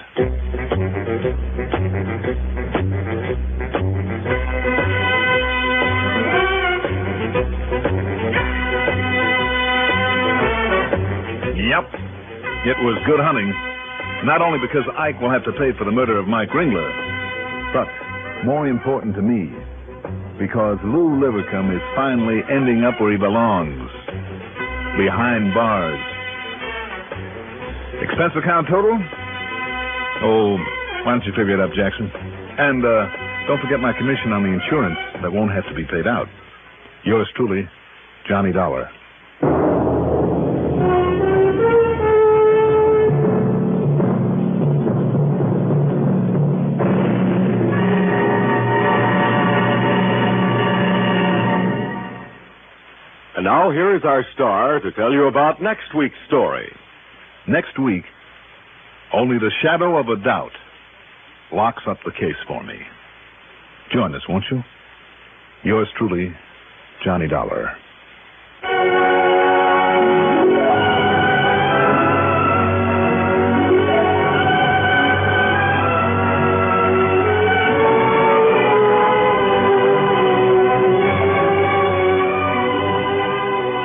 Yep. It was good hunting. Not only because Ike will have to pay for the murder of Mike Ringler, but more important to me, because Lou Livercombe is finally ending up where he belongs. Behind bars. Expense account total? Oh, why don't you figure it up, Jackson? And don't forget my commission on the insurance that won't have to be paid out. Yours truly, Johnny Dollar. And now here is our star to tell you about next week's story. Next week, only the shadow of a doubt locks up the case for me. Join us, won't you? Yours truly, Johnny Dollar.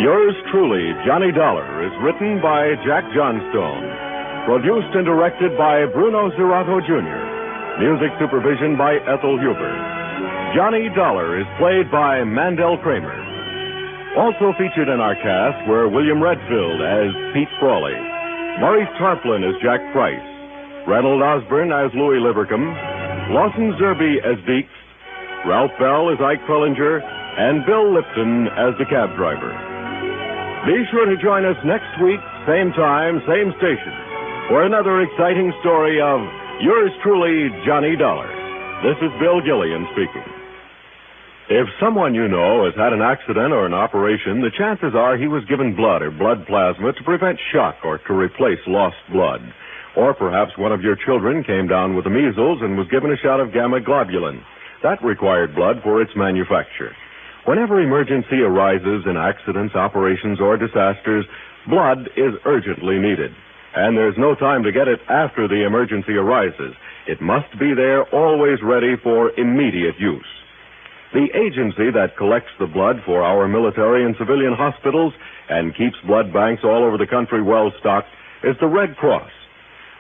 Yours truly, Johnny Dollar, is written by Jack Johnstone. Produced and directed by Bruno Zerato, Jr. Music supervision by Ethel Huber. Johnny Dollar is played by Mandel Kramer. Also featured in our cast were William Redfield as Pete Frawley, Maurice Tarplin as Jack Price, Reynold Osborne as Louis Livercombe, Lawson Zerby as Deeks, Ralph Bell as Ike Prellinger, and Bill Lipton as the cab driver. Be sure to join us next week, same time, same station, for another exciting story of yours truly, Johnny Dollar. This is Bill Gillian speaking. If someone you know has had an accident or an operation, the chances are he was given blood or blood plasma to prevent shock or to replace lost blood. Or perhaps one of your children came down with the measles and was given a shot of gamma globulin. That required blood for its manufacture. Whenever emergency arises in accidents, operations, or disasters, blood is urgently needed. And there's no time to get it after the emergency arises. It must be there, always ready for immediate use. The agency that collects the blood for our military and civilian hospitals and keeps blood banks all over the country well stocked is the Red Cross.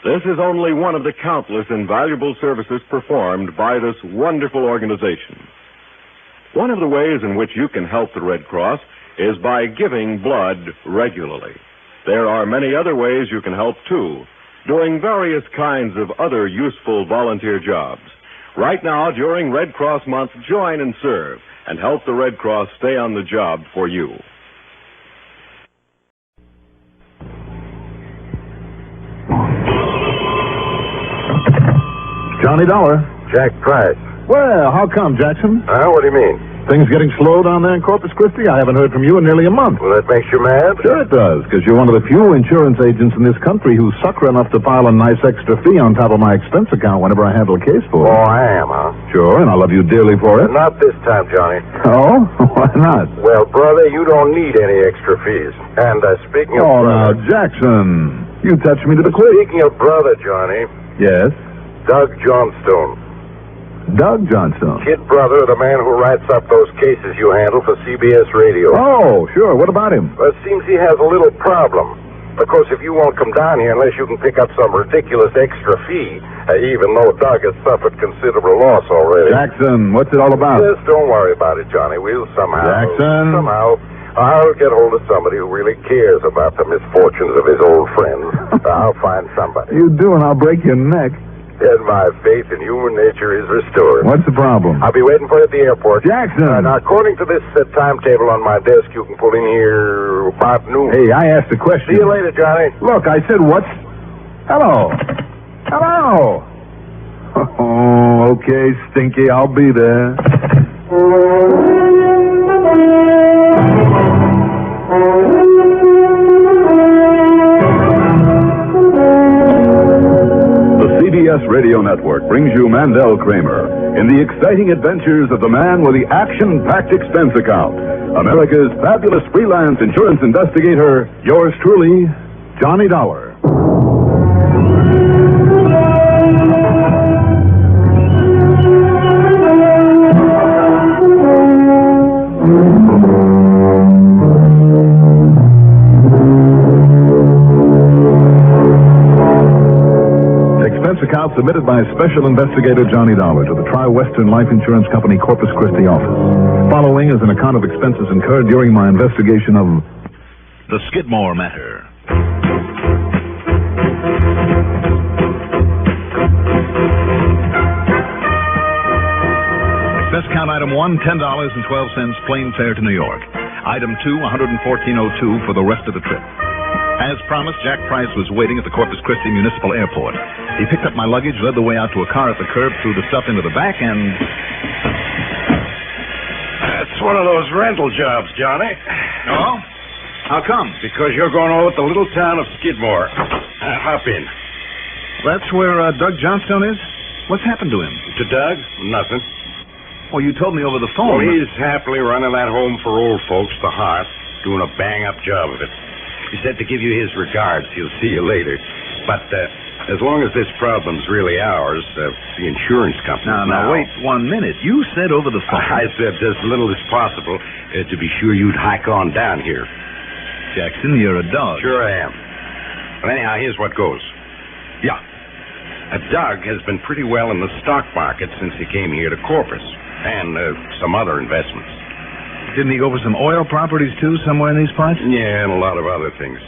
This is only one of the countless invaluable services performed by this wonderful organization. One of the ways in which you can help the Red Cross is by giving blood regularly. There are many other ways you can help, too, doing various kinds of other useful volunteer jobs. Right now, during Red Cross Month, join and serve and help the Red Cross stay on the job for you. Johnny Dollar. Jack Price. Well, how come, Jackson? What do you mean? Things getting slow down there in Corpus Christi? I haven't heard from you in nearly a month. Well, that makes you mad? Sure it does, because you're one of the few insurance agents in this country who's sucker enough to file a nice extra fee on top of my expense account whenever I handle a case for it. Oh, I am, huh? Sure, and I love you dearly for it. Not this time, Johnny. Oh? Why not? Well, brother, you don't need any extra fees. And speaking of Oh, brother... now, Jackson, you touched me to the quick. Speaking of brother, Johnny... Yes? Doug Johnstone. Doug Johnstone? Kid brother of the man who writes up those cases you handle for CBS Radio. Oh, sure. What about him? Well, it seems he has a little problem. Of course, if you won't come down here unless you can pick up some ridiculous extra fee, even though Doug has suffered considerable loss already. Jackson, what's it all about? Just don't worry about it, Johnny. We'll somehow... Jackson? Somehow, I'll get hold of somebody who really cares about the misfortunes of his old friends. I'll find somebody. You do, and I'll break your neck. And my faith in human nature is restored. What's the problem? I'll be waiting for you at the airport. Jackson! Now, according to this timetable on my desk, you can pull in here about noon. Hey, I asked a question. See you later, Johnny. Look, I said what's... Hello. Hello. Oh, okay, Stinky. I'll be there. CBS Radio Network brings you Mandel Kramer in the exciting adventures of the man with the action-packed expense account. America's fabulous freelance insurance investigator, yours truly, Johnny Dollar. Account submitted by Special Investigator Johnny Dollar to the Tri-Western Life Insurance Company Corpus Christi office. Following is an account of expenses incurred during my investigation of the Skidmore matter. Expense account item 1, $10.12 plane fare to New York. Item 2, $114.02 for the rest of the trip. As promised, Jack Price was waiting at the Corpus Christi Municipal Airport. He picked up my luggage, led the way out to a car at the curb, threw the stuff into the back, and... That's one of those rental jobs, Johnny. Oh? How come? Because you're going over to the little town of Skidmore. Hop in. That's where Doug Johnstone is? What's happened to him? To Doug? Nothing. Oh, you told me over the phone. Well, he's happily running that home for old folks, the Hearth, doing a bang-up job of it. He said to give you his regards. He'll see you later. But as long as this problem's really ours, the insurance company... Now, wait 1 minute. You said over the phone... I said as little as possible to be sure you'd hike on down here. Jackson, you're a dog. Sure I am. Well, anyhow, here's what goes. Yeah. Doug has been pretty well in the stock market since he came here to Corpus. And some other investments. Didn't he go for some oil properties, too, somewhere in these parts? Yeah, and a lot of other things,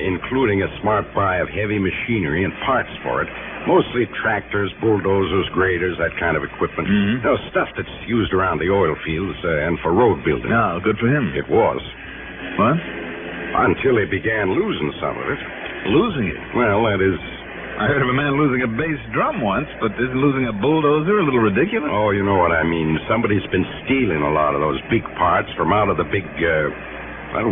including a smart buy of heavy machinery and parts for it. Mostly tractors, bulldozers, graders, that kind of equipment. Mm-hmm. You know, stuff that's used around the oil fields and for road building. No, good for him. It was. What? Until he began losing some of it. Losing it? Well, that is... I heard of a man losing a bass drum once, but isn't losing a bulldozer a little ridiculous? Oh, you know what I mean. Somebody's been stealing a lot of those big parts from out of the big,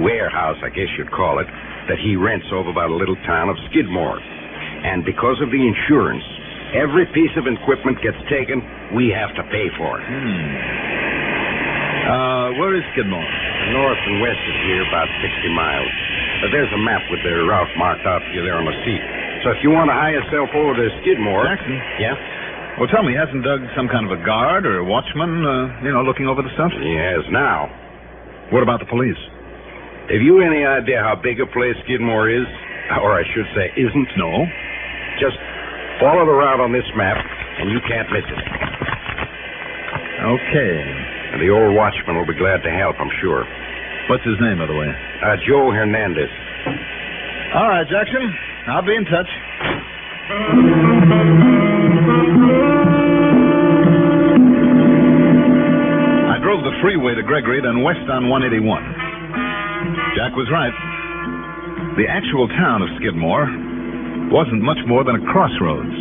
warehouse, I guess you'd call it, that he rents over by the little town of Skidmore. And because of the insurance, every piece of equipment gets taken, we have to pay for it. Where is Skidmore? North and west of here, about 60 miles. There's a map with the route marked out for you there on the seat. So if you want to hire yourself over to Skidmore... Jackson? Yeah? Well, tell me, hasn't Doug some kind of a guard or a watchman, looking over the stuff? He has now. What about the police? Have you any idea how big a place Skidmore is? Or I should say, isn't? No. Just follow the route on this map, and you can't miss it. Okay. And the old watchman will be glad to help, I'm sure. What's his name, by the way? Joe Hernandez. All right, Jackson. I'll be in touch. I drove the freeway to Gregory, then west on 181. Jack was right. The actual town of Skidmore wasn't much more than a crossroads.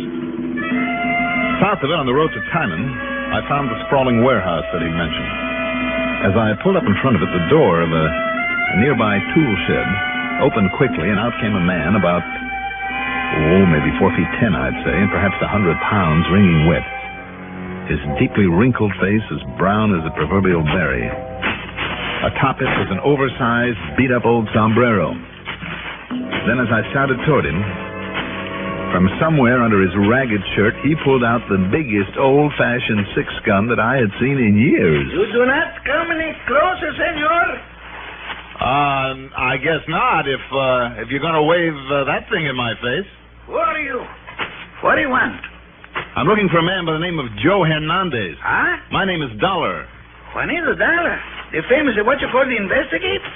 South of it, on the road to Tynan, I found the sprawling warehouse that he mentioned. As I pulled up in front of it, the door of a nearby tool shed opened quickly, and out came a man about, maybe 4 feet 10, I'd say, and perhaps 100 pounds, wringing wet. His deeply wrinkled face as brown as a proverbial berry. Atop it was an oversized, beat-up old sombrero. Then as I started toward him, from somewhere under his ragged shirt, he pulled out the biggest old-fashioned six-gun that I had seen in years. You do not come any closer, senor. I guess not, if you're going to wave that thing in my face. Who are you? What do you want? I'm looking for a man by the name of Joe Hernandez. Huh? My name is Dollar. Juanito Dollar? The famous, what you call the investigator?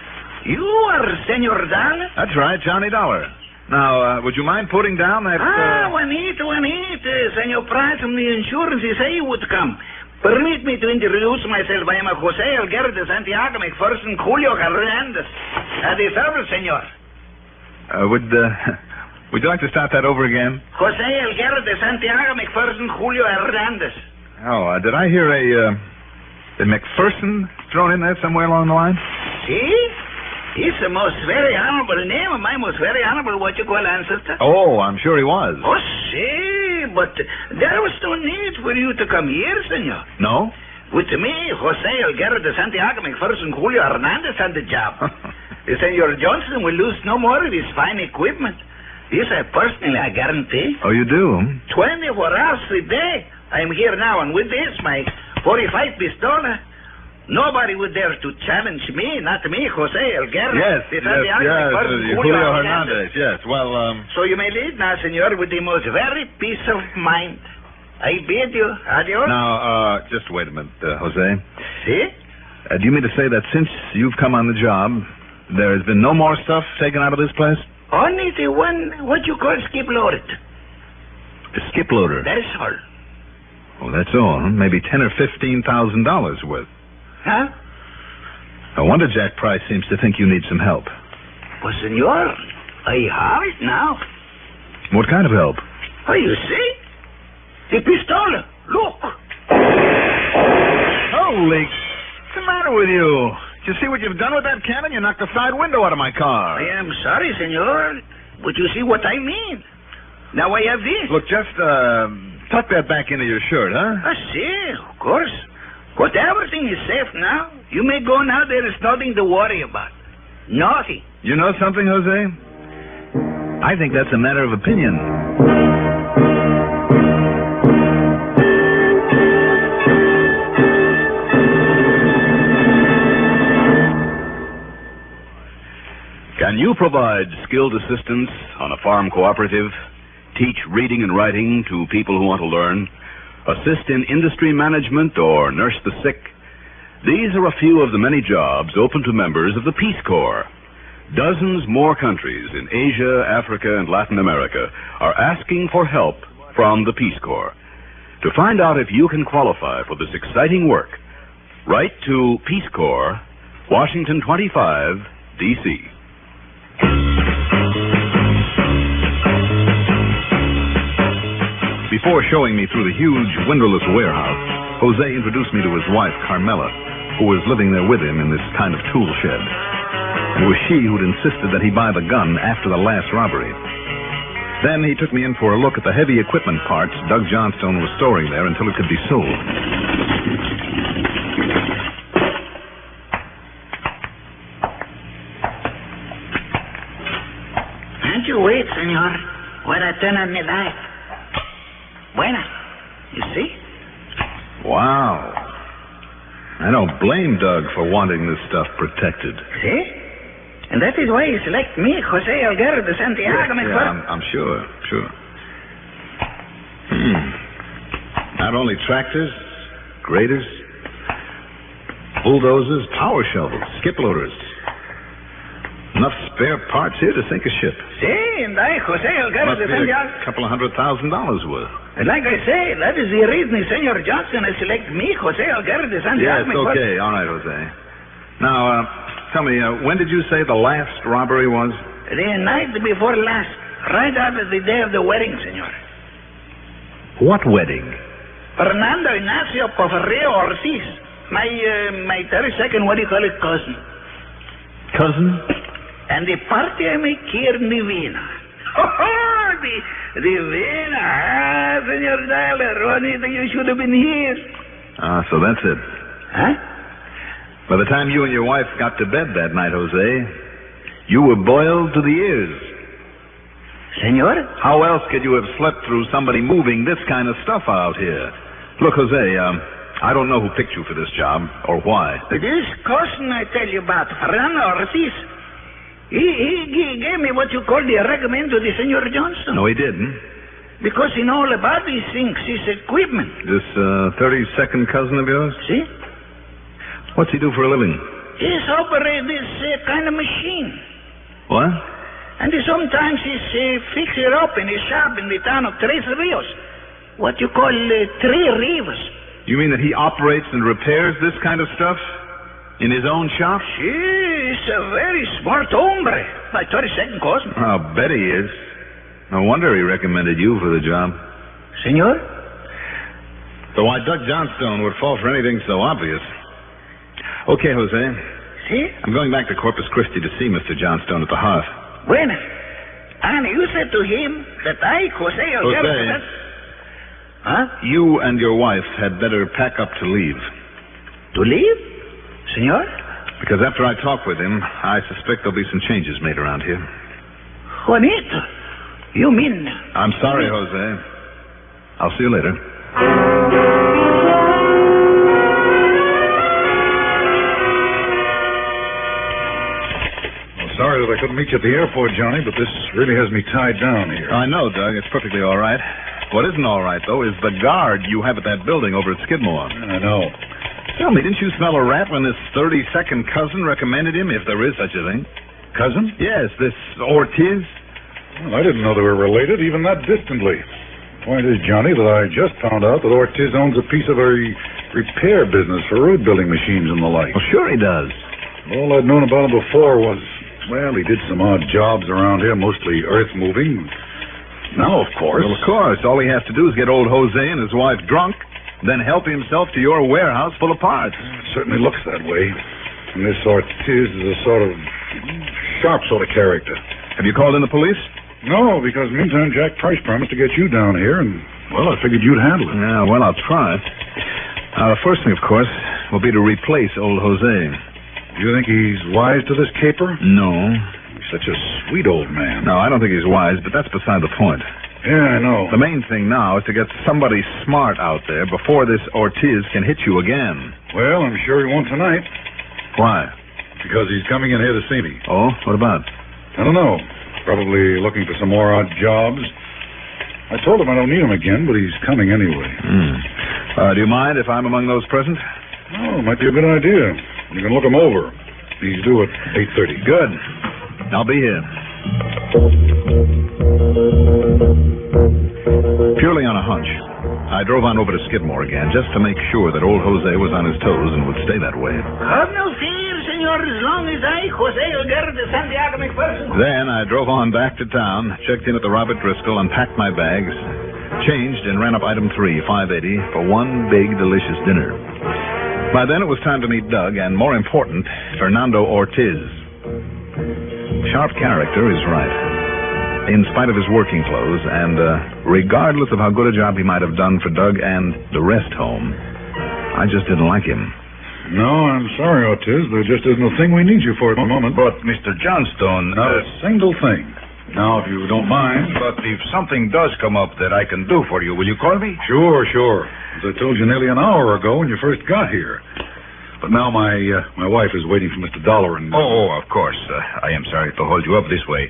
You are Senor Dollar? That's right, Johnny Dollar. Now, would you mind putting down that... Juanito. Senor Price from the insurance, he say he would come. Permit me to introduce myself. I am Jose Elguera de Santiago, McPherson, Julio Hernandez. At the service, senor. Would you like to start that over again? Jose Elguera de Santiago, McPherson, Julio Hernandez. Oh, did I hear a McPherson thrown in there somewhere along the line? See? He's the most very honorable name of mine, most very honorable, what you call ancestor. Oh, I'm sure he was. Oh, see, but there was no need for you to come here, senor. No? With me, Jose Elguera de Santiago, McPherson, Julio Hernandez on the job. Senor Johnson will lose no more of his fine equipment. This I personally, I guarantee. Oh, you do? 24 hours a day. I am here now, and with this, my 45 pistola, nobody would dare to challenge me, not me, Jose Elguera. Yes, Julio Hernandez, yes. Well, So you may leave now, senor, with the most very peace of mind. I bid you adios. Now, just wait a minute, Jose. See? Do you mean to say that since you've come on the job, there has been no more stuff taken out of this place? Only the one, what you call skip loaded. A skip loader? That's all. Oh, that's all, huh? Maybe $10,000 or $15,000 worth. Huh? No wonder Jack Price seems to think you need some help. Well, senor, I have it now. What kind of help? Oh, you see? The pistola. Look. Holy... What's the matter with you? Did you see what you've done with that cannon? You knocked the side window out of my car. I am sorry, senor, but you see what I mean. Now I have this. Look, just tuck that back into your shirt, huh? I see, of course. But everything is safe now. You may go now. There is nothing to worry about. Nothing. You know something, Jose? I think that's a matter of opinion. Can you provide skilled assistance on a farm cooperative? Teach reading and writing to people who want to learn? assist in industry management, or nurse the sick. These are a few of the many jobs open to members of the Peace Corps. Dozens more countries in Asia, Africa, and Latin America are asking for help from the Peace Corps. To find out if you can qualify for this exciting work, write to Peace Corps, Washington 25, D.C. Before showing me through the huge windowless warehouse, Jose introduced me to his wife, Carmela, who was living there with him in this kind of tool shed. It was she who'd insisted that he buy the gun after the last robbery. Then he took me in for a look at the heavy equipment parts Doug Johnstone was storing there until it could be sold. Can't you wait, senor, while I turn on the light? Buena. You see? Wow. I don't blame Doug for wanting this stuff protected. See? And that is why he select me, Jose Alguero de Santiago. I'm sure. Not only tractors, graders, bulldozers, power shovels, skip loaders. Enough spare parts here to sink a ship. See, and I, Jose Alguero Must de be Santiago. a couple of $100,000 worth. And like I say, that is the reason Senor Johnson has select me, Jose Alguero de Santiago. Yes, okay. All right, Jose. Now, tell me, when did you say the last robbery was? The night before last, right after the day of the wedding, senor. What wedding? Fernando Ignacio Porfirio Ortiz. My 32nd, what do you call it, cousin. Cousin? And the party I make here in the Vina. Oh, the Vina. Ah, Senor Dollar, Juanita, you should have been here. Ah, so that's it. Huh? By the time you and your wife got to bed that night, Jose, you were boiled to the ears. Senor? How else could you have slept through somebody moving this kind of stuff out here? Look, Jose, I don't know who picked you for this job, or why. This cousin I tell you about, Fernando Ortiz, he gave me what you call the recommend to the Senor Johnson. No, he didn't. Because he know all about these things, his equipment. This 32nd cousin of yours? See? What's he do for a living? He's operate this kind of machine. What? And sometimes he's fix it up in his shop in the town of Tres Rios. What you call Three Rivers. You mean that he operates and repairs this kind of stuff? In his own shop? He's a very smart hombre. My 32nd cousin. I'll bet he is. No wonder he recommended you for the job. Senor? So why Doug Johnstone would fall for anything so obvious. Okay, Jose. See? I'm going back to Corpus Christi to see Mr. Johnstone at the hearth. Bueno. And you said to him that I, Jose Alguero... Jose. Huh? You and your wife had better pack up to leave. To leave? Senor? Because after I talk with him, I suspect there'll be some changes made around here. Juanito, you mean... I'm sorry, Jose. I'll see you later. Sorry that I couldn't meet you at the airport, Johnny, but this really has me tied down here. I know, Doug. It's perfectly all right. What isn't all right, though, is the guard you have at that building over at Skidmore. I know. Tell me, didn't you smell a rat when this 32nd cousin recommended him, if there is such a thing? Cousin? Yes, this Ortiz. Well, I didn't know they were related, even that distantly. Point is, Johnny, that I just found out that Ortiz owns a piece of a repair business for road building machines and the like. Well, sure he does. All I'd known about him before was, well, he did some odd jobs around here, mostly earth moving. Now, of course. Well, of course. All he has to do is get old Jose and his wife drunk, then help himself to your warehouse full of parts. It certainly looks that way. And this Ortiz is a sort of sharp sort of character. Have you called in the police? No, because meantime Jack Price promised to get you down here, and, well, I figured you'd handle it. Yeah, well, I'll try. The first thing, of course, will be to replace old Jose. Do you think he's wise to this caper? No. He's such a sweet old man. No, I don't think he's wise, but that's beside the point. Yeah, I know. The main thing now is to get somebody smart out there before this Ortiz can hit you again. Well, I'm sure he won't tonight. Why? Because he's coming in here to see me. Oh? What about? I don't know. Probably looking for some more odd jobs. I told him I don't need him again, but he's coming anyway. Do you mind if I'm among those present? Oh, might be a good idea. You can look him over. He's due at 8:30. Good. I'll be here. Purely on a hunch, I drove on over to Skidmore again just to make sure that old Jose was on his toes and would stay that way. Have no fear, senor. As long as Jose Elguera de Santiago McPherson. Then I drove on back to town, checked in at the Robert Driscoll, unpacked my bags, changed, and ran up item 3, $5.80, for one big, delicious dinner. By then it was time to meet Doug, and more important, Fernando Ortiz. Sharp character is right. In spite of his working clothes, and regardless of how good a job he might have done for Doug and the rest home, I just didn't like him. No, I'm sorry, Ortiz. There just isn't a thing we need you for at the moment. But, Mr. Johnstone... Not a single thing. Now, if you don't mind... But if something does come up that I can do for you, will you call me? Sure. As I told you nearly an hour ago when you first got here. But now my wife is waiting for Mr. Dollar and... Oh, of course. I am sorry to hold you up this way.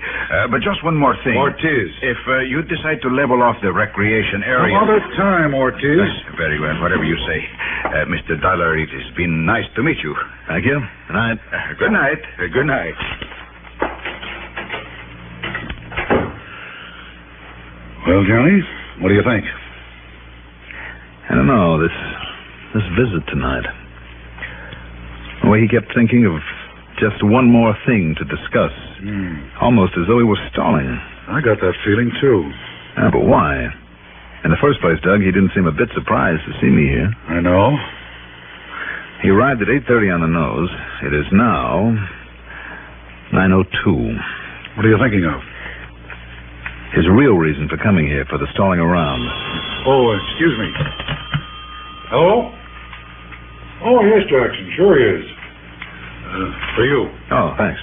But just one more thing. Ortiz. If you decide to level off the recreation area... Some other time, Ortiz. Very well, whatever you say. Mr. Dollar, it has been nice to meet you. Thank you. Good night. Good night. Good night. Well, Johnny, what do you think? I don't know, this visit tonight. The way he kept thinking of just one more thing to discuss. Almost as though he was stalling. I got that feeling, too. Yeah, but why? In the first place, Doug, he didn't seem a bit surprised to see me here. I know. He arrived at 8:30 on the nose. It is now 9:02. What are you thinking of? His real reason for coming here, for the stalling around. Oh, excuse me. Hello? Oh, yes, Jackson. Sure he is. For you. Oh, thanks.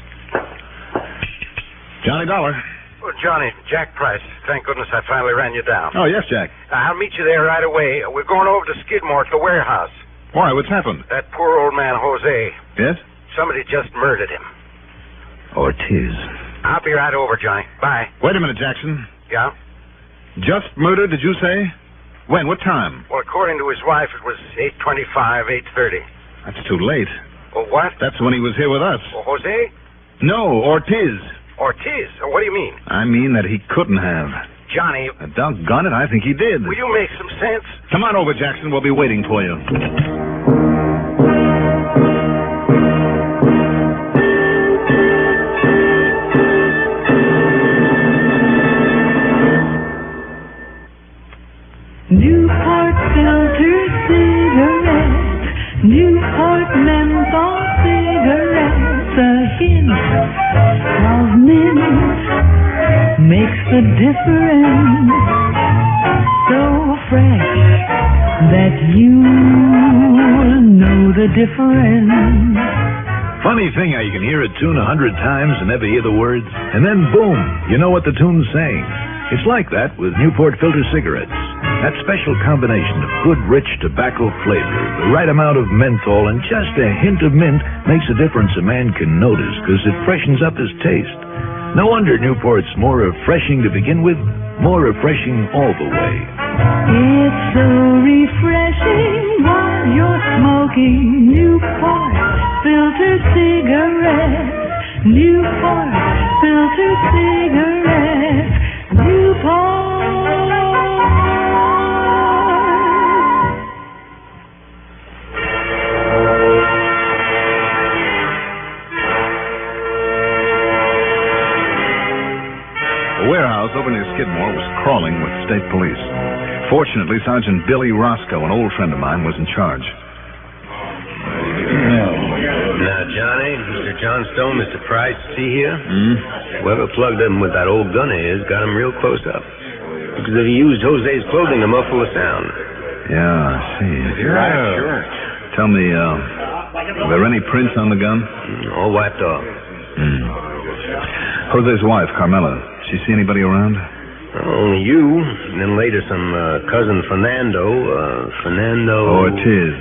Johnny Dollar. Well, Johnny, Jack Price. Thank goodness I finally ran you down. Oh, yes, Jack. I'll meet you there right away. We're going over to Skidmore to the warehouse. Why? What's happened? That poor old man, Jose. Yes? Somebody just murdered him. Ortiz. I'll be right over, Johnny. Bye. Wait a minute, Jackson. Yeah? Just murdered, did you say? When? What time? Well, according to his wife, it was 8:25, 8:30. That's too late. Well, what? That's when he was here with us. Well, Jose? No, Ortiz. Ortiz? What do you mean? I mean that he couldn't have. Johnny... Doggone it, I think he did. Will you make some sense? Come on over, Jackson. We'll be waiting for you. Newport filter cigarettes, Newport menthol cigarettes, a hint of mint makes the difference. So fresh that you know the difference. Funny thing how you can hear a tune 100 times and never hear the words, and then boom, you know what the tune's saying. It's like that with Newport filter cigarettes. That special combination of good, rich tobacco flavor, the right amount of menthol, and just a hint of mint makes a difference a man can notice because it freshens up his taste. No wonder Newport's more refreshing to begin with, more refreshing all the way. It's so refreshing while you're smoking Newport filter cigarettes, Newport filter cigarettes, Newport. The warehouse over near Skidmore was crawling with state police. Fortunately, Sergeant Billy Roscoe, an old friend of mine, was in charge. Now, Johnny, Mr. Johnstone, Mr. Price, see here? Whoever plugged him with that old gun of his got him real close up. Because he used Jose's clothing to muffle the sound. Yeah, I see. Yeah, sure. Tell me, are there any prints on the gun? All wiped off. Jose's wife, Carmela, she see anybody around? Only you, and then later some cousin Fernando. Ortiz.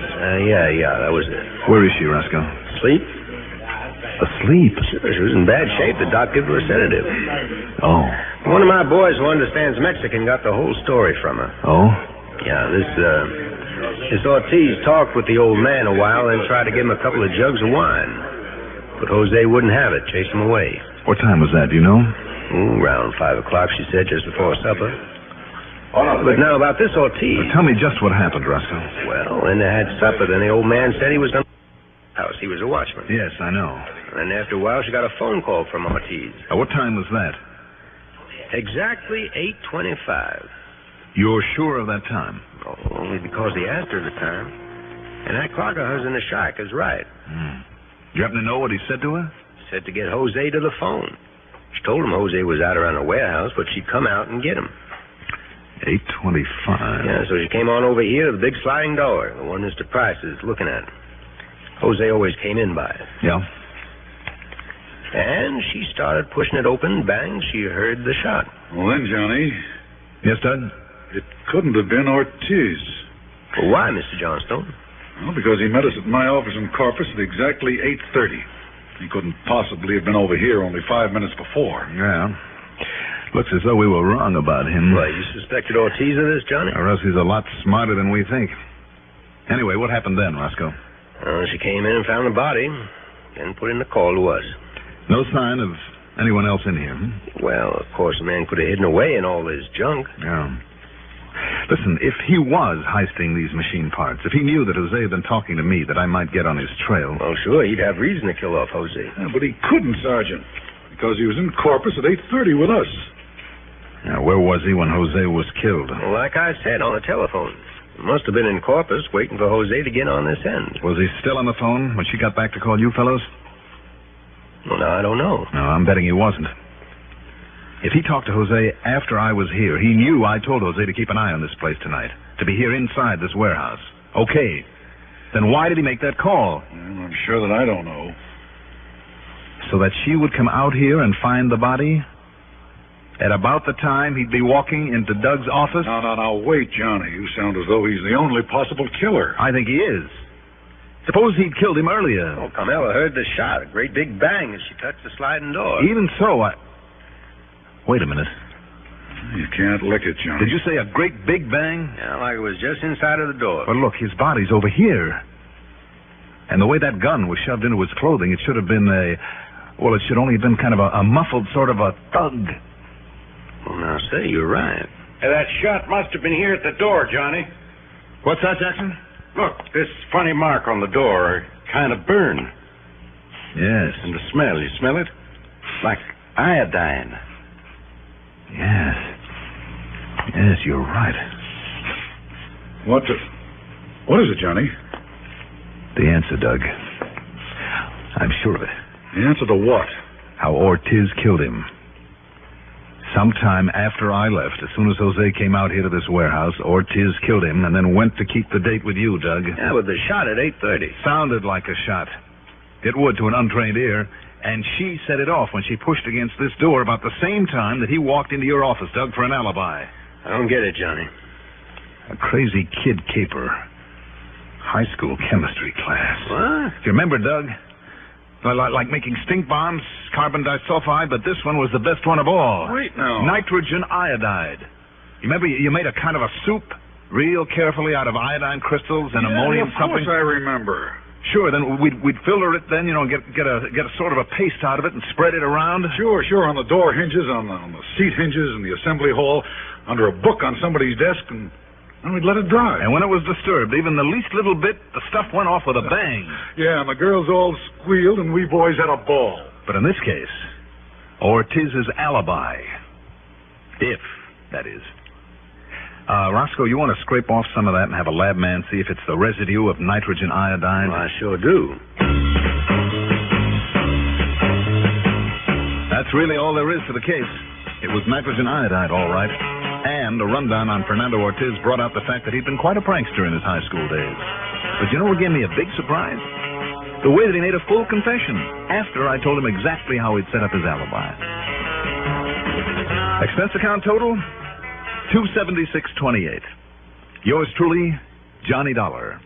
Yeah, that was it. Where is she, Roscoe? Asleep? Asleep? Sure, she was in bad shape. The doc gave her a sedative. Oh. One of my boys who understands Mexican got the whole story from her. Oh? Yeah, this Ortiz talked with the old man a while and tried to give him a couple of jugs of wine. But Jose wouldn't have it, chased him away. What time was that, do you know? Around 5 o'clock, she said, just before supper. But now about this Ortiz. Tell me just what happened, Roscoe. Well, when they had supper, then the old man said he was going to the house. He was a watchman. Yes, I know. And after a while, she got a phone call from Ortiz. What time was that? Exactly 8:25. You're sure of that time? Oh, only because he asked her the time. And that clock of hers in the shack is right. You happen to know what he said to her? Said to get Jose to the phone. She told him Jose was out around the warehouse, but she'd come out and get him. 8:25. Yeah, so she came on over here to the big sliding door, the one Mr. Price is looking at. Jose always came in by it. Yeah. And she started pushing it open. Bang, she heard the shot. Well, then, Johnny. Yes, Doug? It couldn't have been Ortiz. Well, why, Mr. Johnstone? Well, because he met us at my office in Corpus at exactly 8:30. He couldn't possibly have been over here only 5 minutes before. Yeah. Looks as though we were wrong about him. Well, you suspected Ortiz of this, Johnny? Or else he's a lot smarter than we think. Anyway, what happened then, Roscoe? She came in and found the body, and put in the call to us. No sign of anyone else in here? Well, of course, the man could have hidden away in all his junk. Yeah. Listen, if he was heisting these machine parts, if he knew that Jose had been talking to me, that I might get on his trail... Well, sure, he'd have reason to kill off Jose. Yeah, but he couldn't, Sergeant, because he was in Corpus at 8:30 with us. Now, where was he when Jose was killed? Well, like I said, on the telephone. He must have been in Corpus waiting for Jose to get on this end. Was he still on the phone when she got back to call you fellows? Well, now, I don't know. No, I'm betting he wasn't. If he talked to Jose after I was here, he knew I told Jose to keep an eye on this place tonight, to be here inside this warehouse. Okay. Then why did he make that call? Well, I'm sure that I don't know. So that she would come out here and find the body? At about the time he'd be walking into Doug's office? No, wait, Johnny. You sound as though he's the only possible killer. I think he is. Suppose he'd killed him earlier. Oh, Carmela heard the shot, a great big bang as she touched the sliding door. Even so, Wait a minute. You can't lick it, Johnny. Did you say a great big bang? Yeah, like it was just inside of the door. But look, his body's over here. And the way that gun was shoved into his clothing, it should have been it should only have been kind of a muffled sort of a thud. Well, now, say, you're right. That shot must have been here at the door, Johnny. What's that, Jackson? Look, this funny mark on the door, kind of burned. Yes. And the smell, you smell it? Like iodine. Yes. Yes, you're right. What is it, Johnny? The answer, Doug. I'm sure of it. The answer to what? How Ortiz killed him. Sometime after I left, as soon as Jose came out here to this warehouse, Ortiz killed him and then went to keep the date with you, Doug. Yeah, with the shot at 8:30. Sounded like a shot. It would to an untrained ear. And she set it off when she pushed against this door about the same time that he walked into your office, Doug, for an alibi. I don't get it, Johnny. A crazy kid caper. High school chemistry class. What? Do you remember, Doug? Like making stink bombs, carbon disulfide, but this one was the best one of all. Wait now. Nitrogen iodide. You remember you made a kind of a soup real carefully out of iodine crystals and ammonium something? Of course I remember. Sure, then we'd filter it then, get a sort of a paste out of it and spread it around. Sure, on the door hinges, on the seat hinges in the assembly hall, under a book on somebody's desk, and we'd let it dry. And when it was disturbed, even the least little bit, the stuff went off with a bang. Yeah, and the girls all squealed, and we boys had a ball. But in this case, Ortiz's alibi. If, that is. Roscoe, you want to scrape off some of that and have a lab man see if it's the residue of nitrogen iodide? Well, I sure do. That's really all there is to the case. It was nitrogen iodide, all right. And a rundown on Fernando Ortiz brought out the fact that he'd been quite a prankster in his high school days. But you know what gave me a big surprise? The way that he made a full confession after I told him exactly how he'd set up his alibi. Expense account total? $276.28. Yours truly, Johnny Dollar.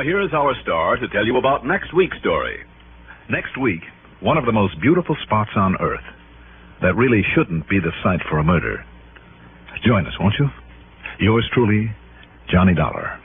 here's our star to tell you about next week's story. Next week, one of the most beautiful spots on Earth that really shouldn't be the site for a murder. Join us, won't you? Yours truly, Johnny Dollar.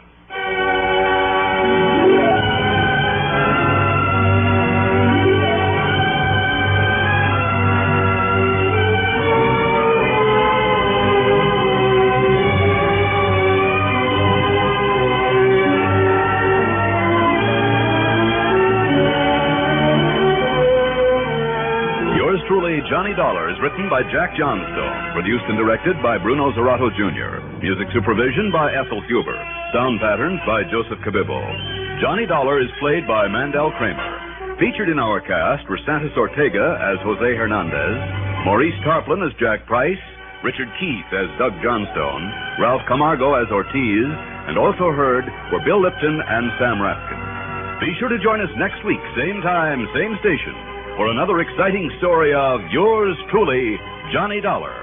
Johnny Dollar is written by Jack Johnstone, produced and directed by Bruno Zerato Jr., music supervision by Ethel Huber, sound patterns by Joseph Cabibbo. Johnny Dollar is played by Mandel Kramer. Featured in our cast were Santos Ortega as Jose Hernandez, Maurice Tarplin as Jack Price, Richard Keith as Doug Johnstone, Ralph Camargo as Ortiz, and also heard were Bill Lipton and Sam Raskin. Be sure to join us next week, same time, same station, for another exciting story of yours truly, Johnny Dollar.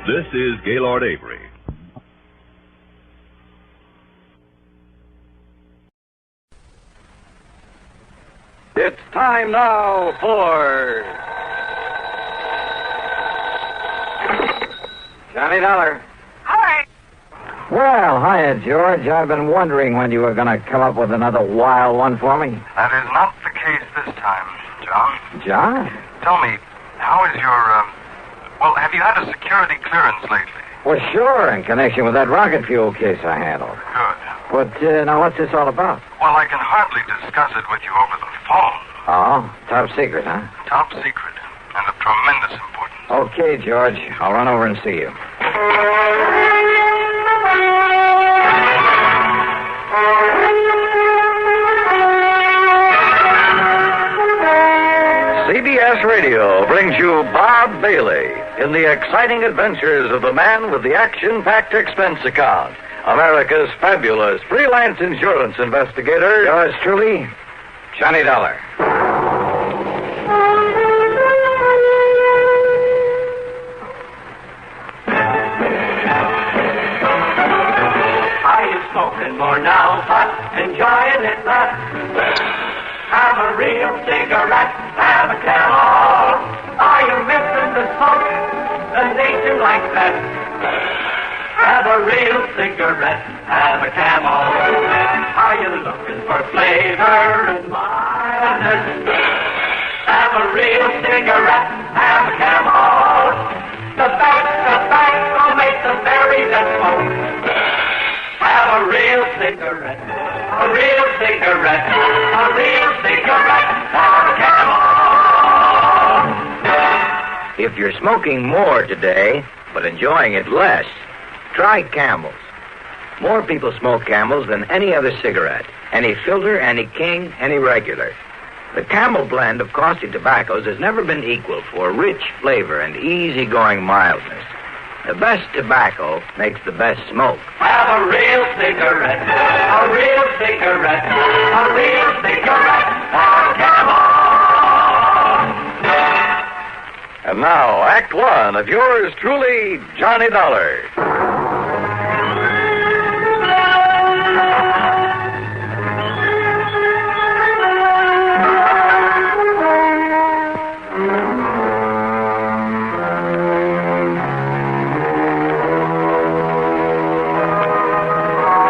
This is Gaylord Avery. It's time now for Johnny Dollar. Hi. Well, hiya, George. I've been wondering when you were going to come up with another wild one for me. That is not the case this time, John. John? Tell me, how is your, have you had a security clearance lately? Well, sure, in connection with that rocket fuel case I handled. Good. But, now what's this all about? Well, I can hardly discuss it with you over the phone. Oh, top secret, huh? Top secret, and of tremendous importance. Okay, George. I'll run over and see you. CBS Radio brings you Bob Bailey in the exciting adventures of the man with the action-packed expense account, America's fabulous freelance insurance investigator. Yours truly, Johnny Dollar. Are you smoking more now, but enjoying it less? Have a real cigarette, have a Camel. Are you missing the smoke? The nation likes that. Have a real cigarette, have a Camel. Are you looking for flavor and mildness? Have a real cigarette, have a Camel. The best tobacco makes the berry that smoke. Have a real cigarette, a real cigarette, a real cigarette, have a Camel. If you're smoking more today, but enjoying it less, try Camels. More people smoke Camels than any other cigarette. Any filter, any king, any regular. The Camel blend of costly tobaccos has never been equal for rich flavor and easygoing mildness. The best tobacco makes the best smoke. Have a real cigarette, a real cigarette, a real cigarette, have a Camel. And now, Act One of yours truly, Johnny Dollar.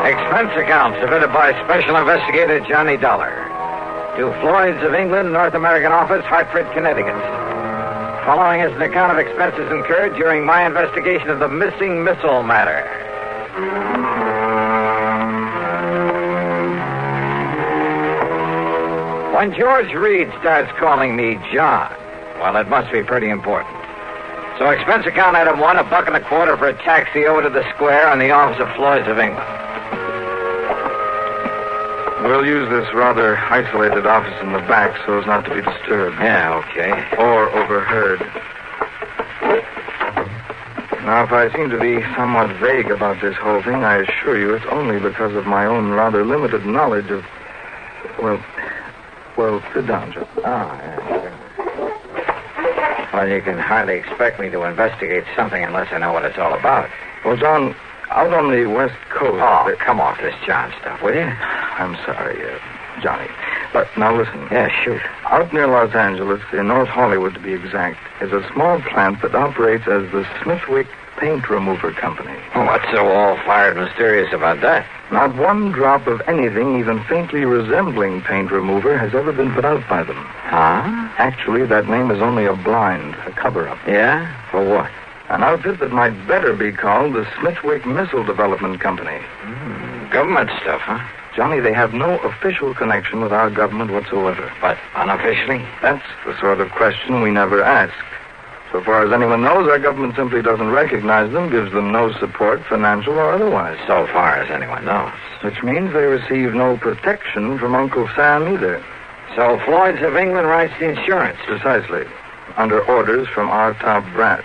Expense account submitted by Special Investigator Johnny Dollar to Floyd's of England, North American Office, Hartford, Connecticut. Following is an account of expenses incurred during my investigation of the missing missile matter. When George Reed starts calling me John, well, it must be pretty important. So expense account item one, $1.25 for a taxi over to the square on the office of Floyd's of England. We'll use this rather isolated office in the back so as not to be disturbed. Yeah, okay. Or overheard. Now, if I seem to be somewhat vague about this whole thing, I assure you it's only because of my own rather limited knowledge of... Well, sit down, John. Oh, yeah, sure. Well, you can hardly expect me to investigate something unless I know what it's all about. Well, John, out on the West Coast... Oh, come off this John stuff, will you? I'm sorry, Johnny. But now listen. Yeah, shoot. Out near Los Angeles, in North Hollywood to be exact, is a small plant that operates as the Smithwick Paint Remover Company. What's so all-fired mysterious about that? Not one drop of anything even faintly resembling paint remover has ever been put out by them. Huh? Actually, that name is only a blind, a cover-up. Yeah? For what? An outfit that might better be called the Smithwick Missile Development Company. Government stuff, huh? Johnny, they have no official connection with our government whatsoever. But unofficially? That's the sort of question we never ask. So far as anyone knows, our government simply doesn't recognize them, gives them no support, financial or otherwise. So far as anyone knows. Which means they receive no protection from Uncle Sam either. So Floyd's of England writes the insurance? Precisely. Under orders from our top brass.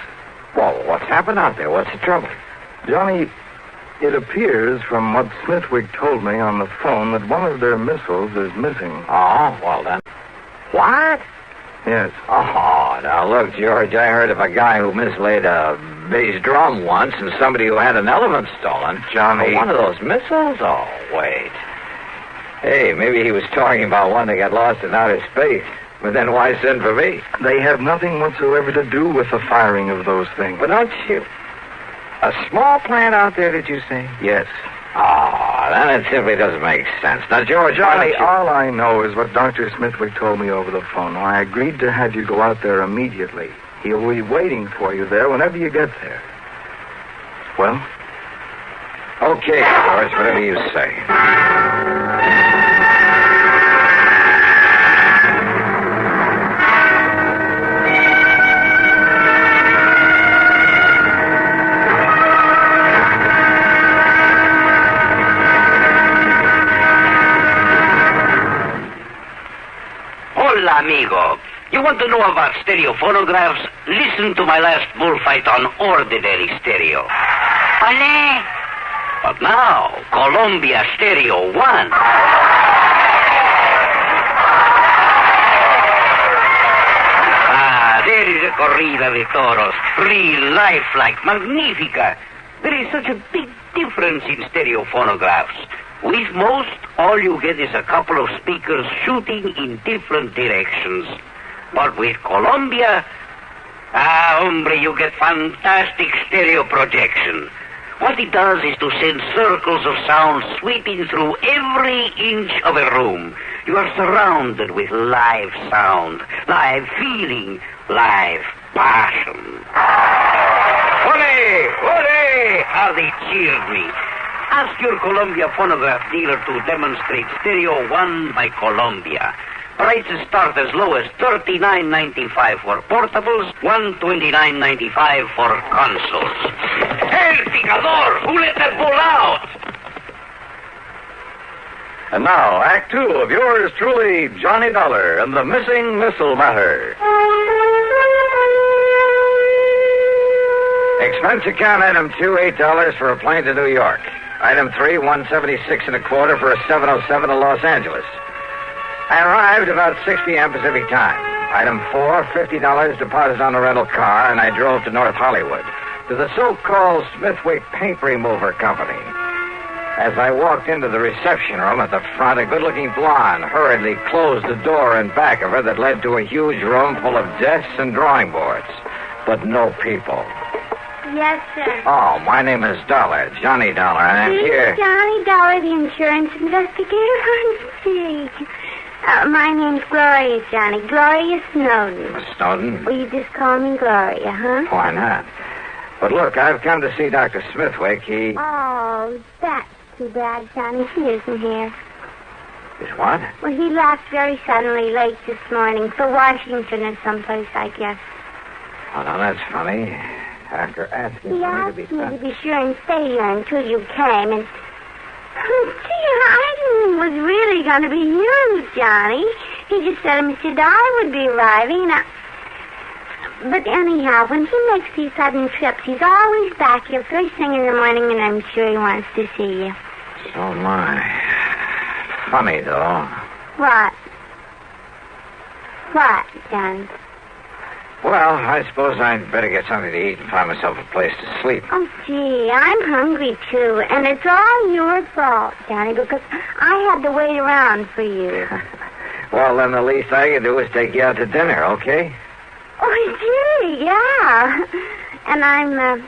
Well, what's happened out there? What's the trouble? Johnny, it appears from what Smithwick told me on the phone that one of their missiles is missing. Oh, well then. What? Yes. Oh, now look, George, I heard of a guy who mislaid a bass drum once and somebody who had an elephant stolen. Johnny. Oh, one of those missiles? Oh, wait. Hey, maybe he was talking about one that got lost in outer space. But then why send for me? They have nothing whatsoever to do with the firing of those things. But don't you... A small plant out there, did you say? Yes. Oh, then it simply doesn't make sense. Now, George, Johnny, all I know is what Dr. Smithwick told me over the phone. I agreed to have you go out there immediately. He'll be waiting for you there whenever you get there. Well? Okay, George, whatever you say. Amigo, you want to know about stereo phonographs? Listen to my last bullfight on ordinary stereo. Ole! But now, Columbia Stereo 1. There is a corrida de toros. Real lifelike, magnifica. There is such a big difference in stereo phonographs. With most, all you get is a couple of speakers shooting in different directions. But with Columbia, hombre, you get fantastic stereo projection. What it does is to send circles of sound sweeping through every inch of a room. You are surrounded with live sound, live feeling, live passion. Ole! Ole! How they cheered me. Ask your Columbia phonograph dealer to demonstrate Stereo 1 by Columbia. Prices start as low as $39.95 for portables, $129.95 for consoles. El picador! Who let that bull out? And now, Act 2 of yours truly, Johnny Dollar and the Missing Missile Matter. Expense account item 2, $8 for a plane to New York. Item 3, $176.25 for a 707 to Los Angeles. I arrived about 6 p.m. Pacific time. Item 4, $50 deposit on a rental car, and I drove to North Hollywood, to the so-called Smithwick Paint Remover Company. As I walked into the reception room at the front, a good-looking blonde hurriedly closed the door in back of her that led to a huge room full of desks and drawing boards, but no people. Yes, sir. Oh, my name is Dollar, Johnny Dollar, and I'm here. Johnny Dollar, the insurance investigator. My name's Gloria, Johnny. Gloria Snowden. Snowden? Will you just call me Gloria, huh? Why not? But look, I've come to see Dr. Smithwick. Oh, that's too bad, Johnny. He isn't here. Is what? Well, he left very suddenly late this morning for Washington or someplace, I guess. Oh, now that's funny. After asking He for asked me me to be to be sure and stay here until you came, and... Gee, I didn't think it was really going to be you, Johnny. He just said Mr. Dollar would be arriving. But anyhow, when he makes these sudden trips, he's always back here first thing in the morning, and I'm sure he wants to see you. So my. Funny, though. What? What, Johnny? Well, I suppose I'd better get something to eat and find myself a place to sleep. Oh, gee, I'm hungry, too. And it's all your fault, Johnny, because I had to wait around for you. Well, then the least I can do is take you out to dinner, okay? Oh, gee, yeah. And I'm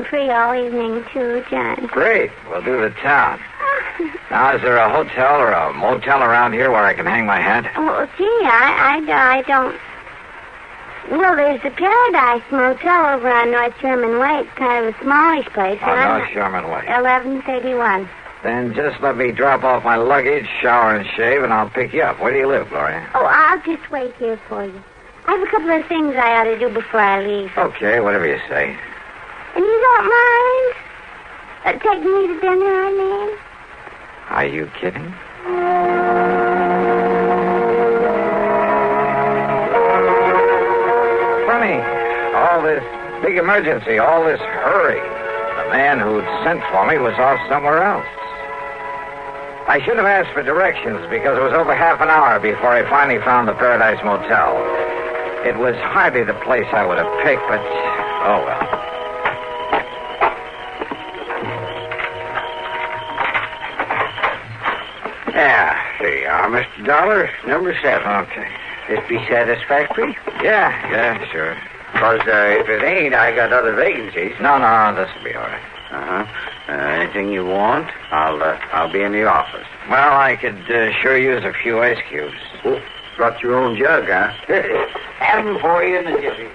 free all evening, too, Johnny. Great. We'll do the town. Now, is there a hotel or a motel around here where I can hang my hat? Oh, gee, I don't... Well, there's the Paradise Motel over on North Sherman Way. It's kind of a smallish place. On North Sherman Way. 1131. Then just let me drop off my luggage, shower and shave, and I'll pick you up. Where do you live, Gloria? Oh, I'll just wait here for you. I have a couple of things I ought to do before I leave. Okay, whatever you say. And you don't mind? Taking me to dinner, I mean? Are you kidding? Funny. All this big emergency, all this hurry. The man who'd sent for me was off somewhere else. I should have asked for directions because it was over half an hour before I finally found the Paradise Motel. It was hardly the place I would have picked, but oh well. Yeah, here you are, Mr. Dollar. Number 7. Okay. This be satisfactory? Yeah, sure. Because if it ain't, I got other vacancies. No, this'll be all right. Anything you want, I'll be in the office. Well, I could sure use a few ice cubes. Oh, brought your own jug, huh? Have them for you in the jiffy.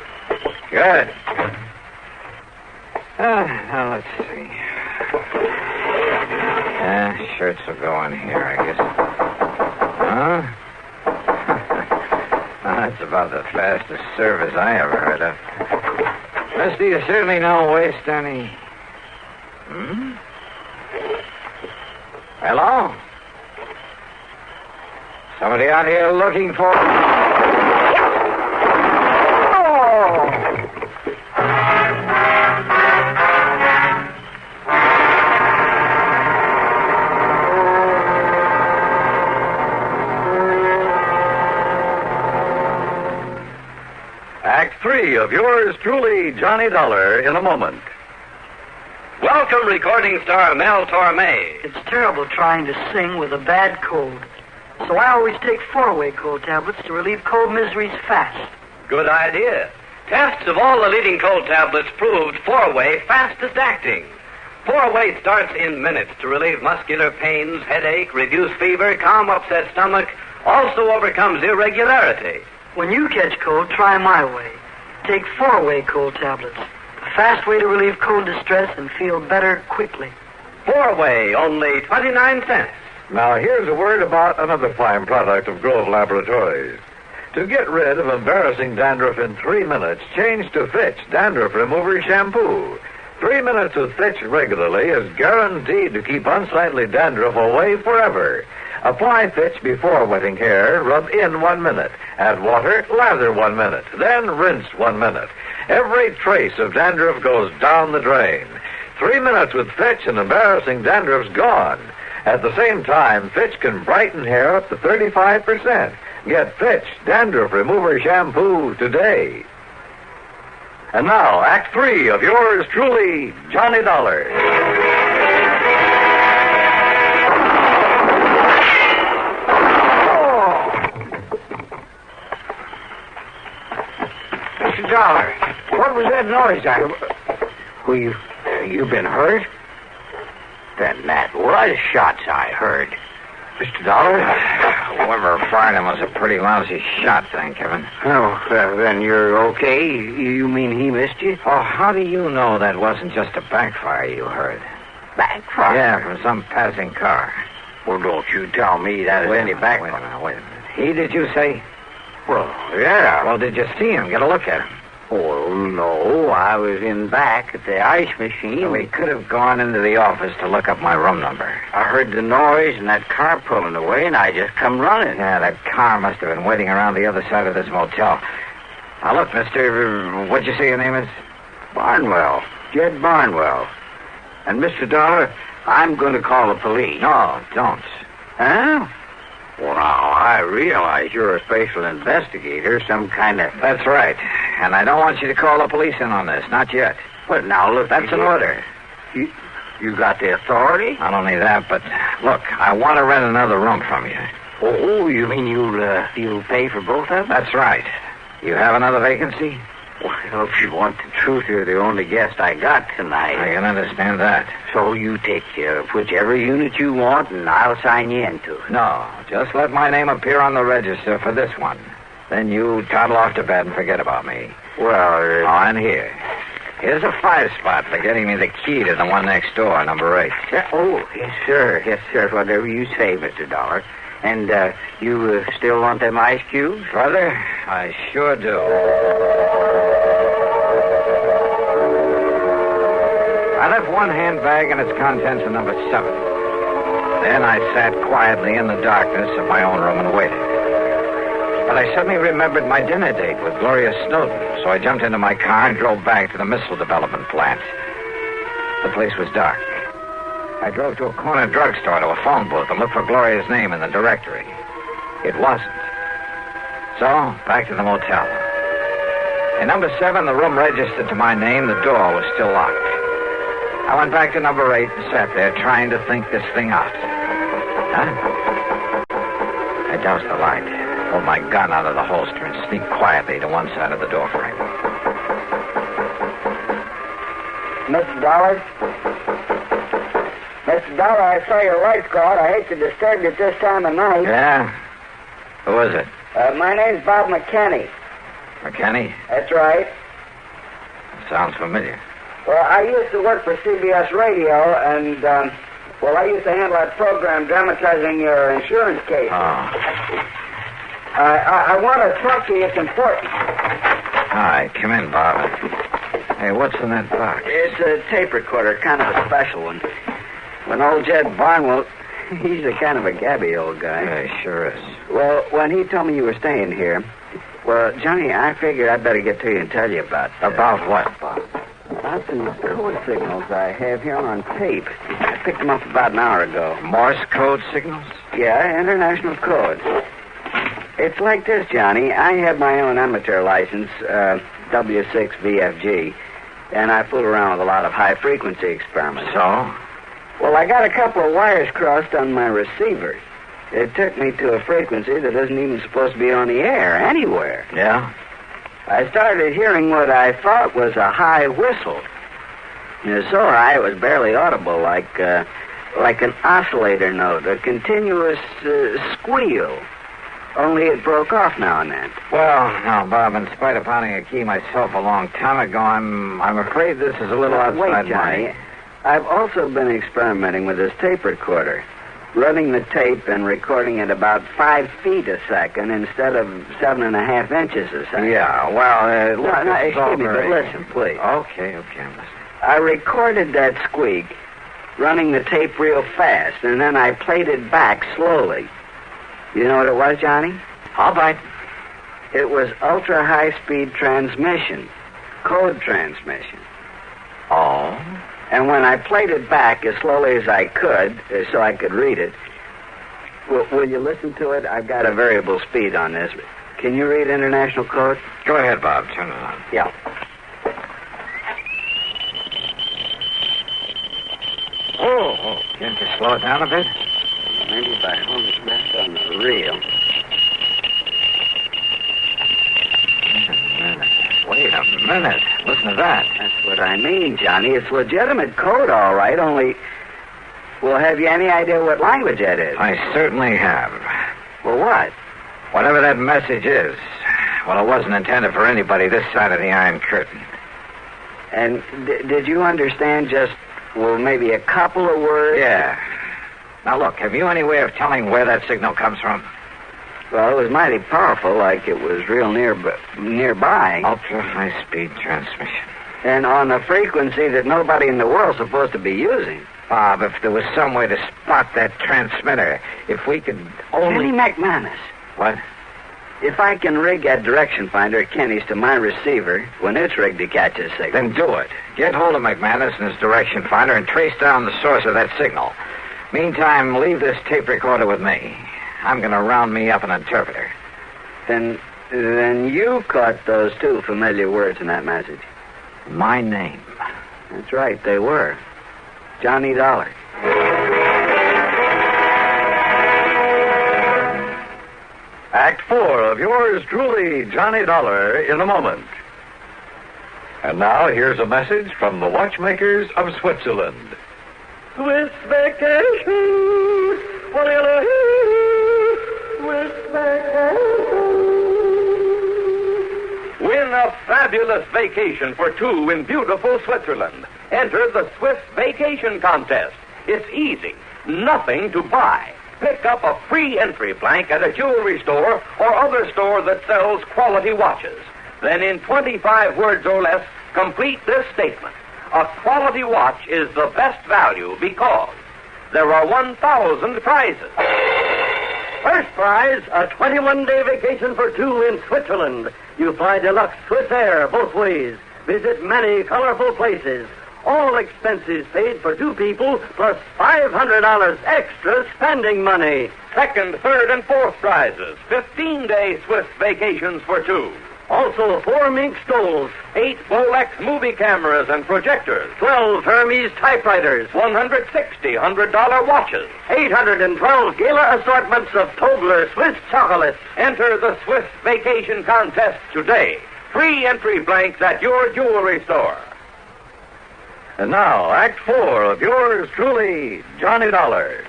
Good. Now, let's see. Shirts will go in here, I guess. Huh? That's about the fastest service I ever heard of. Mister, you certainly don't waste any... Hello? Somebody out here looking for... Act 3 of yours truly, Johnny Dollar, in a moment. Welcome, recording star Mel Torme. It's terrible trying to sing with a bad cold. So I always take 4-way cold tablets to relieve cold miseries fast. Good idea. Tests of all the leading cold tablets proved 4-way fastest acting. 4-way starts in minutes to relieve muscular pains, headache, reduce fever, calm upset stomach, also overcomes irregularity. When you catch cold, try my way. Take 4-way cold tablets. A fast way to relieve cold distress and feel better quickly. 4-way, only 29 cents. Now, here's a word about another fine product of Grove Laboratories. To get rid of embarrassing dandruff in 3 minutes, change to Fitch Dandruff Remover Shampoo. 3 minutes of Fitch regularly is guaranteed to keep unsightly dandruff away forever. Apply Fitch before wetting hair, rub in 1 minute. Add water, lather 1 minute. Then rinse 1 minute. Every trace of dandruff goes down the drain. 3 minutes with Fitch and embarrassing dandruff's gone. At the same time, Fitch can brighten hair up to 35%. Get Fitch Dandruff Remover Shampoo today. And now, Act 3 of yours truly, Johnny Dollar. Mr. Dollar, what was that noise? Well, you been hurt? Then that was shots I heard. Mr. Dollar? Whoever fired him was a pretty lousy shot, thank heaven. Oh, then you're okay? You mean he missed you? Oh, how do you know that wasn't just a backfire you heard? Backfire? Yeah, from some passing car. Well, don't you tell me that Wait any a backfire. minute. He, did you say? Well, yeah. Well, did you see him? Get a look at him. Oh, no. I was in back at the ice machine. Well, he could have gone into the office to look up my room number. I heard the noise and that car pulling away, and I just come running. Yeah, that car must have been waiting around the other side of this motel. Now, look, mister, what'd you say your name is? Barnwell. Jed Barnwell. And, Mr. Dollar, I'm going to call the police. No, don't. Huh? Well, now, I realize you're a special investigator, some kind of... That's right. And I don't want you to call the police in on this. Not yet. But now, look... That's an order. You got the authority? Not only that, but look, I want to rent another room from you. Oh, you mean you'll pay for both of them? That's right. You have another vacancy? Well, if you want the truth, you're the only guest I got tonight. I can understand that. So you take care of whichever unit you want, and I'll sign you into it. No, just let my name appear on the register for this one. Then you toddle off to bed and forget about me. Well, and here. Here's a 5-spot for getting me the key to the one next door, number 8. Oh, yes, sir. Yes, sir. Whatever you say, Mr. Dollar. And you still want them ice cubes? Brother, I sure do. I left one handbag and its contents in number 7. Then I sat quietly in the darkness of my own room and waited. But I suddenly remembered my dinner date with Gloria Snowden, so I jumped into my car and drove back to the missile development plant. The place was dark. I drove to a corner drugstore to a phone booth and looked for Gloria's name in the directory. It wasn't. So, back to the motel. In number 7, the room registered to my name. The door was still locked. I went back to number 8 and sat there trying to think this thing out. I doused the light, pulled my gun out of the holster, and sneaked quietly to one side of the door frame. Mr. Dollar? Mr. Dollar, I saw your lights go out. I hate to disturb you at this time of night. Yeah? Who is it? My name's Bob McKinney. McKinney? That's right. Sounds familiar. Well, I used to work for CBS Radio, and, I used to handle that program dramatizing your insurance case. Oh. I want to talk to you. It's important. All right, come in, Bob. Hey, what's in that box? It's a tape recorder, kind of a special one. When old Jed Barnwell, he's a kind of a gabby old guy. Yeah, he sure is. Well, when he told me you were staying here, well, Johnny, I figured I'd better get to you and tell you about... About what, Bob? About some code signals I have here on tape. I picked them up about an hour ago. Morse code signals? Yeah, international code. It's like this, Johnny. I have my own amateur license, W6VFG, and I fool around with a lot of high-frequency experiments. So? Well, I got a couple of wires crossed on my receiver. It took me to a frequency that isn't even supposed to be on the air anywhere. Yeah? I started hearing what I thought was a high whistle. It was so high it was barely audible, like an oscillator note, a continuous squeal. Only it broke off now and then. Well, now, Bob, in spite of pounding a key myself a long time ago, I'm afraid this is a little outside Wait, Johnny. I've also been experimenting with this tape recorder, running the tape and recording at about 5 feet a second instead of 7.5 inches a second. Yeah, well, no, excuse me, but listen, please. Okay, I'm listening. I recorded that squeak, running the tape real fast, and then I played it back slowly. You know what it was, Johnny? All right. It was ultra-high-speed transmission, code transmission. Oh? And when I played it back as slowly as I could, so I could read it, will you listen to it? I've got a variable speed on this. Can you read international code? Go ahead, Bob. Turn it on. Yeah. Oh, can't you slow it down a bit? Maybe if I hold it back on the reel. Wait a minute. Listen to that. That's what I mean, Johnny. It's legitimate code, all right, only... Well, have you any idea what language that is? I certainly have. Well, what? Whatever that message is. Well, it wasn't intended for anybody this side of the Iron Curtain. And did you understand just, maybe a couple of words? Yeah. Now, look, have you any way of telling where that signal comes from? Well, it was mighty powerful, like it was real nearby. Ultra-high-speed transmission. And on a frequency that nobody in the world's supposed to be using. Bob, if there was some way to spot that transmitter, if we could only... Kenny McManus. What? If I can rig that direction finder at Kenny's to my receiver when it's rigged to catch a signal... Then do it. Get hold of McManus and his direction finder and trace down the source of that signal. Meantime, leave this tape recorder with me. I'm going to round me up an interpreter. Then you caught those two familiar words in that message. My name. That's right, they were. Johnny Dollar. Act 4 of yours truly, Johnny Dollar, in a moment. And now here's a message from the watchmakers of Switzerland. Swiss vacation. Swiss vacation. Win a fabulous vacation for two in beautiful Switzerland. Enter the Swiss Vacation Contest. It's easy. Nothing to buy. Pick up a free entry blank at a jewelry store or other store that sells quality watches. Then in 25 words or less, complete this statement. A quality watch is the best value because there are 1,000 prizes. First prize, a 21-day vacation for two in Switzerland. You fly deluxe Swiss Air both ways. Visit many colorful places. All expenses paid for two people, plus $500 extra spending money. Second, third, and fourth prizes. 15-day Swiss vacations for two. Also, 4 mink stoles, 8 Bolex movie cameras and projectors, 12 Hermes typewriters, 160 $100 watches, 812 gala assortments of Tobler Swiss chocolates. Enter the Swiss Vacation Contest today. Free entry blanks at your jewelry store. And now, Act 4 of yours truly, Johnny Dollar.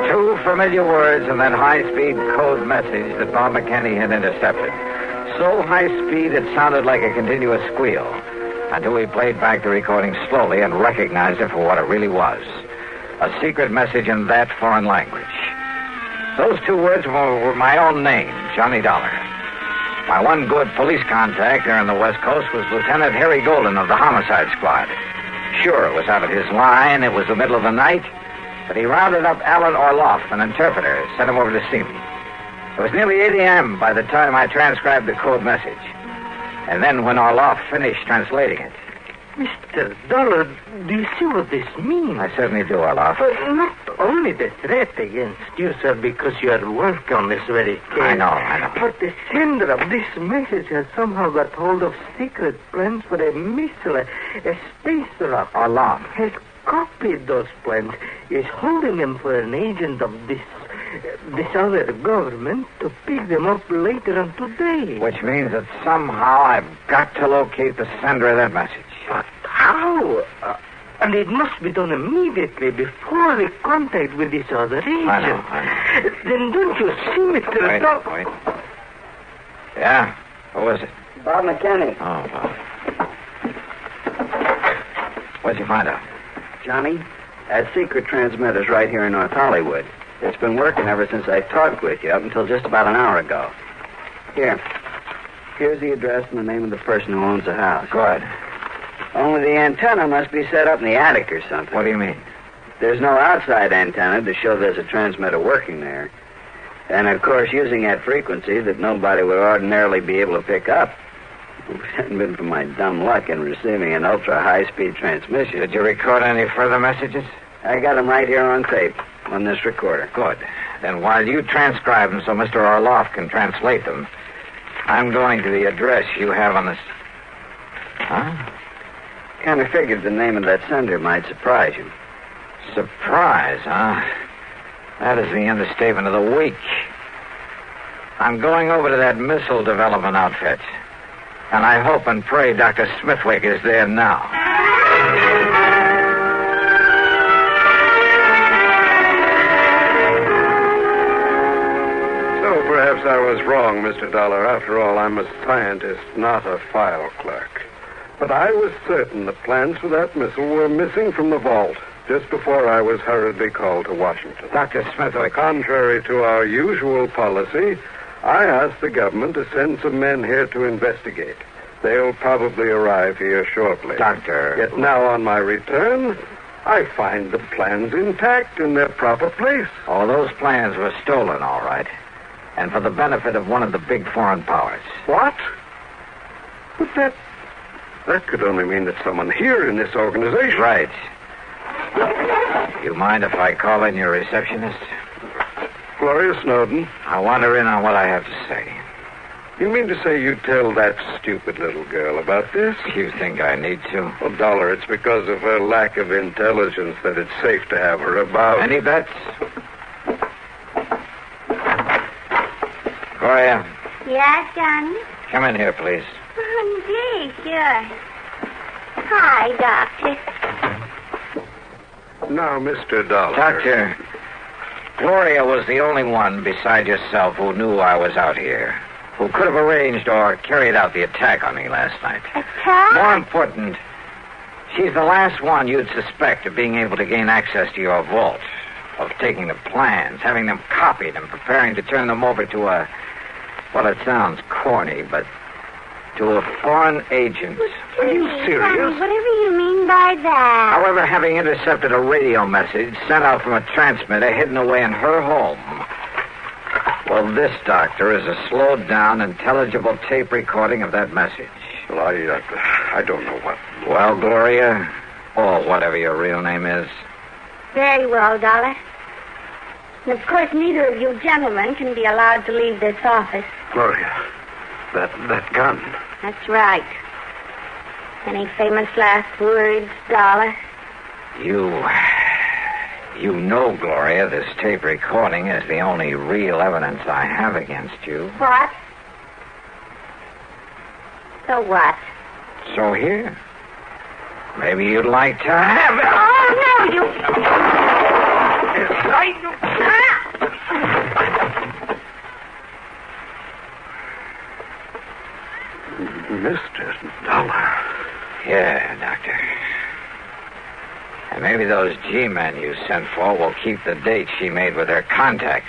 Two familiar words and that high-speed code message that Bob McKinney had intercepted. So high-speed it sounded like a continuous squeal until we played back the recording slowly and recognized it for what it really was. A secret message in that foreign language. Those two words were my own name, Johnny Dollar. My one good police contact there on the West Coast was Lieutenant Harry Golden of the Homicide Squad. Sure, it was out of his line. It was the middle of the night. But he rounded up Alan Orloff, an interpreter, sent him over to see me. It was nearly 8 a.m. by the time I transcribed the code message. And then when Orloff finished translating it... Mr. Dollar, do you see what this means? I certainly do, Orloff. But not only the threat against you, sir, because you are working on this very case. I know. But the sender of this message has somehow got hold of secret plans for a missile, a space rocket. Orloff has copied those plans, is holding them for an agent of this other government to pick them up later on today. Which means that somehow I've got to locate the sender of that message. But how? And it must be done immediately before the contact with this other agent. I know. Then don't you see, Mr. Dollar? Wait. Yeah? Who is it? Bob McKinney. Oh, Bob. What'd you find out? Johnny, that secret transmitter's right here in North Hollywood. It's been working ever since I talked with you, up until just about an hour ago. Here's the address and the name of the person who owns the house. Good. Only the antenna must be set up in the attic or something. What do you mean? There's no outside antenna to show there's a transmitter working there. And, of course, using that frequency that nobody would ordinarily be able to pick up. If it hadn't been for my dumb luck in receiving an ultra-high-speed transmission. Did you record any further messages? I got them right here on tape, on this recorder. Good. Then while you transcribe them so Mr. Orloff can translate them, I'm going to the address you have on this... Huh? Kind of figured the name of that sender might surprise you. Surprise, huh? That is the understatement of the week. I'm going over to that missile development outfit. And I hope and pray Dr. Smithwick is there now. So perhaps I was wrong, Mr. Dollar. After all, I'm a scientist, not a file clerk. But I was certain the plans for that missile were missing from the vault just before I was hurriedly called to Washington. Dr. Smithwick. Contrary to our usual policy, I asked the government to send some men here to investigate. They'll probably arrive here shortly. Doctor. Yet now on my return, I find the plans intact in their proper place. Oh, those plans were stolen, all right. And for the benefit of one of the big foreign powers. What? But that could only mean that someone here in this organization... Right. You mind if I call in your receptionist? Gloria Snowden. I want her in on what I have to say. You mean to say you tell that stupid little girl about this? You think I need to? Well, Dollar, it's because of her lack of intelligence that it's safe to have her about. Any bets? Gloria, Yes, Johnny? come in here, please. Oh, gee, sure. Hi, Doctor. Now, Mr. Dollar. Doctor, Gloria was the only one beside yourself who knew I was out here, who could have arranged or carried out the attack on me last night. Attack? More important, she's the last one you'd suspect of being able to gain access to your vault, of taking the plans, having them copied, and preparing to turn them over to a, well, it sounds corny, but to a foreign agent. Are you serious? Johnny, whatever you mean by that. However, having intercepted a radio message sent out from a transmitter hidden away in her home. Well, this, Doctor, is a slowed-down, intelligible tape recording of that message. Well, I don't know what. Well, Gloria, or whatever your real name is. Very well, Dollar. And, of course, neither of you gentlemen can be allowed to leave this office. Gloria, that gun. That's right. Any famous last words, Dollar? You know, Gloria, this tape recording is the only real evidence I have against you. What? So what? So here. Maybe you'd like to have it. Oh, no, you... Mr. Dollar. Yeah, Doctor. And maybe those G-men you sent for will keep the date she made with her contact,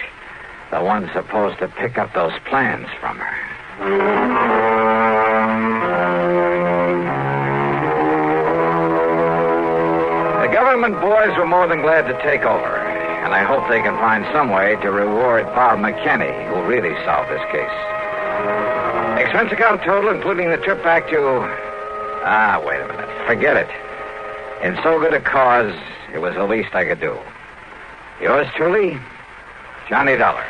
the one supposed to pick up those plans from her. The government boys were more than glad to take over, and I hope they can find some way to reward Bob McKinney, who really solved this case. Expense account total, including the trip back to... wait a minute. Forget it. In so good a cause, it was the least I could do. Yours truly, Johnny Dollar.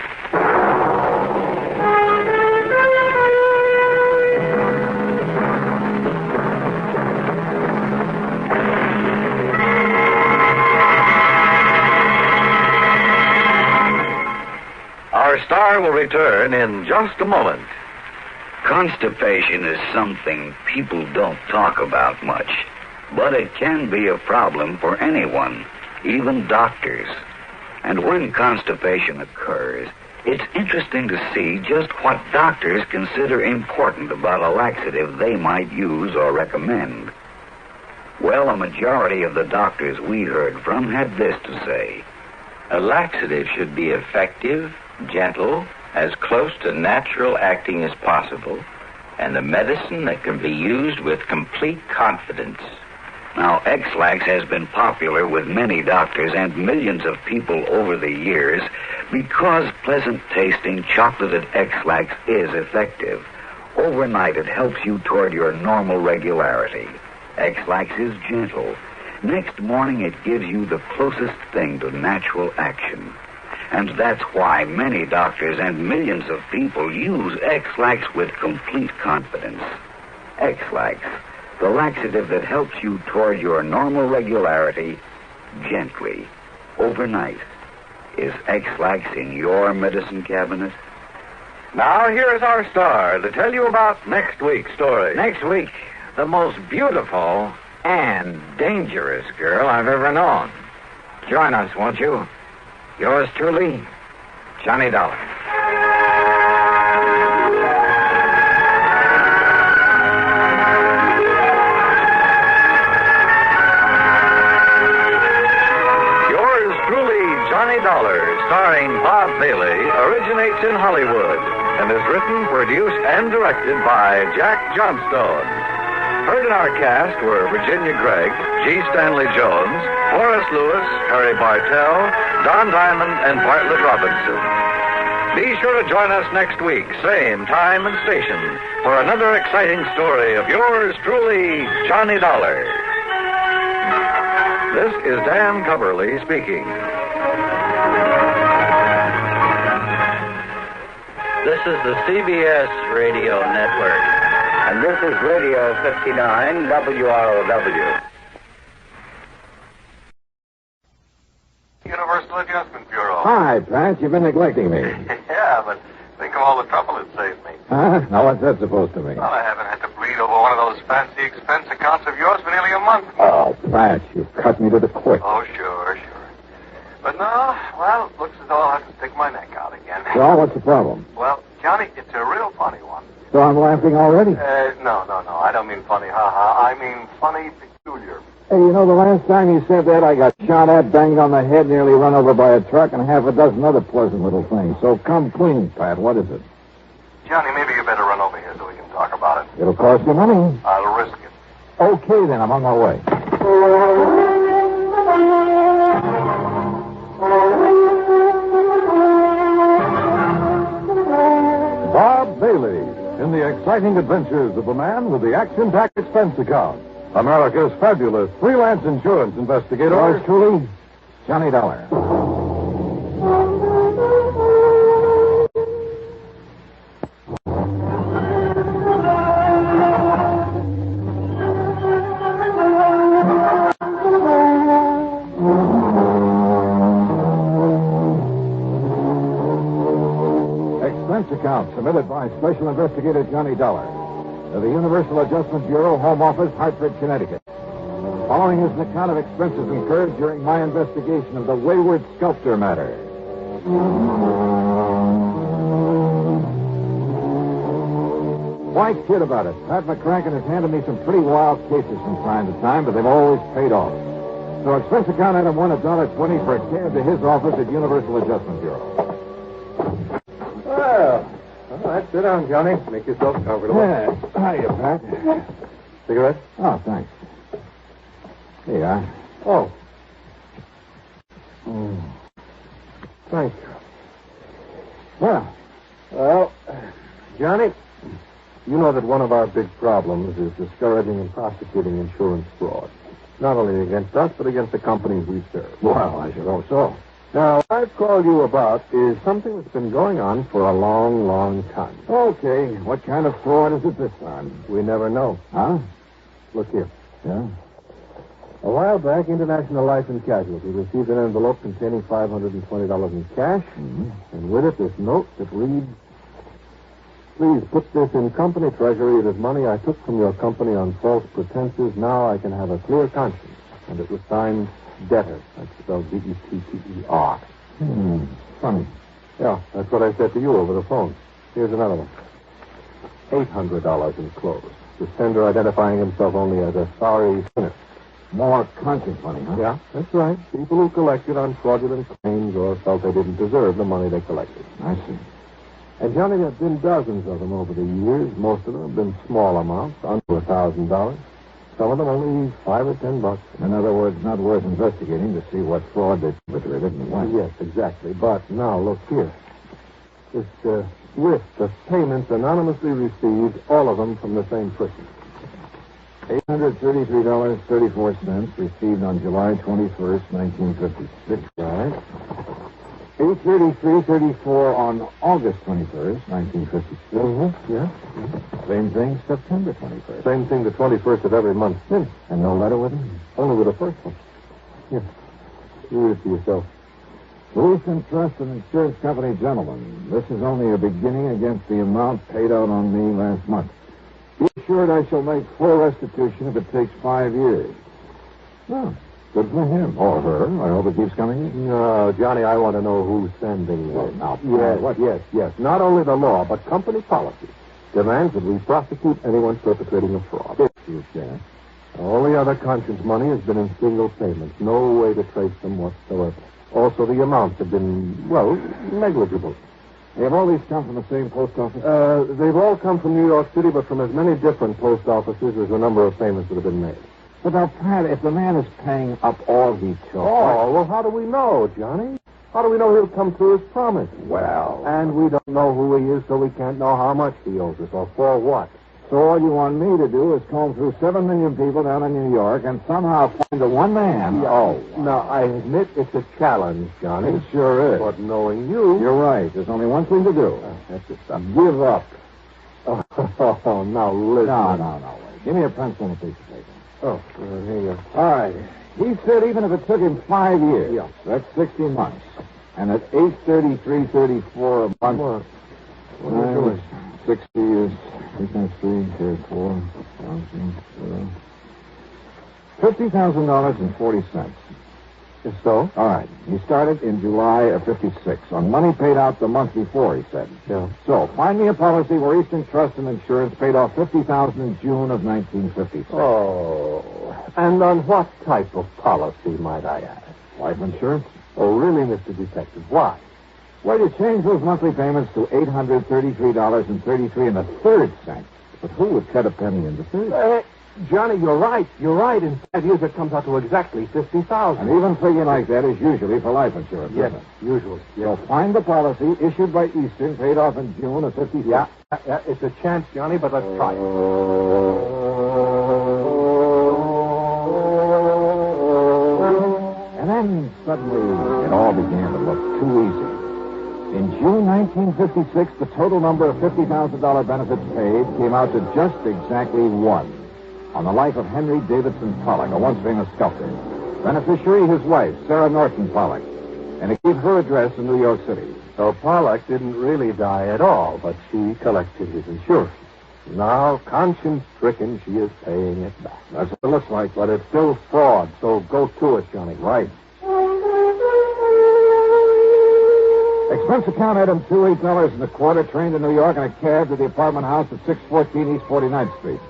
Our star will return in just a moment. Constipation is something people don't talk about much, but it can be a problem for anyone, even doctors. And when constipation occurs, it's interesting to see just what doctors consider important about a laxative they might use or recommend. Well, a majority of the doctors we heard from had this to say: a laxative should be effective, gentle, as close to natural acting as possible, and a medicine that can be used with complete confidence. Now, X-Lax has been popular with many doctors and millions of people over the years because pleasant-tasting chocolated X-Lax is effective. Overnight, it helps you toward your normal regularity. X-Lax is gentle. Next morning, it gives you the closest thing to natural action. And that's why many doctors and millions of people use X-Lax with complete confidence. X-Lax, the laxative that helps you toward your normal regularity gently, overnight. Is X-Lax in your medicine cabinet? Now, here's our star to tell you about next week's story. Next week, the most beautiful and dangerous girl I've ever known. Join us, won't you? Yours truly, Johnny Dollar. Yours truly, Johnny Dollar, starring Bob Bailey, originates in Hollywood and is written, produced, and directed by Jack Johnstone. Heard in our cast were Virginia Gregg, G. Stanley Jones, Horace Lewis, Harry Bartell, Don Diamond, and Bartlett Robinson. Be sure to join us next week, same time and station, for another exciting story of yours truly, Johnny Dollar. This is Dan Coverly speaking. This is the CBS Radio Network. And this is Radio 59 WROW. Universal Adjustment Bureau. Hi, Pat. You've been neglecting me. Yeah, but think of all the trouble it saved me. Huh? Now, what's that supposed to mean? Well, I haven't had to bleed over one of those fancy expense accounts of yours for nearly a month. Oh, Pat, you've cut me to the quick. Oh, sure. But no, well, looks as though I'll have to stick my neck out again. So, what's the problem? Well, Johnny, it's a real funny one. So I'm laughing already? No. I don't mean funny, ha-ha. I mean funny, peculiar. Hey, you know, the last time you said that, I got shot at, banged on the head, nearly run over by a truck, and half a dozen other pleasant little things. So come clean, Pat. What is it? Johnny, maybe you better run over here so we can talk about it. It'll cost you money. I'll risk it. Okay, then. I'm on my way. Bob Bailey in the exciting adventures of the man with the action-packed expense account. America's fabulous freelance insurance investigator. Yours truly, Johnny Dollar. Expense account submitted by Special Investigator Johnny Dollar to the Universal Adjustment Bureau, Home Office, Hartford, Connecticut. Following is an account of expenses incurred during my investigation of the Wayward Sculptor matter. Why kid about it? Pat McCracken has handed me some pretty wild cases from time to time, but they've always paid off. So expense account item $1.20 for a cab to his office at Universal Adjustment Bureau. Well, all right, sit down, Johnny. Make yourself comfortable. Yeah. Hiya, Pat. Cigarette? Oh, thanks. Here you are. Oh. Thank you. Well, Johnny, you know that one of our big problems is discouraging and prosecuting insurance fraud. Not only against us, but against the companies we serve. Well, I should hope so. Now, what I've called you about is something that's been going on for a long, long time. Okay. What kind of fraud is it this time? We never know. Huh? Look here. Yeah? A while back, International Life and Casualty received an envelope containing $520 in cash, and with it this note that reads, "Please put this in company treasury. It is money I took from your company on false pretenses. Now I can have a clear conscience." And it was signed Debtor. That's spelled D-E-T-T-E-R. Funny. Yeah, that's what I said to you over the phone. Here's another one. $800 enclosed. The sender identifying himself only as a sorry sinner. More conscience money, huh? Yeah, that's right. People who collected on fraudulent claims or felt they didn't deserve the money they collected. I see. And, Johnny, there have been dozens of them over the years. Most of them have been small amounts, under $1,000. Some of them only $5 or $10. In other words, not worth investigating to see what fraud they perpetrated and why. Yes, exactly. But now, look here. This list of payments anonymously received, all of them from the same person. $833.34 received on July 21st, 1956. Right. $833.34 on August 21st, 1956. Yeah. Same thing, September 21st. Same thing, the 21st of every month since. And no letter with him? Only with the first one. Here. You read it to yourself. Lucent Trust and Insurance Company, gentlemen. This is only a beginning against the amount paid out on me last month. Be assured I shall make full restitution if it takes 5 years. Oh, good for him. Or her. I hope it keeps coming in. No, Johnny, I want to know who's sending this. Now, Yes. Not only the law, but company policy demands that we prosecute anyone perpetrating a fraud. If you can. All the other conscience money has been in single payments. No way to trace them whatsoever. Also, the amounts have been, negligible. Have all these come from the same post office? They've all come from New York City, but from as many different post offices as the number of payments that have been made. But now, Pat, if the man is paying up all he took... Oh, well, how do we know, Johnny? How do we know he'll come through his promise? Well... And we don't know who he is, so we can't know how much he owes us or for what. So all you want me to do is comb through 7 million people down in New York and somehow find the one man. Oh. Now, I admit it's a challenge, Johnny. It sure is. But knowing you... You're right. There's only one thing to do. That's it. Give up. Oh, now listen. No. Wait. Give me a pencil and a piece of paper. Oh, here you go. All right. He said even if it took him 5 years, that's 60 months. And at $833.34 a month, what are you doing? 60 is 3 times 4, $50,000.40. So? All right. He started in July of 56 on money paid out the month before, he said. Yeah. So, find me a policy where Eastern Trust and Insurance paid off $50,000 in June of 1956. Oh. And on what type of policy, might I ask? Life insurance? Oh, really, Mr. Detective? Why? Well, you change those monthly payments to $833.33 But who would cut a penny into 30? Johnny, you're right. You're right. In 5 years, it comes out to exactly $50,000. And even figure like that is usually for life insurance. Yes, isn't it? usually. So find the policy issued by Eastern, paid off in June of 56. Yeah, it's a chance, Johnny, but let's try it. And then suddenly it all began to look too easy. In June 1956, the total number of $50,000 benefits paid came out to just exactly 1. On the life of Henry Davidson Pollock, a once famous sculptor. Beneficiary, his wife, Sarah Norton Pollock. And it gave her address in New York City. So Pollock didn't really die at all, but she collected his insurance. Now, conscience-stricken, she is paying it back. That's what it looks like. But it's still fraud, so go to it, Johnny. Right. Expense account item $2, $8.25, train to New York in a cab to the apartment house at 614 East 49th Street.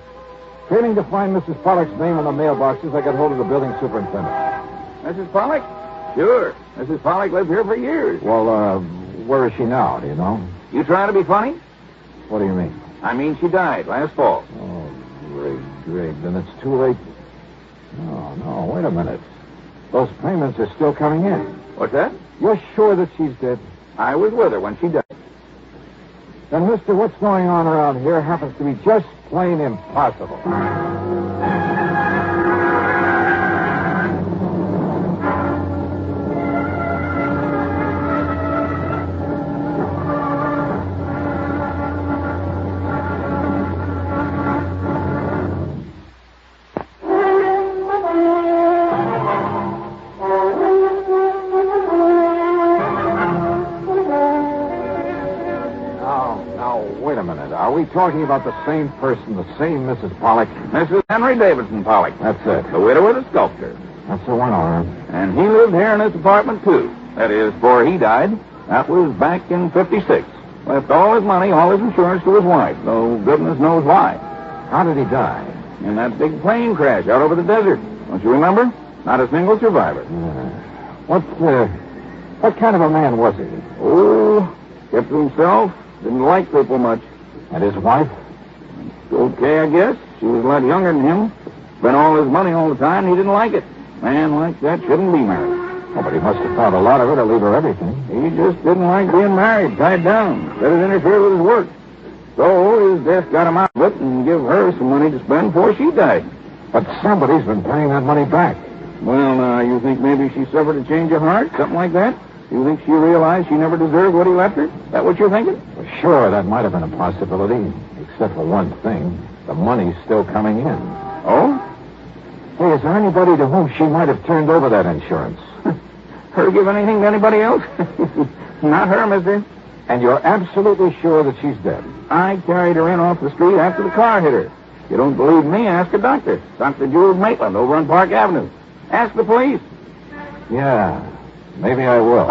Failing to find Mrs. Pollock's name on the mailboxes, I got hold of the building superintendent. Mrs. Pollock? Sure. Mrs. Pollock lived here for years. Well, where is she now, do you know? You trying to be funny? What do you mean? I mean, she died last fall. Oh, great. Then it's too late. No, wait a minute. Those payments are still coming in. What's that? You're sure that she's dead? I was with her when she died. Then, mister, what's going on around here happens to be just plain impossible. Are we talking about the same person, the same Mrs. Pollock? Mrs. Henry Davidson Pollock. That's it. The widow of the sculptor. That's the one, all right. And he lived here in this apartment, too. That is, before he died. That was back in 56. Left all his money, all his insurance to his wife, though goodness knows why. How did he die? In that big plane crash out over the desert. Don't you remember? Not a single survivor. What kind of a man was he? Oh, kept to himself. Didn't like people much. And his wife? Okay, I guess. She was a lot younger than him. Spent all his money all the time, and he didn't like it. Man like that shouldn't be married. Oh, but he must have thought a lot of her to leave her everything. He just didn't like being married, tied down. Let it interfere with his work. So his death got him out of it and give her some money to spend before she died. But somebody's been paying that money back. Well, you think maybe she suffered a change of heart? Something like that? You think she realized she never deserved what he left her? Is that what you're thinking? Well, sure, that might have been a possibility. Except for one thing. The money's still coming in. Oh? Hey, is there anybody to whom she might have turned over that insurance? Her give anything to anybody else? Not her, mister. And you're absolutely sure that she's dead? I carried her in off the street after the car hit her. If you don't believe me, ask a doctor. Dr. Jules Maitland over on Park Avenue. Ask the police. Yeah, maybe I will.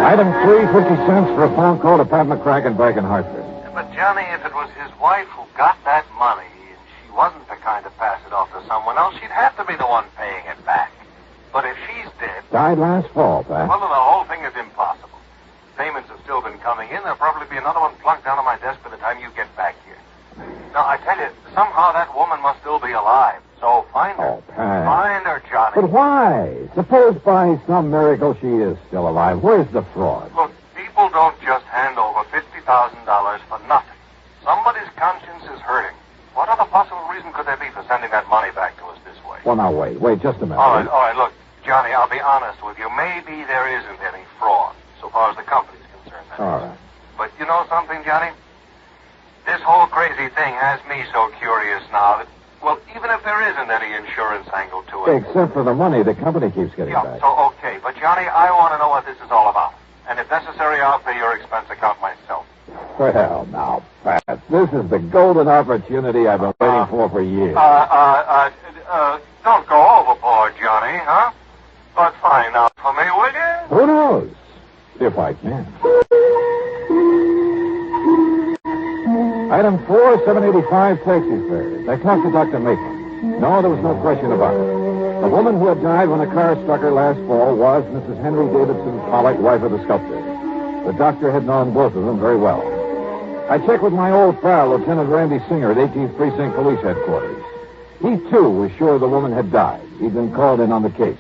Item 3, 50 cents for a phone call to Pat McCracken back in Hartford. But, Johnny, if it was his wife who got that money and she wasn't the kind to pass it off to someone else, she'd have to be the one paying it back. But if she's dead... Died last fall, Pat. Well, then the whole thing is impossible. Payments have still been coming in. There'll probably be another one plunked down on my desk by the time you get back here. Now, I tell you, somehow that woman must still be alive. So find her. Oh, Pat. Find her, Johnny. But why? Suppose by some miracle she is still alive. Where's the fraud? Look, people don't just hand over $50,000 for nothing. Somebody's conscience is hurting. What other possible reason could there be for sending that money back to us this way? Well, now, wait just a minute. All right, look, Johnny, I'll be honest with you. Maybe there isn't any fraud, so far as the company's concerned. All right. But you know something, Johnny? This whole crazy thing has me so curious now that, well, even if there isn't any insurance angle to it... Except for the money the company keeps getting back. So, okay. But, Johnny, I want to know what this is all about. And if necessary, I'll pay your expense account myself. Well, now, Pat, this is the golden opportunity I've been waiting for years. Don't go overboard, Johnny, huh? But find out for me, will you? Who knows? If I can. Item 4, 785 taxi fares. I talked to Dr. Maitland. No, there was no question about it. The woman who had died when a car struck her last fall was Mrs. Henry Davidson Pollock, wife of the sculptor. The doctor had known both of them very well. I checked with my old pal, Lieutenant Randy Singer at 18th Precinct Police Headquarters. He, too, was sure the woman had died. He'd been called in on the case.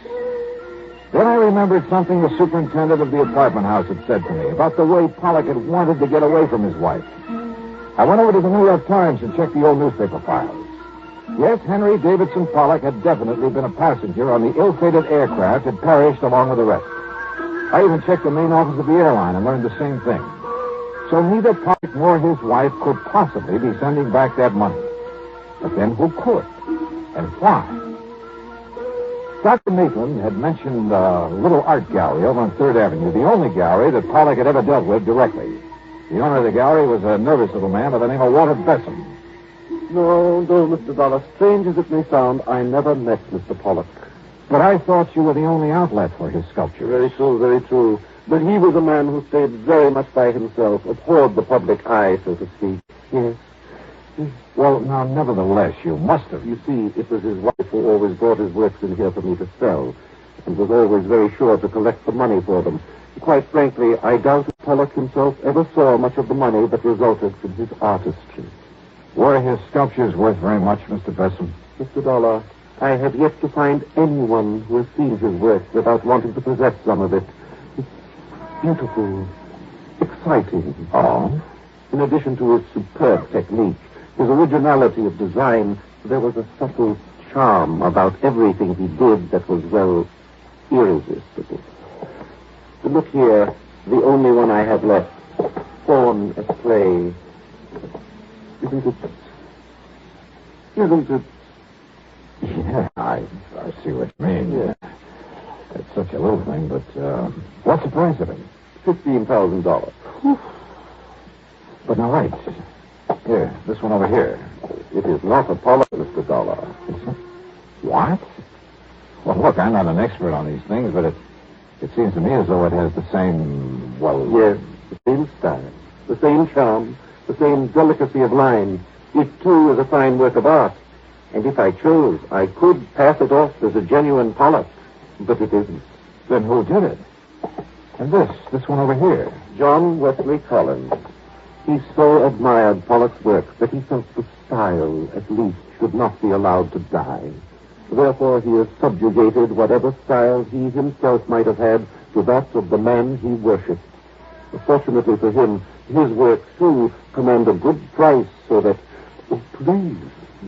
Then I remembered something the superintendent of the apartment house had said to me about the way Pollock had wanted to get away from his wife. I went over to the New York Times and checked the old newspaper files. Yes, Henry Davidson Pollock had definitely been a passenger on the ill-fated aircraft and perished along with the rest. I even checked the main office of the airline and learned the same thing. So neither Pollock nor his wife could possibly be sending back that money. But then who could? And why? Dr. Maitland had mentioned a little art gallery over on 3rd Avenue, the only gallery that Pollock had ever dealt with directly. The owner of the gallery was a nervous little man by the name of Walter Bessem. No, Mr. Dollar. Strange as it may sound, I never met Mr. Pollock. But I thought you were the only outlet for his sculpture. Very true, very true. But he was a man who stayed very much by himself, abhorred the public eye, so to speak. Yes. Well, now, nevertheless, you must have. You see, it was his wife who always brought his works in here for me to sell, and was always very sure to collect the money for them. Quite frankly, I doubt if Pollock himself ever saw much of the money that resulted from his artistry. Were his sculptures worth very much, Mr. Bessem? Mr. Dollar, I have yet to find anyone who has seen his work without wanting to possess some of it. It's beautiful, exciting. Oh? In addition to his superb technique, his originality of design, there was a subtle charm about everything he did that was, well, irresistible. Look here, the only one I have left. Fawn at play. Isn't it? Yeah, I see what you mean. Yeah. It's such a little thing, but, what's the price of it? $15,000. But now, wait. Here, this one over here. It is not a Pollock, Mr. Dollar. What? Well, look, I'm not an expert on these things, but it seems to me as though it has the same, well... Yes, the same style, the same charm, the same delicacy of line. It, too, is a fine work of art. And if I chose, I could pass it off as a genuine Pollock. But it isn't. Then who did it? And this one over here. John Wesley Collins. He so admired Pollock's work that he felt the style, at least, should not be allowed to die. Therefore, he has subjugated whatever style he himself might have had to that of the man he worshipped. Fortunately for him, his works, too, command a good price, so that... Oh, please,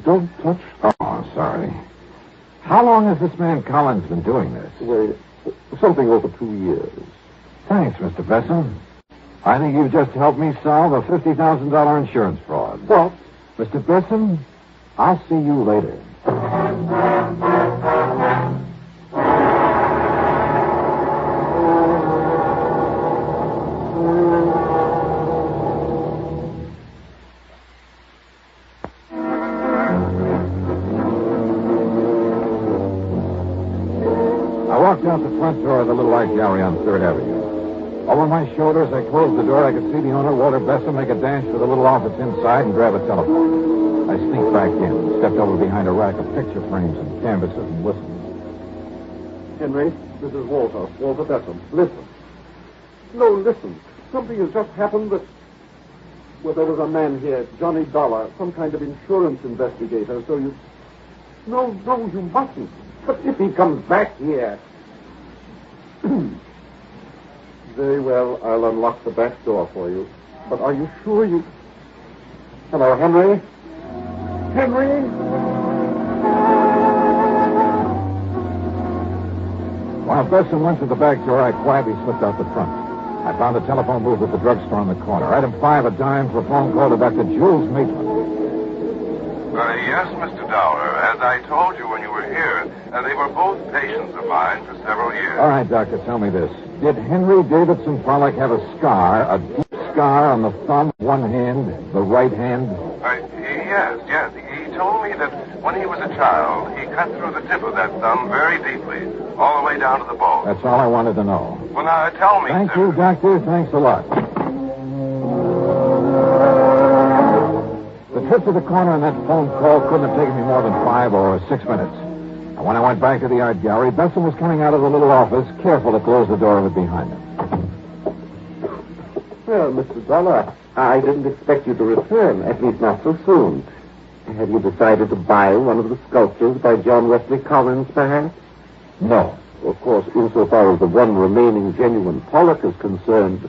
don't touch... Oh, sorry. How long has this man Collins been doing this? Well, something over 2 years. Thanks, Mr. Bessem. I think you've just helped me solve a $50,000 insurance fraud. What? Mr. Bessem, I'll see you later. I walked out the front door of the little art gallery on 3rd Avenue. Over my shoulders, I closed the door. I could see the owner, Walter Bessem, make a dash for the little office inside and grab a telephone. I sneaked back in, stepped over behind a rack of picture frames and canvases and listened. Henry, this is Walter Bessem. Listen. No, listen. Something has just happened that... Well, there was a man here, Johnny Dollar, some kind of insurance investigator, so you... No, you mustn't. But if he comes back here... Very well, I'll unlock the back door for you. But are you sure you... Hello, Henry? Henry? While Besson went to the back door, I quietly slipped out the front. I found a telephone booth at the drugstore on the corner. Item 5, a dime for a phone call to Dr. Jules Maitland. Yes, Mr. Dollar. As I told you when you were here, they were both patients of mine for several years. All right, Doctor, tell me this. Did Henry Davidson Pollock have a scar, a deep scar on the thumb, one hand, the right hand? Yes. He told me that when he was a child, he cut through the tip of that thumb very deeply, all the way down to the bone. That's all I wanted to know. Well, now, tell me, Thank sir. you, Doctor. Thanks a lot. The trip to the corner and that phone call couldn't have taken me more than 5 or 6 minutes. And when I went back to the art gallery, Besson was coming out of the little office, careful to close the door of it behind him. Well, Mr. Dollar, I didn't expect you to return, at least not so soon. Have you decided to buy one of the sculptures by John Wesley Collins, perhaps? No. Of course, insofar as the one remaining genuine Pollock is concerned.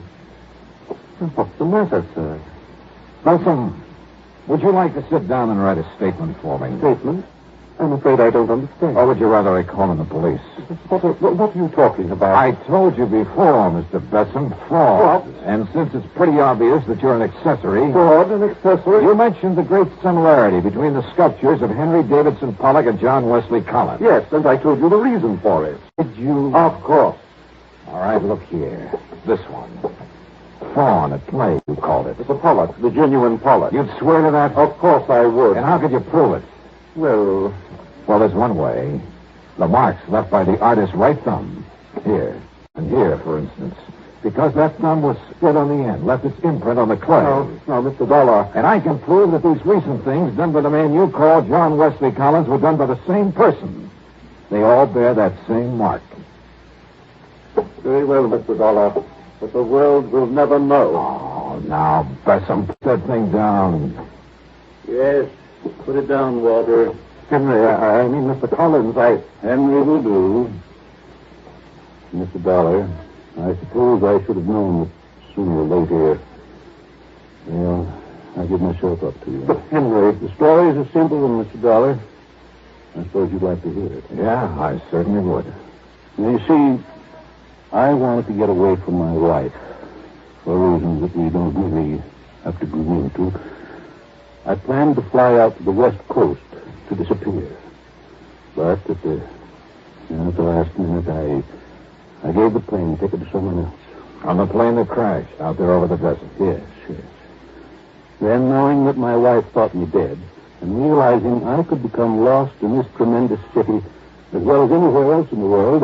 What's the matter, sir? Besson, would you like to sit down and write a statement for me? Statement? I'm afraid I don't understand. Or would you rather I call in the police? What are you talking about? I told you before, Mr. Besson, fraud. What? And since it's pretty obvious that you're an accessory... Fraud, an accessory? You mentioned the great similarity between the sculptures of Henry Davidson Pollock and John Wesley Collins. Yes, and I told you the reason for it. Did you? Of course. All right, look here. This one. Fawn at play, you called it. It's a Pollock, the genuine Pollock. You'd swear to that? Of course I would. And how could you prove it? Well, there's one way. The marks left by the artist's right thumb. Here. And here, for instance. Because that thumb was split on the end, left its imprint on the clay. No, Mr. Dollar. And I can prove that these recent things done by the man you call John Wesley Collins were done by the same person. They all bear that same mark. Very well, Mr. Dollar. But the world will never know. Oh, now, Besson, put that thing down. Yes, put it down, Walter. Henry, I mean, Mr. Collins, Henry will do. Mr. Dollar, I suppose I should have known that sooner or later. Well, I give myself up to you. But, Henry, the story is a simple one, Mr. Dollar. I suppose you'd like to hear it. Yeah, I certainly would. Now, you see, I wanted to get away from my wife for reasons that we don't really have to go into. I planned to fly out to the West Coast to disappear. But at the last minute, I gave the plane ticket to someone else. On the plane that crashed out there over the desert? Yes. Then, knowing that my wife thought me dead, and realizing I could become lost in this tremendous city as well as anywhere else in the world,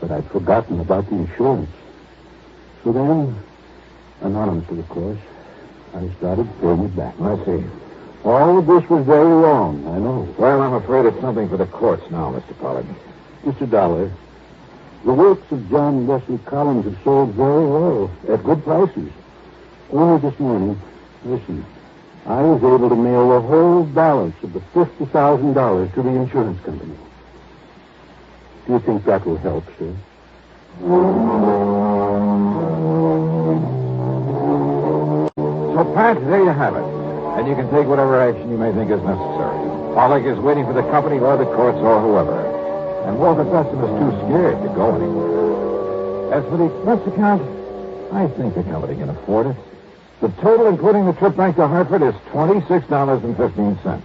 But I'd forgotten about the insurance. So then, anonymously, of course, I started paying it back. I see. All of this was very wrong, I know. Well, I'm afraid it's something for the courts now, Mr. Pollock. Mr. Dollar, the works of John Wesley Collins have sold very well, at good prices. Only this morning, listen, I was able to mail the whole balance of the $50,000 to the insurance company. Do you think that will help, sir? So, Pat, there you have it. And you can take whatever action you may think is necessary. Pollock is waiting for the company or the courts or whoever. And Walter Besson is too scared to go anywhere. As for the expense account, I think the company can afford it. The total, including the trip back to Hartford, is $26.15.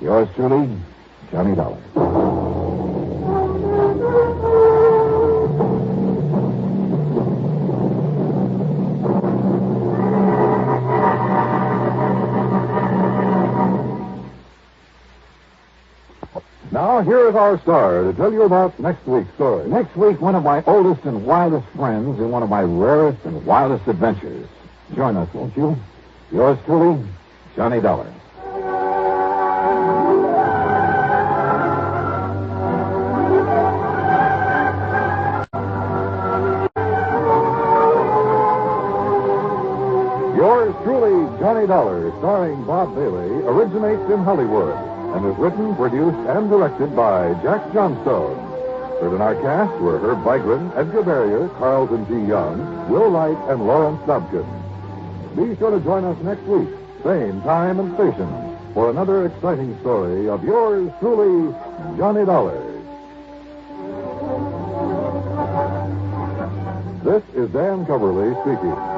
Yours truly, Johnny Dollar. Now, here is our star to tell you about next week's story. Next week, one of my oldest and wildest friends in one of my rarest and wildest adventures. Join us, won't you? Yours truly, Johnny Dollar. Yours truly, Johnny Dollar, starring Bob Bailey, originates in Hollywood. and is written, produced, and directed by Jack Johnstone. Heard in our cast were Herb Vigran, Edgar Barrier, Carlton G. Young, Will Wright, and Lawrence Dobkin. Be sure to join us next week, same time and station, for another exciting story of yours truly, Johnny Dollar. This is Dan Coverly speaking.